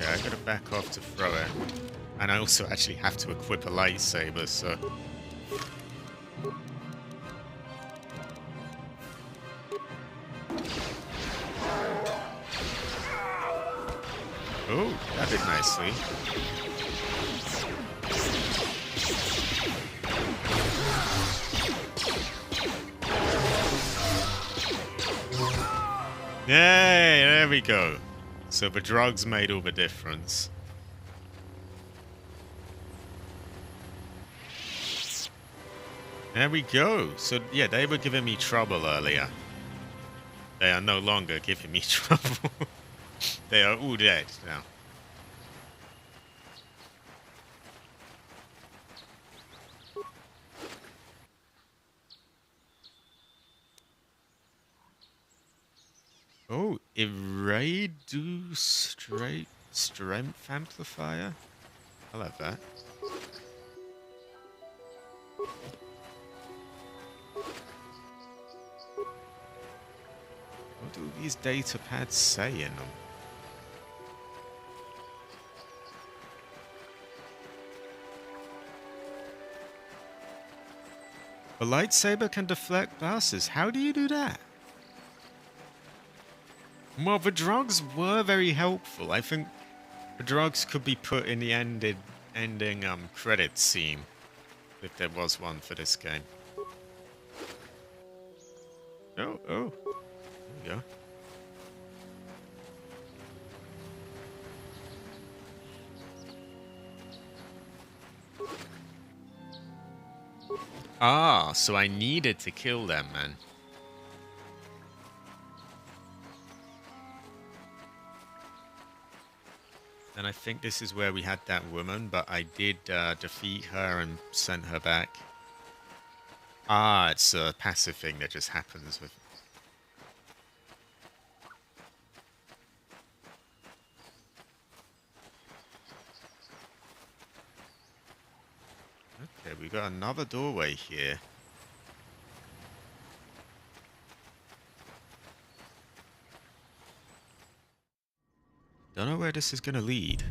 Yeah, I gotta back off to throw it. And I also actually have to equip a lightsaber, so... Oh, that did nicely. Yay, there we go. So the drugs made all the difference. There we go. So, yeah, they were giving me trouble earlier. They are no longer giving me trouble. They are all dead now. Oh, Irradu Strength Amplifier? I love that. What do these data pads say in them? A lightsaber can deflect blasts. How do you do that? Well, the drugs were very helpful. I think the drugs could be put in the ending credits scene, if there was one for this game. Oh, there we go. Ah, so I needed to kill them, man. And I think this is where we had that woman, but I did defeat her and sent her back. Ah, it's a passive thing that just happens with... Okay, we got another doorway here. Don't know where this is gonna lead.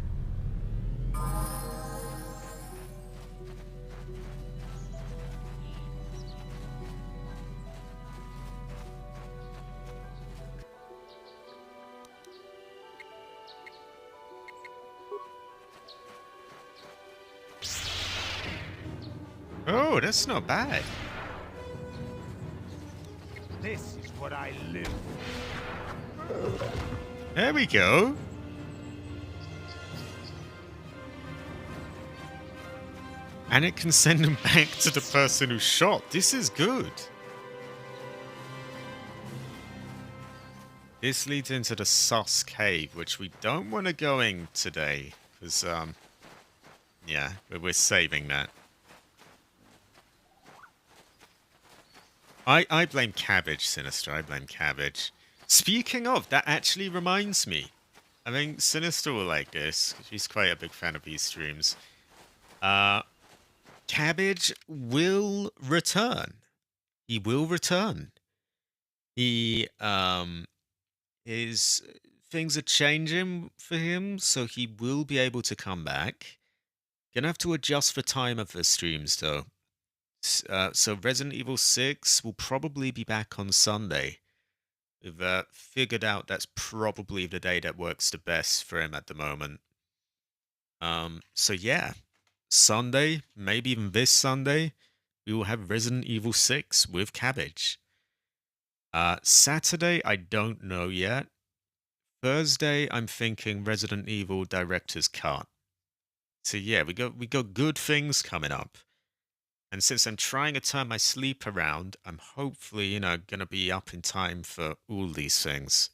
Oh, that's not bad. This is what I live for. There we go. And it can send him back to the person who shot. This is good. This leads into the sus cave, which we don't want to go in today. Because, yeah, we're saving that. I blame Cabbage, Sinister. I blame Cabbage. Speaking of, that actually reminds me. I think Sinister will like this. She's quite a big fan of these streams. Cabbage will return. He will return. He, things are changing for him, so he will be able to come back. Gonna have to adjust the time of the streams, though. So Resident Evil 6 will probably be back on Sunday. We've figured out that's probably the day that works the best for him at the moment. So yeah, Sunday, maybe even this Sunday, we will have Resident Evil 6 with Cabbage. Saturday, I don't know yet. Thursday, I'm thinking Resident Evil Director's Cut. So yeah, we got good things coming up. And since I'm trying to turn my sleep around, I'm hopefully, gonna be up in time for all these things.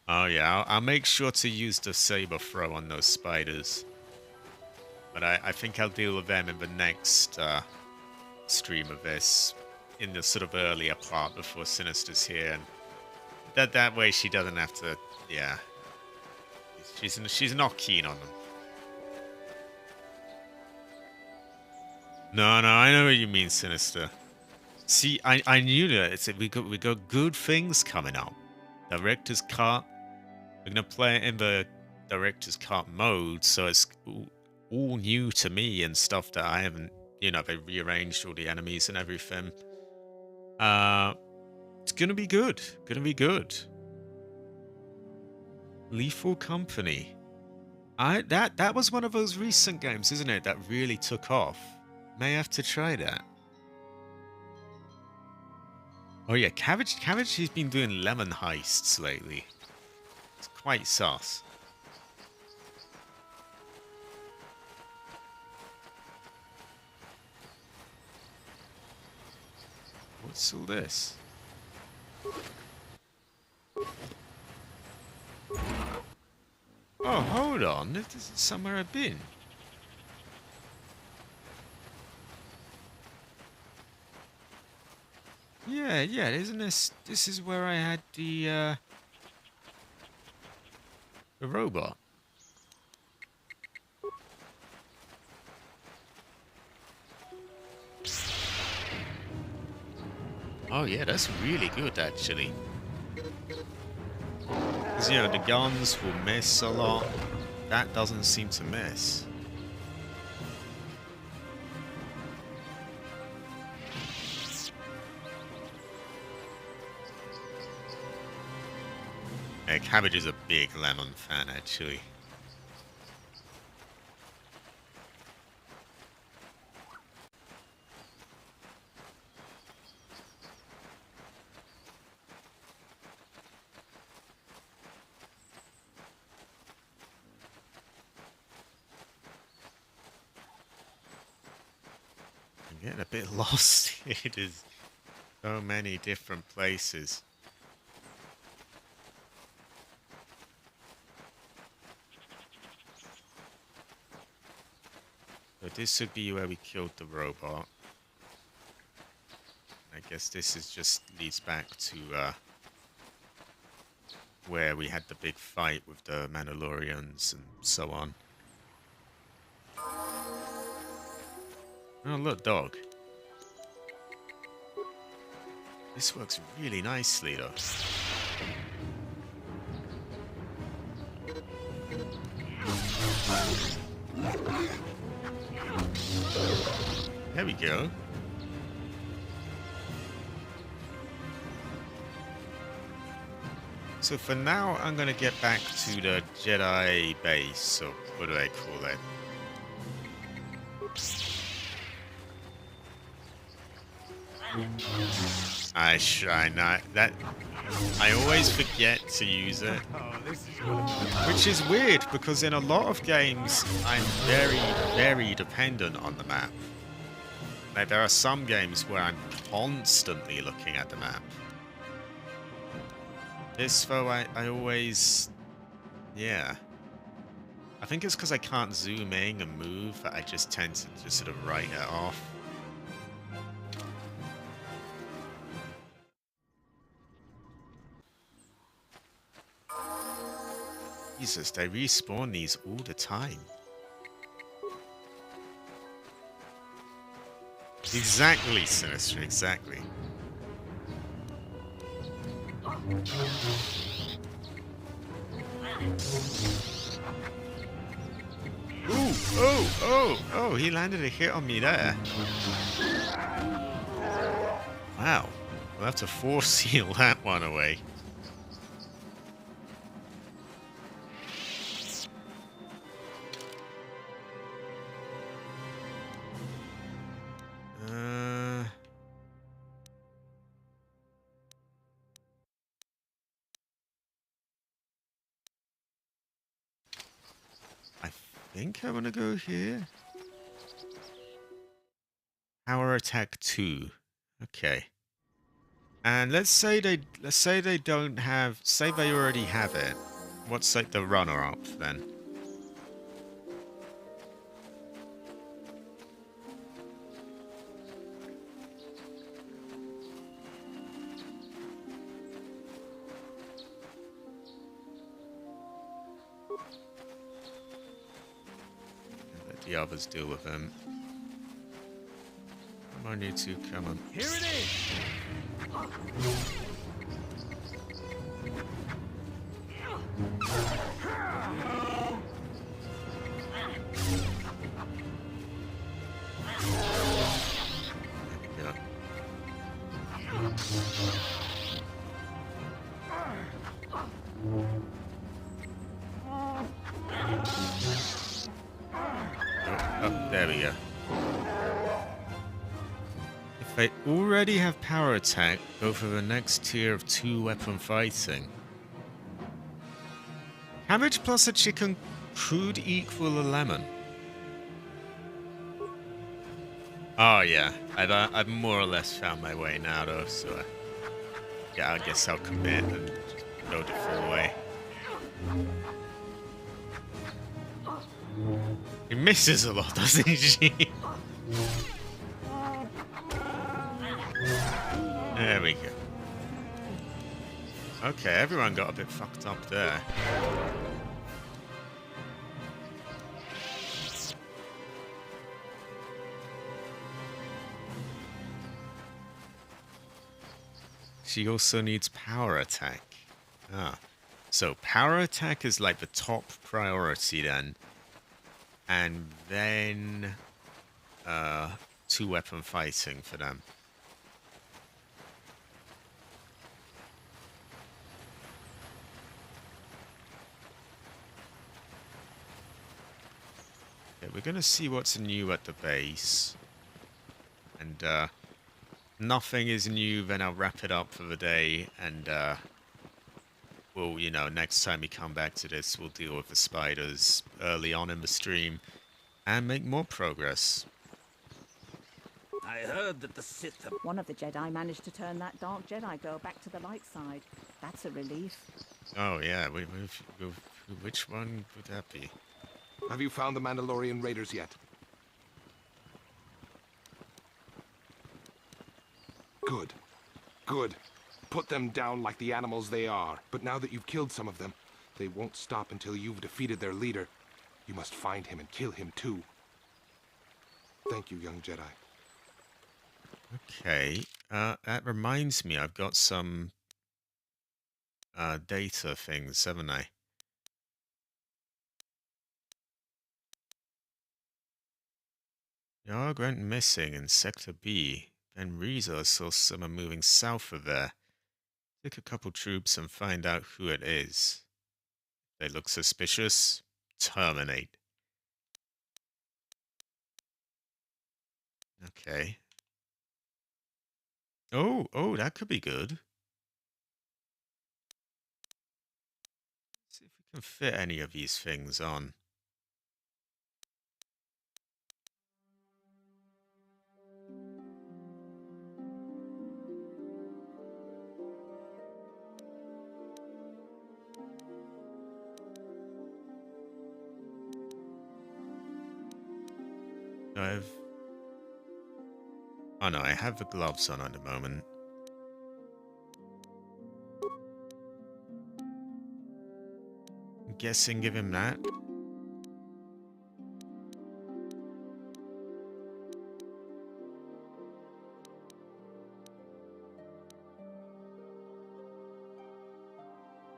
Oh yeah, I'll make sure to use the saber throw on those spiders. But I think I'll deal with them in the next stream of this, in the sort of earlier part before Sinister's here, and that way she doesn't have to. Yeah, she's not keen on them. No, I know what you mean, Sinister. See, I knew that. We got good things coming up. Director's Cut. We're gonna play it in the Director's Cut mode, so it's all new to me and stuff that I haven't. They rearranged all the enemies and everything. It's gonna be good. Gonna be good. Lethal Company. That was one of those recent games, isn't it? That really took off. May have to try that. Oh yeah, Cabbage, he's been doing lemon heists lately. It's quite sus. What's all this? Oh, hold on. This is somewhere I've been. Yeah, isn't this is where I had the robot. Oh yeah, that's really good actually. Because the guns will miss a lot. That doesn't seem to miss. Cabbage is a big lemon fan, actually. I'm getting a bit lost. It is so many different places. So this would be where we killed the robot. I guess this is just leads back to where we had the big fight with the Mandalorians and so on. Oh, look, dog. This works really nicely, though. There we go. So for now, I'm going to get back to the Jedi base, so what do I call it? I always forget to use it, which is weird because in a lot of games I'm very, very dependent on the map. Like there are some games where I'm constantly looking at the map. This though, I always, yeah. I think it's because I can't zoom in and move that I just tend to just sort of write it off. Jesus, they respawn these all the time. Exactly, Sinister, exactly. Ooh, oh, he landed a hit on me there. Wow, we'll have to force seal that one away. I think I'm gonna go here. Power attack 2. Okay. And let's say they don't have, say they already have it. What's like the runner up then? Let the others deal with them. Come on, you two, come on. Here it is! Yeah. Oh, there we go. If they already have power attack, go for the next tier of 2-weapon fighting. Cabbage plus a chicken could equal a lemon. Oh yeah, I've more or less found my way now though, so yeah, I guess I'll commit and go the full way. He misses a lot, doesn't she? There we go. Okay, everyone got a bit fucked up there. She also needs power attack. Ah. So power attack is like the top priority then. And then 2-weapon fighting for them. Okay, we're gonna see what's new at the base. And nothing is new, then I'll wrap it up for the day, and we'll, you know, next time we come back to this, we'll deal with the spiders early on in the stream and make more progress. I heard that the Sith have... One of the Jedi managed to turn that dark Jedi girl back to the light side. That's a relief. Oh yeah, which one would that be? Have you found the Mandalorian raiders yet? Good. Good. Put them down like the animals they are. But now that you've killed some of them, they won't stop until you've defeated their leader. You must find him and kill him too. Thank you, young Jedi. Okay, that reminds me, I've got some data things, haven't I? Yara went missing in Sector B. Then Reza saw someone moving south of there. Take a couple troops and find out who it is. If they look suspicious, terminate. Okay. Oh, that could be good. See if we can fit any of these things on. Oh no, I have the gloves on at the moment. I'm guessing give him that.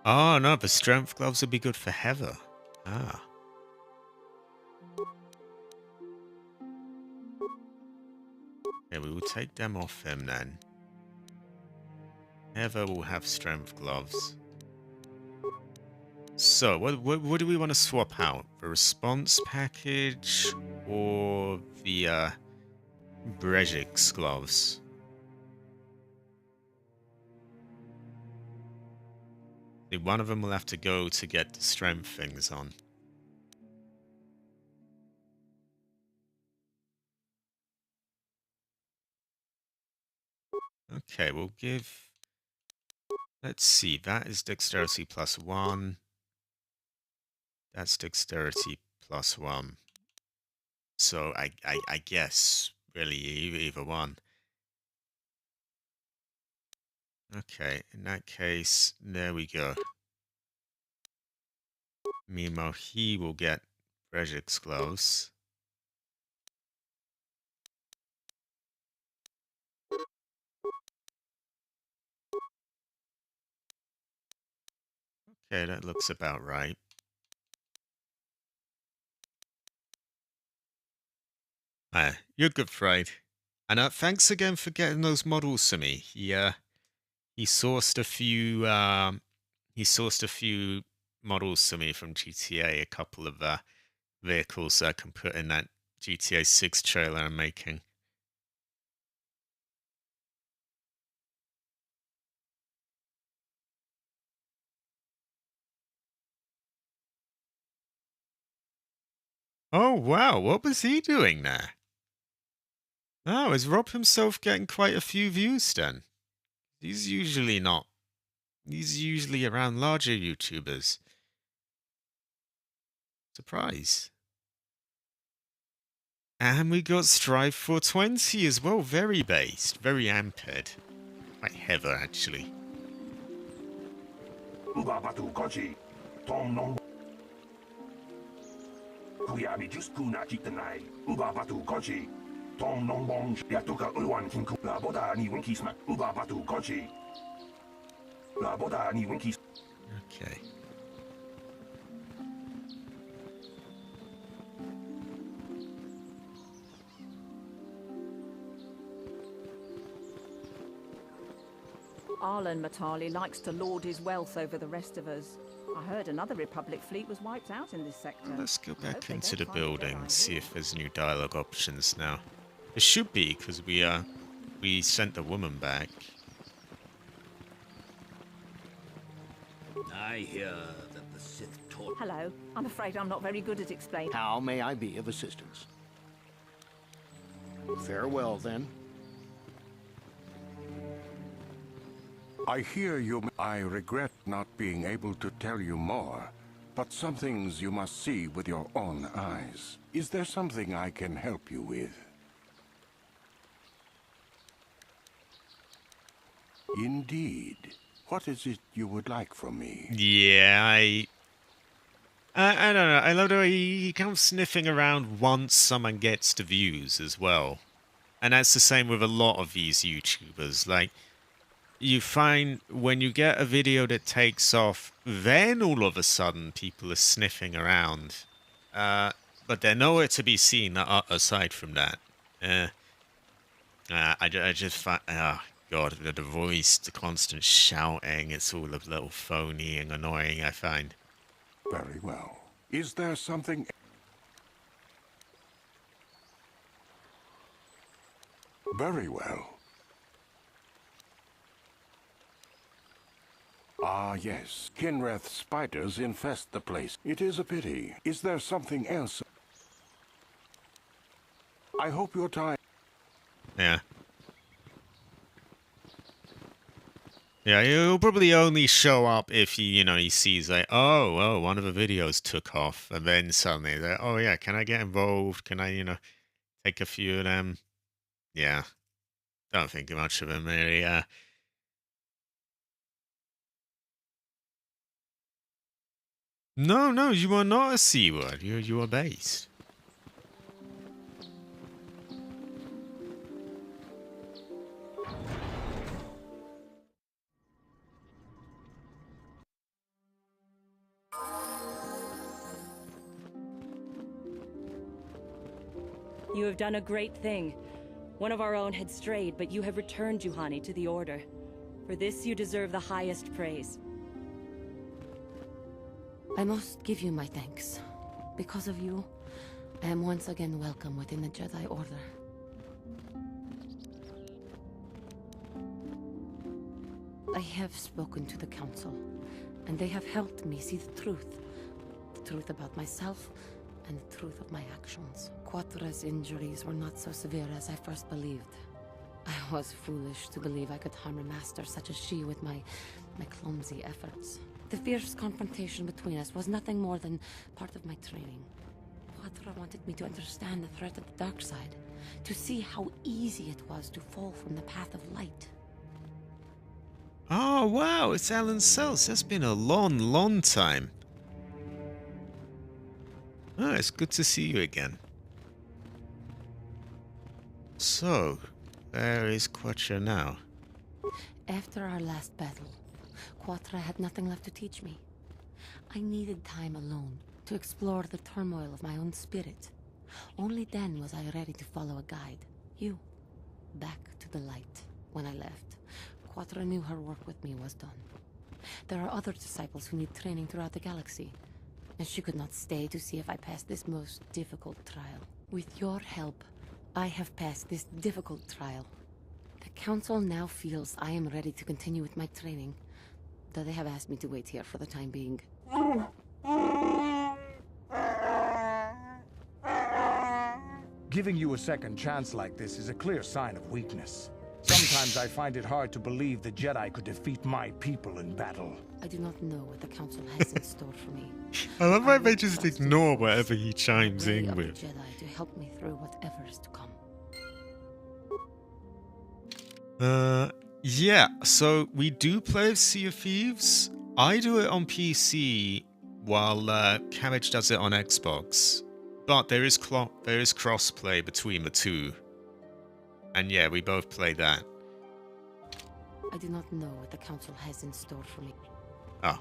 Oh no, the strength gloves would be good for Heather. Ah. Okay, we will take them off him then. Heather will have strength gloves. So, what do we want to swap out? The response package or the Brejik's gloves? One of them will have to go to get the strength things on. Okay, we'll give... Let's see, that is dexterity +1. That's dexterity +1. So I guess, really, either one. Okay, in that case, there we go. Meanwhile, he will get Brejik's gloves. Okay, that looks about right. You're good, Fried. And thanks again for getting those models to me. He sourced a few models to me from GTA, a couple of vehicles I can put in that GTA 6 trailer I'm making. Oh wow, what was he doing there? Oh, is Rob himself getting quite a few views then? He's usually not. He's usually around larger YouTubers. Surprise. And we got Strive 420 as well. Very based. Very amped. Quite heavy, actually. Okay. Arlen Matali likes to lord his wealth over the rest of us. I heard another Republic fleet was wiped out in this sector. Let's go I hope back they into don't the find building, Jedi see here. if there's new dialogue options now. There should be, because we sent the woman back. I hear that the Sith taught. Hello. I'm afraid I'm not very good at explaining. How may I be of assistance? Farewell, then. I hear you. I regret not being able to tell you more, but some things you must see with your own eyes. Is there something I can help you with? Indeed. What is it you would like from me? Yeah, I don't know. I love the way he comes sniffing around once someone gets the views as well. And that's the same with a lot of these YouTubers. Like, you find when you get a video that takes off, then all of a sudden people are sniffing around. But they're nowhere to be seen aside from that. I just find... Oh, God, the voice, the constant shouting, it's all a little phony and annoying, I find. Very well. Is there something... Very well. Ah, yes. Kinreth spiders infest the place. It is a pity. Is there something else? I hope your time... Yeah. Yeah, he'll probably only show up if he sees like, oh, one of the videos took off, and then suddenly he's like, oh yeah, can I get involved? Can I, take a few of them? Yeah. Don't think much of him really. No, you are not a C word. You are based. You have done a great thing. One of our own had strayed, but you have returned Juhani to the Order. For this you deserve the highest praise. I must give you my thanks. Because of you, I am once again welcome within the Jedi Order. I have spoken to the Council, and they have helped me see the truth. The truth about myself, and the truth of my actions. Quatra's injuries were not so severe as I first believed. I was foolish to believe I could harm a master such as she with my clumsy efforts. The fierce confrontation between us was nothing more than part of my training. Quatra wanted me to understand the threat of the dark side, to see how easy it was to fall from the path of light. Oh, wow, it's Alan Sells. That's been a long time. Oh, it's good to see you again. So, where is Quatra now? After our last battle, Quatra had nothing left to teach me. I needed time alone to explore the turmoil of my own spirit. Only then was I ready to follow a guide. You. Back to the light. When I left, Quatra knew her work with me was done. There are other disciples who need training throughout the galaxy, and she could not stay to see if I passed this most difficult trial. With your help, I have passed this difficult trial. The Council now feels I am ready to continue with my training, though they have asked me to wait here for the time being. Giving you a second chance like this is a clear sign of weakness. Sometimes I find it hard to believe the Jedi could defeat my people in battle. I do not know what the Council has in store for me. I love how they just ignore whatever he chimes in Of the with. Jedi to help me through whatever is to come. Yeah, so we do play Sea of Thieves. I do it on PC while Cabbage does it on Xbox. But there is cross-play between the two. And yeah, we both play that. I do not know what the Council has in store for me. Oh,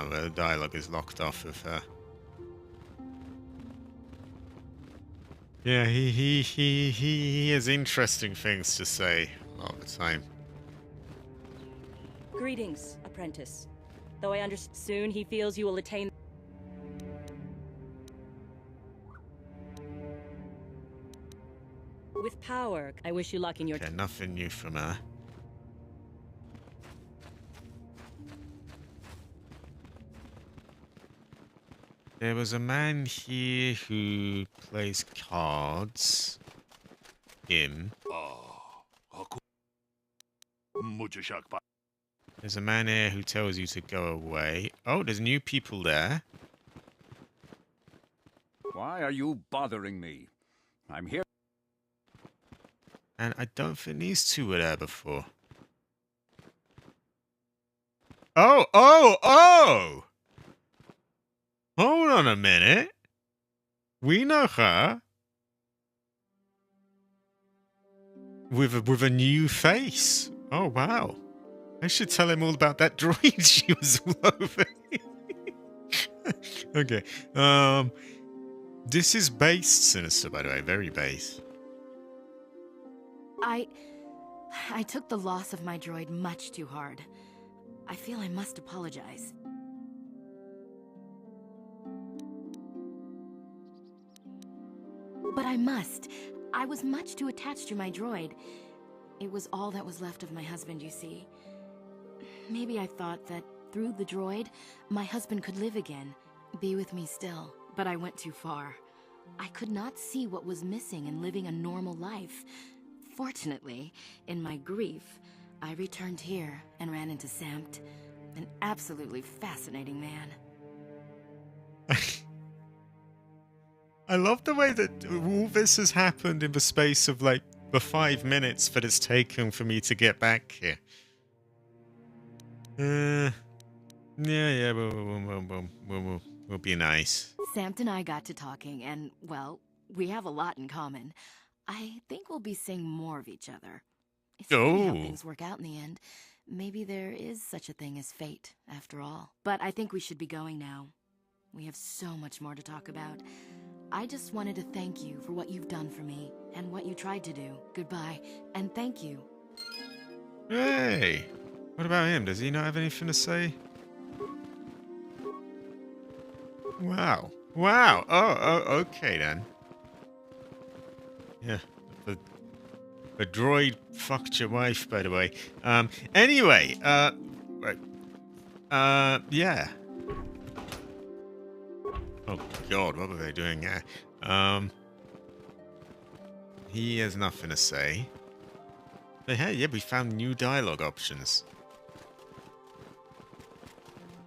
the dialogue is locked off of her. Yeah, he has interesting things to say all the time. Greetings, apprentice. Though I understand soon he feels you will attain. With power, I wish you luck in your. Okay, nothing new from her. There was a man here who plays cards. Him. There's a man here who tells you to go away. Oh, there's new people there. Why are you bothering me? I'm here. And I don't think these two were there before. Oh, oh, oh! Hold on a minute. We know her. With a new face. Oh, wow. I should tell him all about that droid she was all over. Okay. This is based Sinister, by the way. Very based. I took the loss of my droid much too hard. I feel I must apologize. But I must. I was much too attached to my droid. It was all that was left of my husband, you see. Maybe I thought that through the droid, my husband could live again, be with me still. But I went too far. I could not see what was missing in living a normal life. Fortunately, in my grief, I returned here and ran into Samt, an absolutely fascinating man. I love the way that all this has happened in the space of like the 5 minutes that it's taken for me to get back here. Yeah, we'll be nice. Samt and I got to talking, and, well, we have a lot in common. I think we'll be seeing more of each other. It's funny how things work out in the end. Maybe there is such a thing as fate, after all. But I think we should be going now. We have so much more to talk about. I just wanted to thank you for what you've done for me, and what you tried to do. Goodbye, and thank you. Hey! What about him? Does he not have anything to say? Wow. Wow. Oh, okay then. Yeah. The droid fucked your wife, by the way. Anyway, right. Yeah. Oh god, what were they doing there? He has nothing to say. But hey, yeah, we found new dialogue options.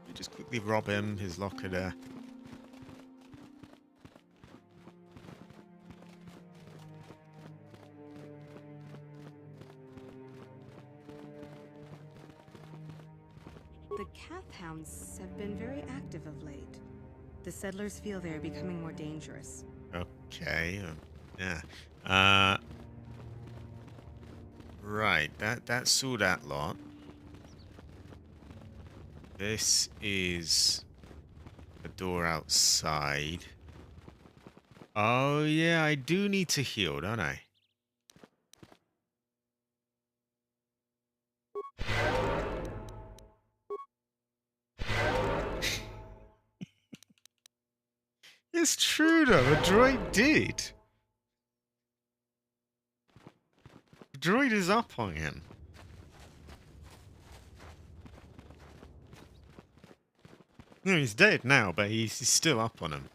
We just quickly rob him, his locker there. The Cath Hounds have been very active of late. The settlers feel they are becoming more dangerous. Okay, yeah. Right, that's all that lot. This is the door outside. Oh yeah, I do need to heal, don't I? It's true though, the droid did. The droid is up on him. No, he's dead now, but he's still up on him.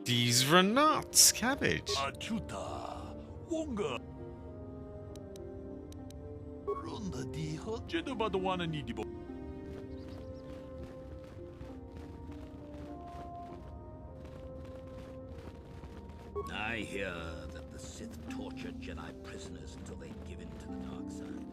These were nuts, cabbage. I hear that the Sith torture Jedi prisoners until they give in to the dark side.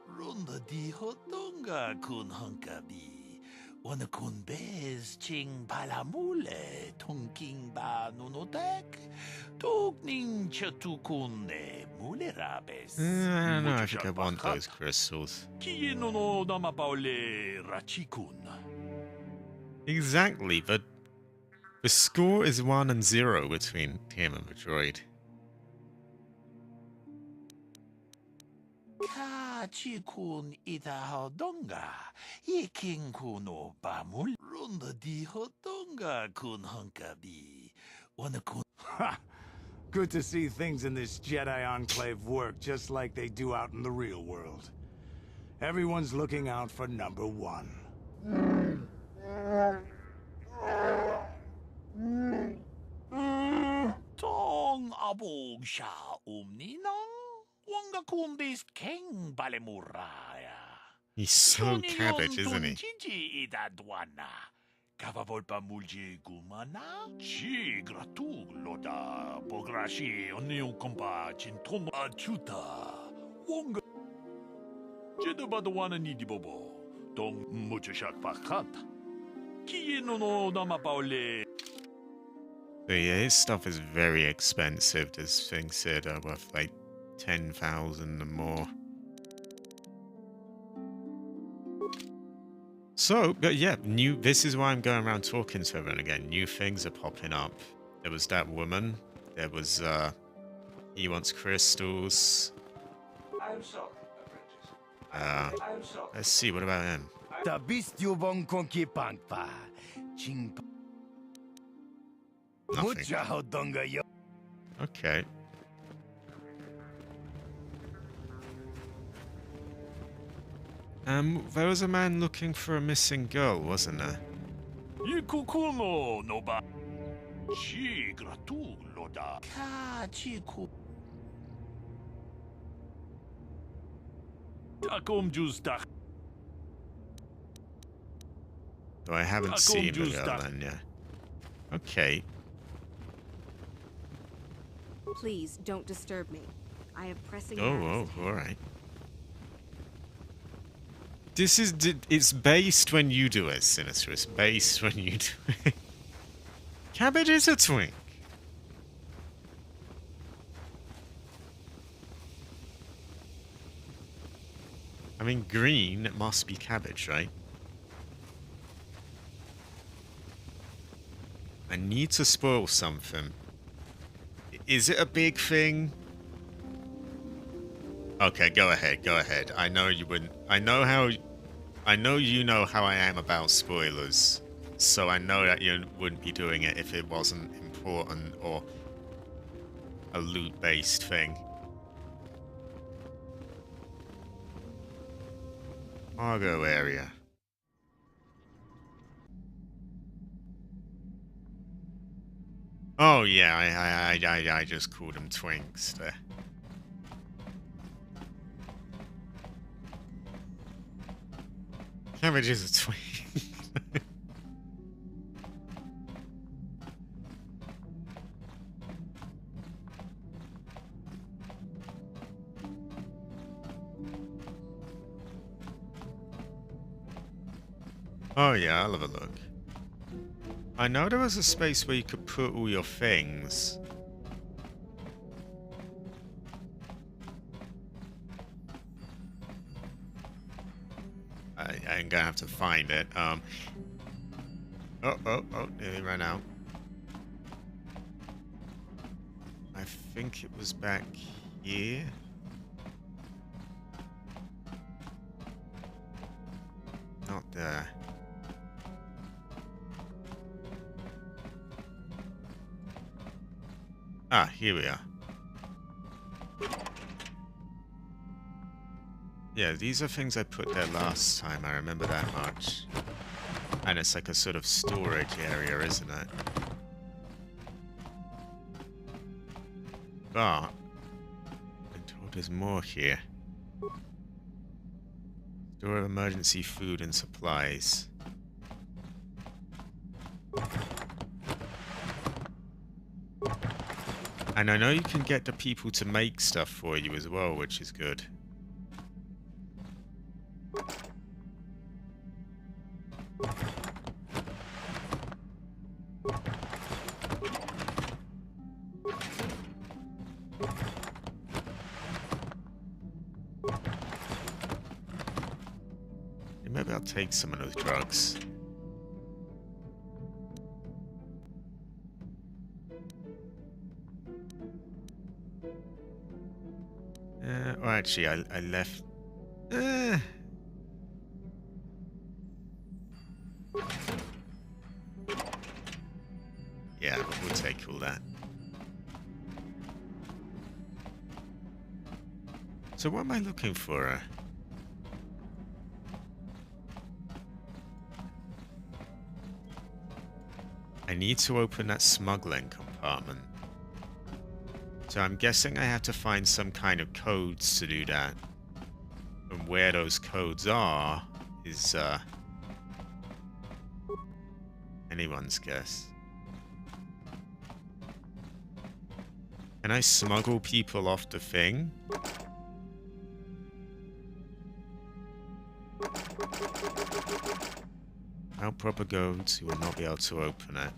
Ronda di hotonga kun hunkabi. Wanakun bez ching palamule tonking ba nunotek tokning chatukune mulerabes. I don't know, I think I want those crystals. Kienono namapaule rachikun. Exactly, but the score is 1-0 between him and the droid. Ka chikun ita hodonga. Yeking kuno bamul. Runda di hodonga kun hunkabi. Wanakun. Ha! Good to see things in this Jedi Enclave work just like they do out in the real world. Everyone's looking out for number one. Tong abog sha umninang. Wanga kun bis king balemuraya. He's so cabbage, isn't he? Chichi idadwana. Kavavolpa mulje gumana. Chi gratu loda. Bograshi onion kompa chintom achuta. Wonga. Jedabadwana nidibobo. Dong muchashak pakat. Kieno no namapaule. So yeah, his stuff is very expensive. There's things said are worth like 10,000 and more. So, but yeah, this is why I'm going around talking to everyone again. New things are popping up. There was that woman. There was, he wants crystals. I'm sorry, apprentice. I'm sorry. Let's see, what about him? Nothing. Okay. There was a man looking for a missing girl, wasn't there? Yikukuno no ba. Chi gratu loda. Ka chiku. Takom justa. Oh, I haven't seen the girl then, yeah. Okay. Please, don't disturb me. I have pressing matters. Oh, alright. This is... It's based when you do it, Sinister. It's based when you do it. Cabbage is a twink. I mean, green must be cabbage, right? I need to spoil something. Is it a big thing? Okay, go ahead, go ahead. I know you wouldn't... I know you know how I am about spoilers. So I know that you wouldn't be doing it if it wasn't important or a loot-based thing. Cargo area. Oh yeah, I just called them twinks there. Cabbage is a twink. Oh yeah, I'll have a look. I know there was a space where you could put all your things. I'm gonna have to find it. Oh, nearly ran out. I think it was back here. Not there. Ah, here we are. Yeah, these are things I put there last time, I remember that much. And it's like a sort of storage area, isn't it? But I'm told there's more here. Store of emergency food and supplies. And I know you can get the people to make stuff for you as well, which is good. Maybe I'll take some of those drugs. Or actually, I left... Yeah, we'll take all that. So what am I looking for? I need to open that smuggling compartment. So I'm guessing I have to find some kind of codes to do that. And where those codes are is anyone's guess. Can I smuggle people off the thing? Without proper codes, you will not be able to open it.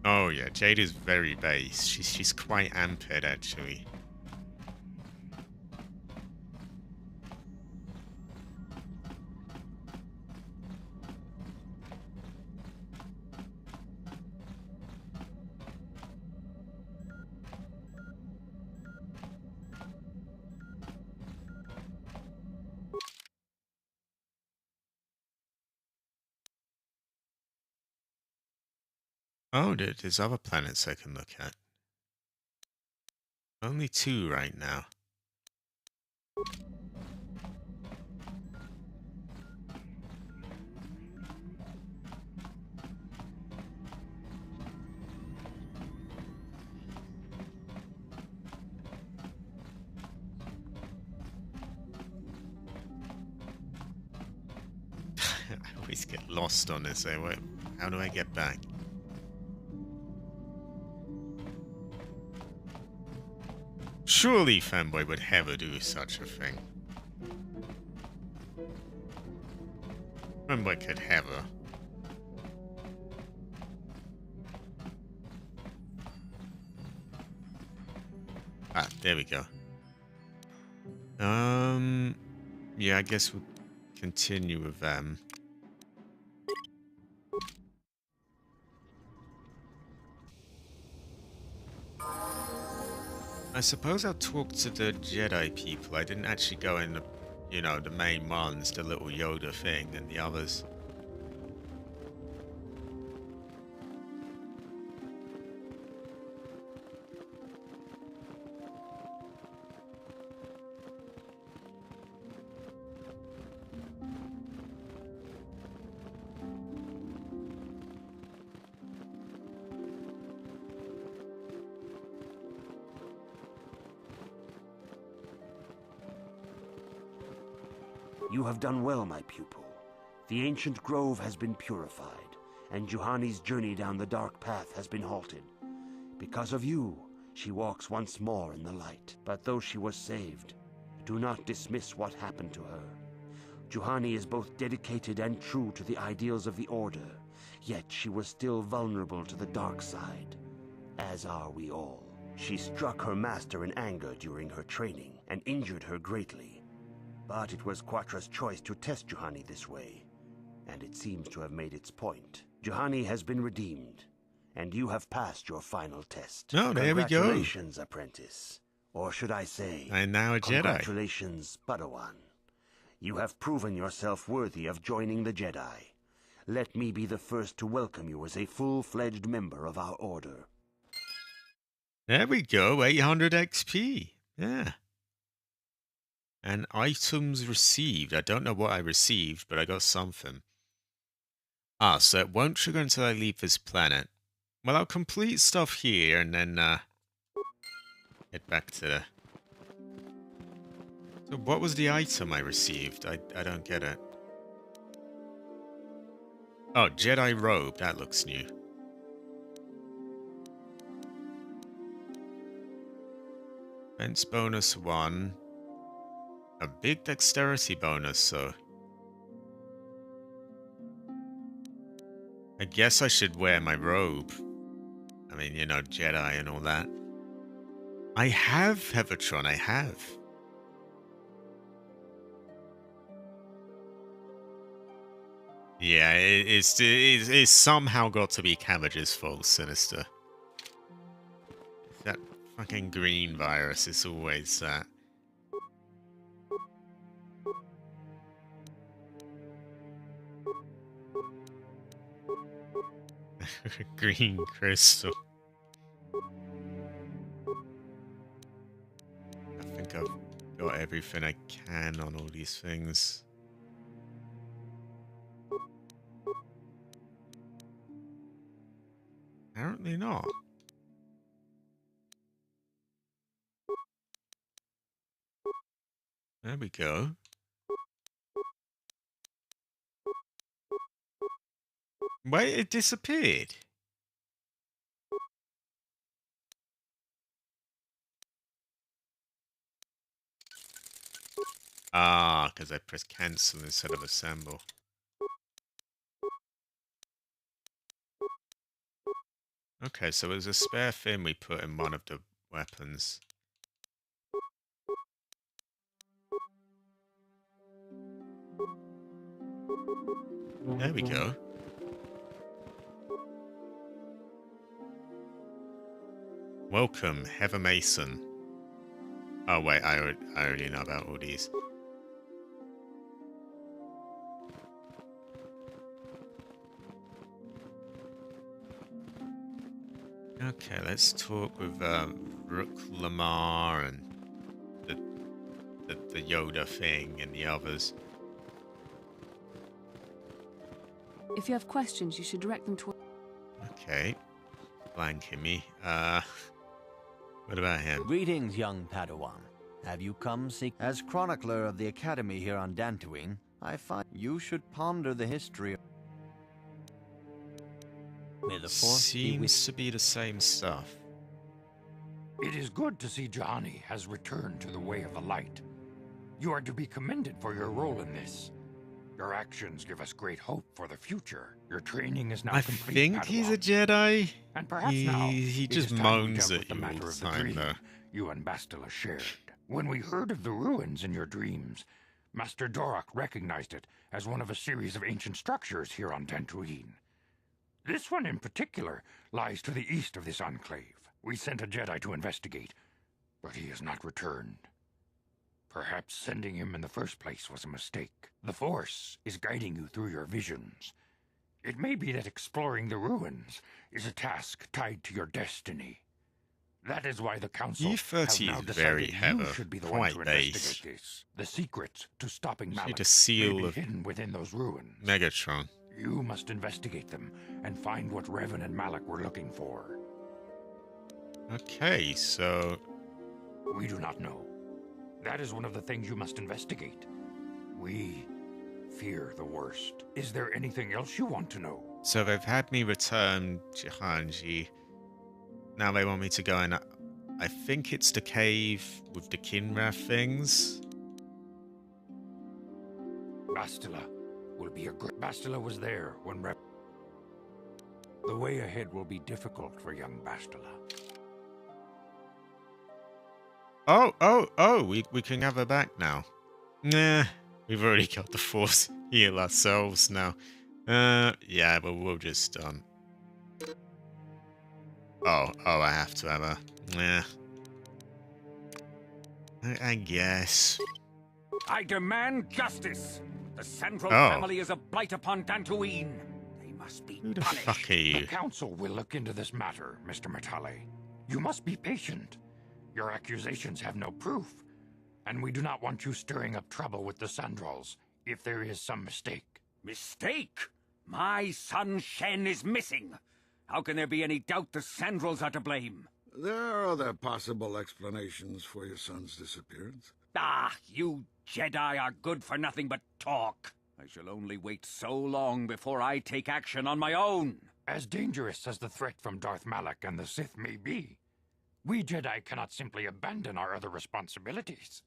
Oh yeah, Jade is very base. She's quite amped actually. Oh, there's other planets I can look at. Only 2 right now. I always get lost on this. How do I get back? Surely Fanboy would never do such a thing. Fanboy could never. Ah, there we go. Yeah, I guess we'll continue with them. I suppose I'll talk to the Jedi people. I didn't actually go in the, the main ones, the little Yoda thing, and the others. You have done well, my pupil. The ancient grove has been purified, and Juhani's journey down the dark path has been halted. Because of you, she walks once more in the light. But though she was saved, do not dismiss what happened to her. Juhani is both dedicated and true to the ideals of the Order, yet she was still vulnerable to the dark side, as are we all. She struck her master in anger during her training, and injured her greatly. But it was Quatra's choice to test Juhani this way, and it seems to have made its point. Juhani has been redeemed, and you have passed your final test. Oh, there we go. Congratulations, apprentice. Or should I say, I'm now a Jedi. Congratulations, Padawan. You have proven yourself worthy of joining the Jedi. Let me be the first to welcome you as a full-fledged member of our order. There we go, 800 XP. Yeah. And items received. I don't know what I received, but I got something. Ah, so it won't trigger until I leave this planet. Well, I'll complete stuff here and then head back to the... So what was the item I received? I don't get it. Oh, Jedi robe. That looks new. Defense bonus 1. A big dexterity bonus, so... I guess I should wear my robe I mean, you know, Jedi and all that. I have, Hevertron, I have. Yeah, it's somehow got to be Cabbage's fault, Sinister. That fucking green virus is always that. Green crystal. I think I've got everything I can on all these things. Apparently not. There we go. Wait, it disappeared. Ah, because I pressed cancel instead of assemble. Okay, so it was a spare fin we put in one of the weapons. There we go. Welcome, Heather Mason. Oh wait, I already know about all these. Okay, let's talk with Rook Lamar and the Yoda thing and the others. If you have questions, you should direct them to... Okay. Blanking me. What about him? Greetings, young Padawan. Have you come seek... As chronicler of the Academy here on Dantooine, I find you should ponder the history of... May the Force be with... Seems to be the same stuff. It is good to see Juhani has returned to the way of the light. You are to be commended for your role in this. Your actions give us great hope for the future. Your training is now complete, I think Padawan. He's a Jedi. And perhaps now he it just is time we moans dealt at with the you all matter the of the time, dream though. you and Bastila shared. When we heard of the ruins in your dreams, Master Dorak recognized it as one of a series of ancient structures here on Dantooine. This one in particular lies to the east of this enclave. We sent a Jedi to investigate, but he has not returned. Perhaps sending him in the first place was a mistake. The Force is guiding you through your visions. It may be that exploring the ruins is a task tied to your destiny. That is why the Council has now decided you should be the one to investigate this. The secret to stopping Malak a seal may be of hidden within those ruins. Megatron. You must investigate them and find what Revan and Malak were looking for. Okay, so... We do not know. That is one of the things you must investigate. We fear the worst. Is there anything else you want to know? So they've had me return Jihanji. Now they want me to go in... I think it's the cave with the Kinrath things. Bastila will be a great... Bastila was there when The way ahead will be difficult for young Bastila. Oh, we can have her back now. Nah, we've already got the Force heal ourselves now. Yeah, but we'll just, Oh, I have to have her. Nah. I guess. I demand justice! The Central Oh. family is a blight upon Dantooine. They must be Who the punished. fuck are you? The Council will look into this matter, Mr. Matale. You must be patient. Your accusations have no proof, and we do not want you stirring up trouble with the Sandrals if there is some mistake. Mistake? My son Shen is missing. How can there be any doubt the Sandrals are to blame? There are other possible explanations for your son's disappearance. Ah, you Jedi are good for nothing but talk. I shall only wait so long before I take action on my own. As dangerous as the threat from Darth Malak and the Sith may be, we Jedi cannot simply abandon our other responsibilities.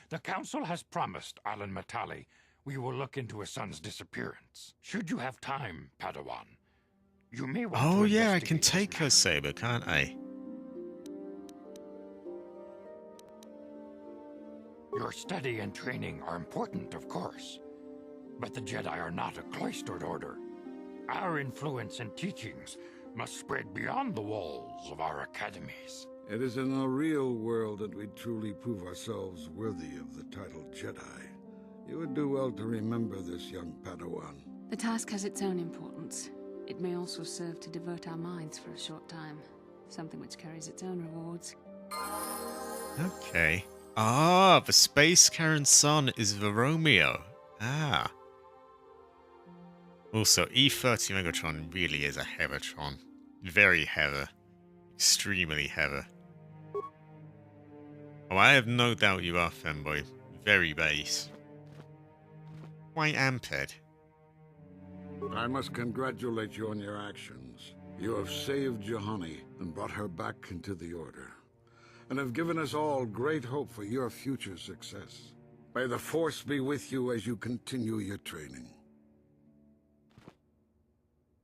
The Council has promised Alan Matale we will look into his son's disappearance. Should you have time, Padawan, You may want Oh to yeah, I can investigate this take her matter. saber, can't I? Your study and training are important, of course. But the Jedi are not a cloistered order. Our influence and teachings must spread beyond the walls of our academies. It is in the real world that we truly prove ourselves worthy of the title Jedi. You would do well to remember this, young Padawan. The task has its own importance. It may also serve to divert our minds for a short time. Something which carries its own rewards. Okay. Ah, the Space Karen's son is Veromeo. Ah. Also, E30 Megatron really is a Hevatron. Very Heather. Extremely Heather. Oh, I have no doubt you are, Femboy. Very base. Quite amped. I must congratulate you on your actions. You have saved Juhani and brought her back into the Order, and have given us all great hope for your future success. May the Force be with you as you continue your training.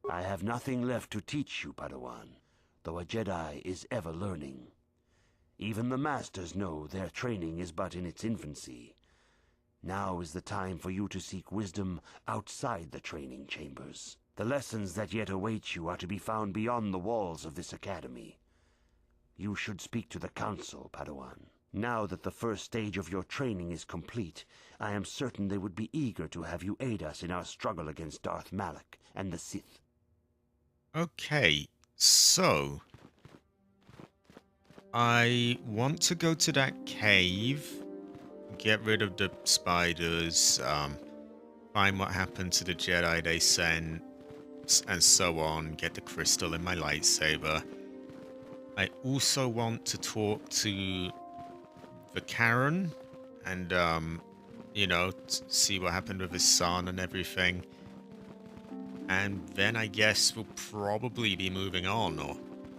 I have nothing left to teach you, Padawan, though a Jedi is ever learning. Even the Masters know their training is but in its infancy. Now is the time for you to seek wisdom outside the training chambers. The lessons that yet await you are to be found beyond the walls of this academy. You should speak to the Council, Padawan. Now that the first stage of your training is complete, I am certain they would be eager to have you aid us in our struggle against Darth Malak and the Sith. Okay, so I want to go to that cave, get rid of the spiders, find what happened to the Jedi they sent, and so on, get the crystal in my lightsaber. I also want to talk to the Karen and, you know, see what happened with his son and everything. And then I guess we'll probably be moving on, or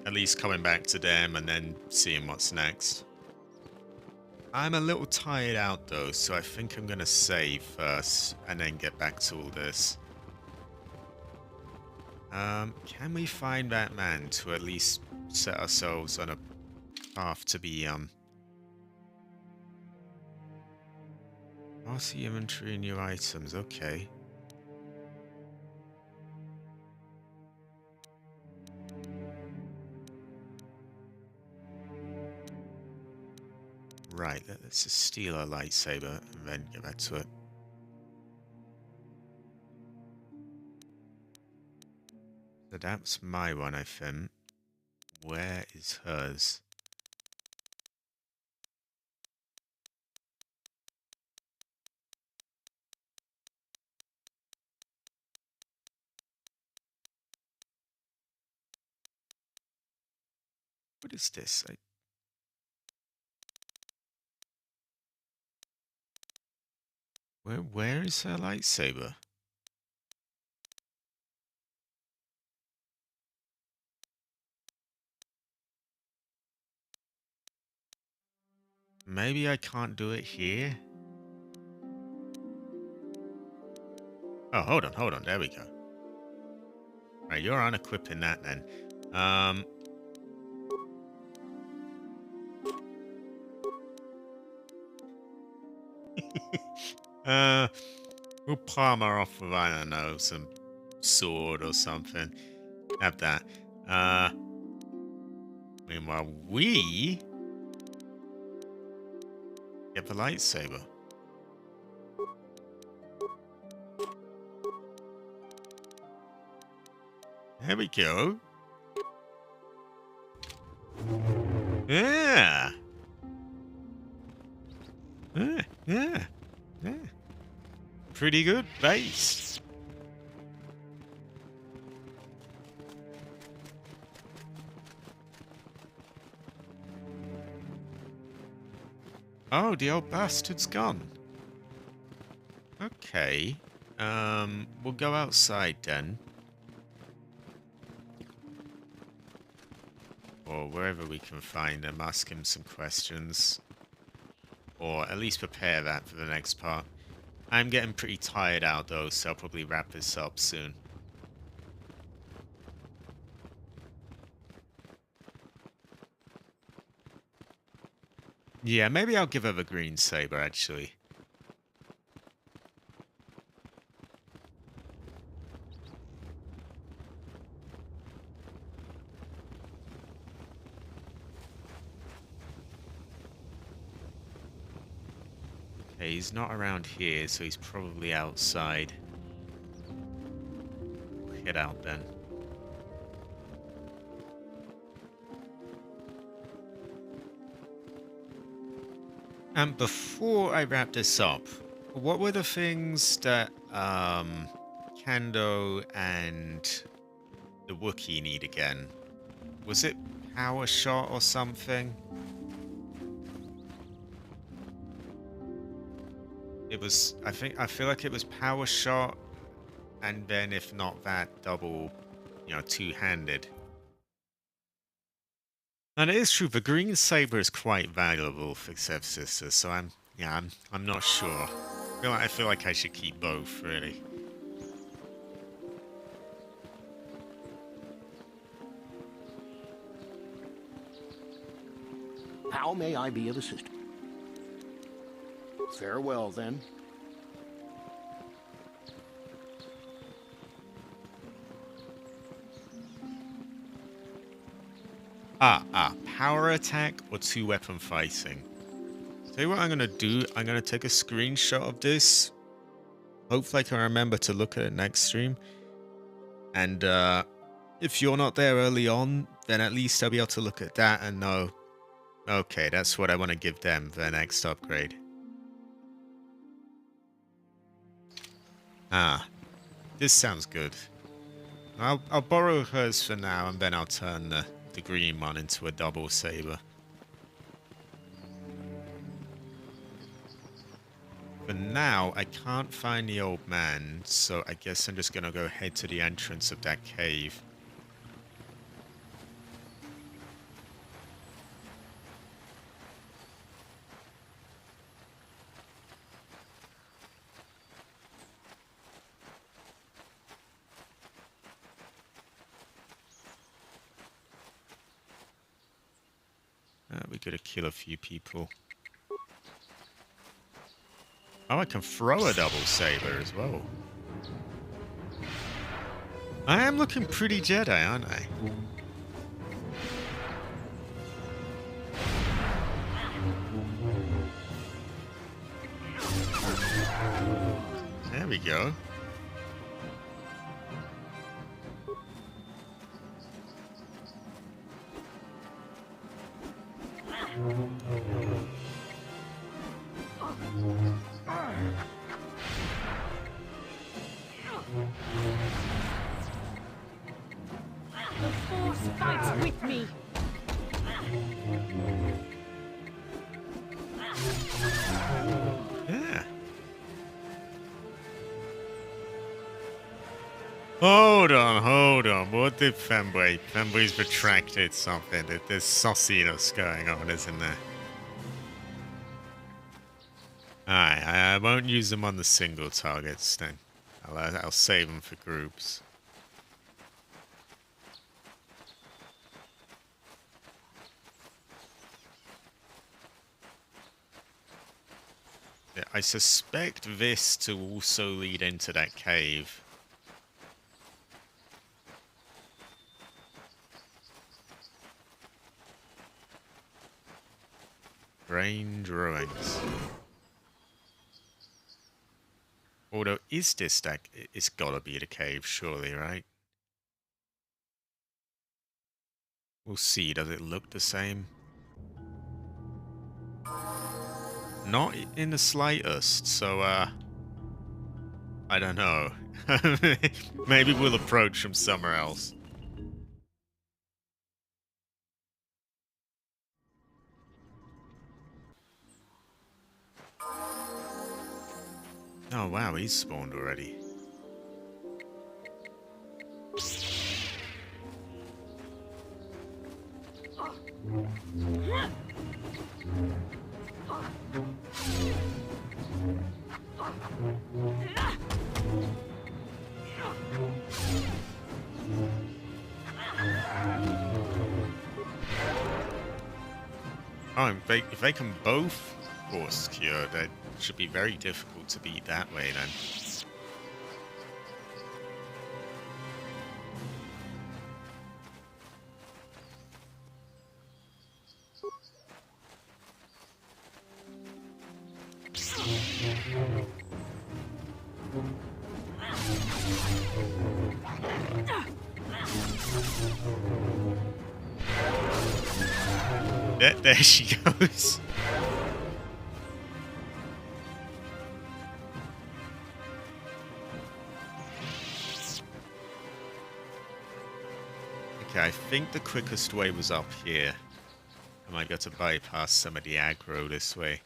at least coming back to them and then seeing what's next. I'm a little tired out though, so I think I'm gonna save first and then get back to all this. Can we find that man to at least set ourselves on a path to be, RC inventory and new items, okay. Right, let's just steal our lightsaber and then get back to it. So that's my one, I think. Where is hers? What is this? Where is her lightsaber? Maybe I can't do it here? Oh, hold on, there we go. Right, you're unequipping that then. We'll palm her off with, I don't know, some sword or something. Have that. Meanwhile, we get the lightsaber. There we go. Yeah. Yeah. Pretty good base. Oh, the old bastard's gone. Okay. We'll go outside then. Or wherever we can find him, ask him some questions. Or at least prepare that for the next part. I'm getting pretty tired out though, so I'll probably wrap this up soon. Yeah, maybe I'll give her the green saber, actually. Okay, he's not around here, so he's probably outside. Head out then. And before I wrap this up, what were the things that Kando and the Wookiee need again? Was it power shot or something? It was, I feel like it was power shot, and then if not that, double, two-handed. And it is true, the green saber is quite valuable for Sev Sisters, so I'm not sure. I feel like I should keep both, really. How may I be of assistance? Farewell, then. Power attack or two-weapon fighting. Tell you what I'm going to do. I'm going to take a screenshot of this. Hopefully I can remember to look at it next stream. And if you're not there early on, then at least I'll be able to look at that and know, okay, that's what I want to give them for their next upgrade. This sounds good. I'll borrow hers for now, and then I'll turn the green one into a double saber. For now, I can't find the old man, so I guess I'm just gonna go head to the entrance of that cave. We gotta kill a few people. Oh, I can throw a double saber as well. I am looking pretty Jedi, aren't I? There we go. The Force fights with me. Yeah. Hold on. What did Femboy? Femboy's retracted something. There's sauciness going on, isn't there? Alright, I won't use them on the single targets then. I'll save them for groups. Yeah, I suspect this to also lead into that cave. Range ruins. Although, is this that? It's gotta be the cave, surely, right? We'll see. Does it look the same? Not in the slightest, so, I don't know. Maybe we'll approach from somewhere else. Oh wow, he's spawned already. Oh, if they can both force cure, that should be very difficult to beat that way then. There she goes. Okay, I think the quickest way was up here. I might get to bypass some of the aggro this way.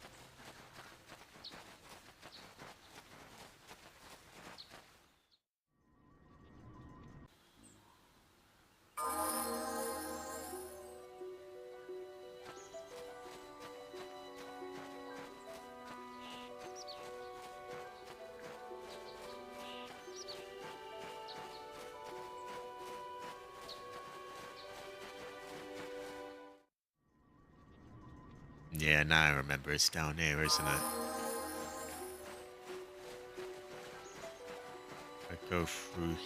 Yeah, now I remember it's down here, isn't it? I go through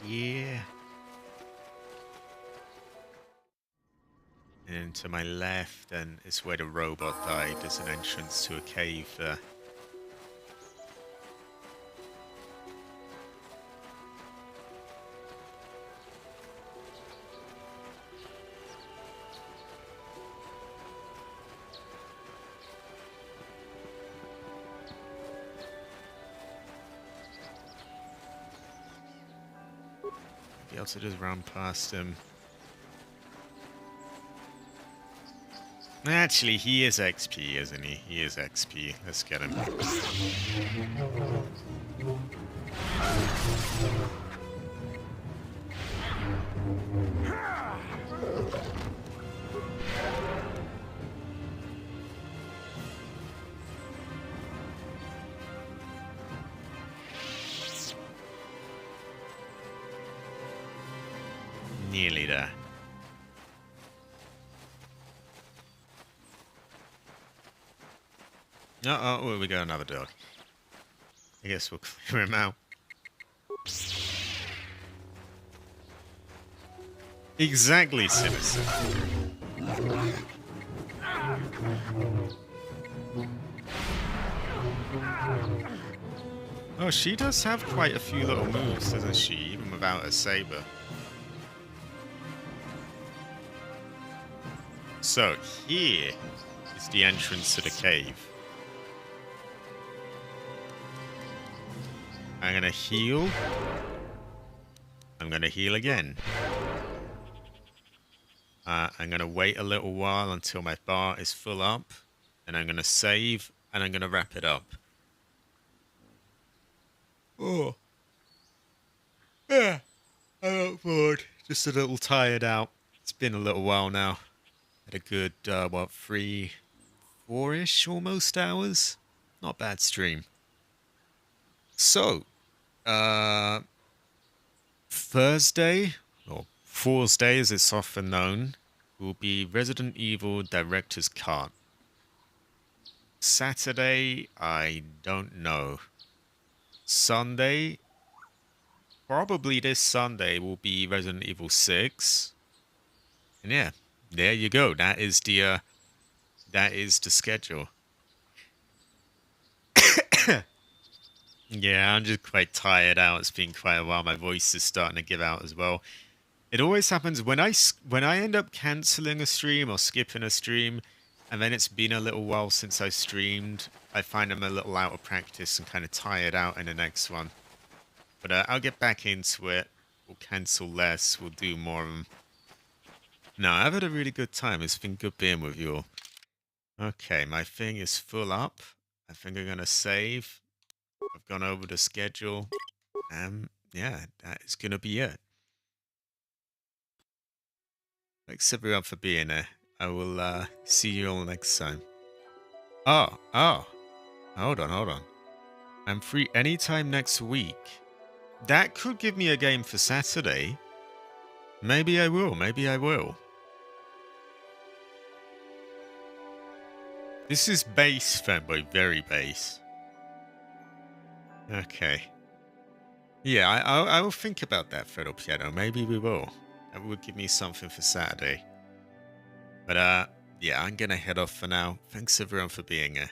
here. And to my left, and it's where the robot died. There's an entrance to a cave there. Be able to just run past him. Actually, he is XP, isn't he? He is XP. Let's get him. Nearly there. Uh-oh, we got another dog. I guess we'll clear him out. Exactly, Sinister. Oh, she does have quite a few little moves, doesn't she? Even without a saber. So, here is the entrance to the cave. I'm gonna heal. I'm gonna heal again. I'm gonna wait a little while until my bar is full up. And I'm gonna save, and I'm gonna wrap it up. Oh. Yeah. I look forward. Just a little tired out. It's been a little while now. Had a good, what, 3, 4-ish almost hours? Not bad stream. So, Thursday, or Fool's Day as it's often known, will be Resident Evil Director's Cut. Saturday, I don't know. Sunday, probably this Sunday will be Resident Evil 6. And yeah, there you go. That is the schedule. Yeah, I'm just quite tired out. It's been quite a while. My voice is starting to give out as well. It always happens when I end up cancelling a stream or skipping a stream, and then it's been a little while since I streamed. I find I'm a little out of practice and kind of tired out in the next one. But I'll get back into it. We'll cancel less. We'll do more of them. No, I've had a really good time. It's been good being with you all. Okay, my thing is full up. I think I'm going to save. I've gone over the schedule. Yeah, that is going to be it. Thanks everyone for being here. I will see you all next time. Oh. Hold on. I'm free anytime next week. That could give me a game for Saturday. Maybe I will. This is base, fanboy. Very base. Okay. Yeah, I will think about that, Fiddle Piano. Maybe we will. That would give me something for Saturday. But, yeah, I'm going to head off for now. Thanks, everyone, for being here.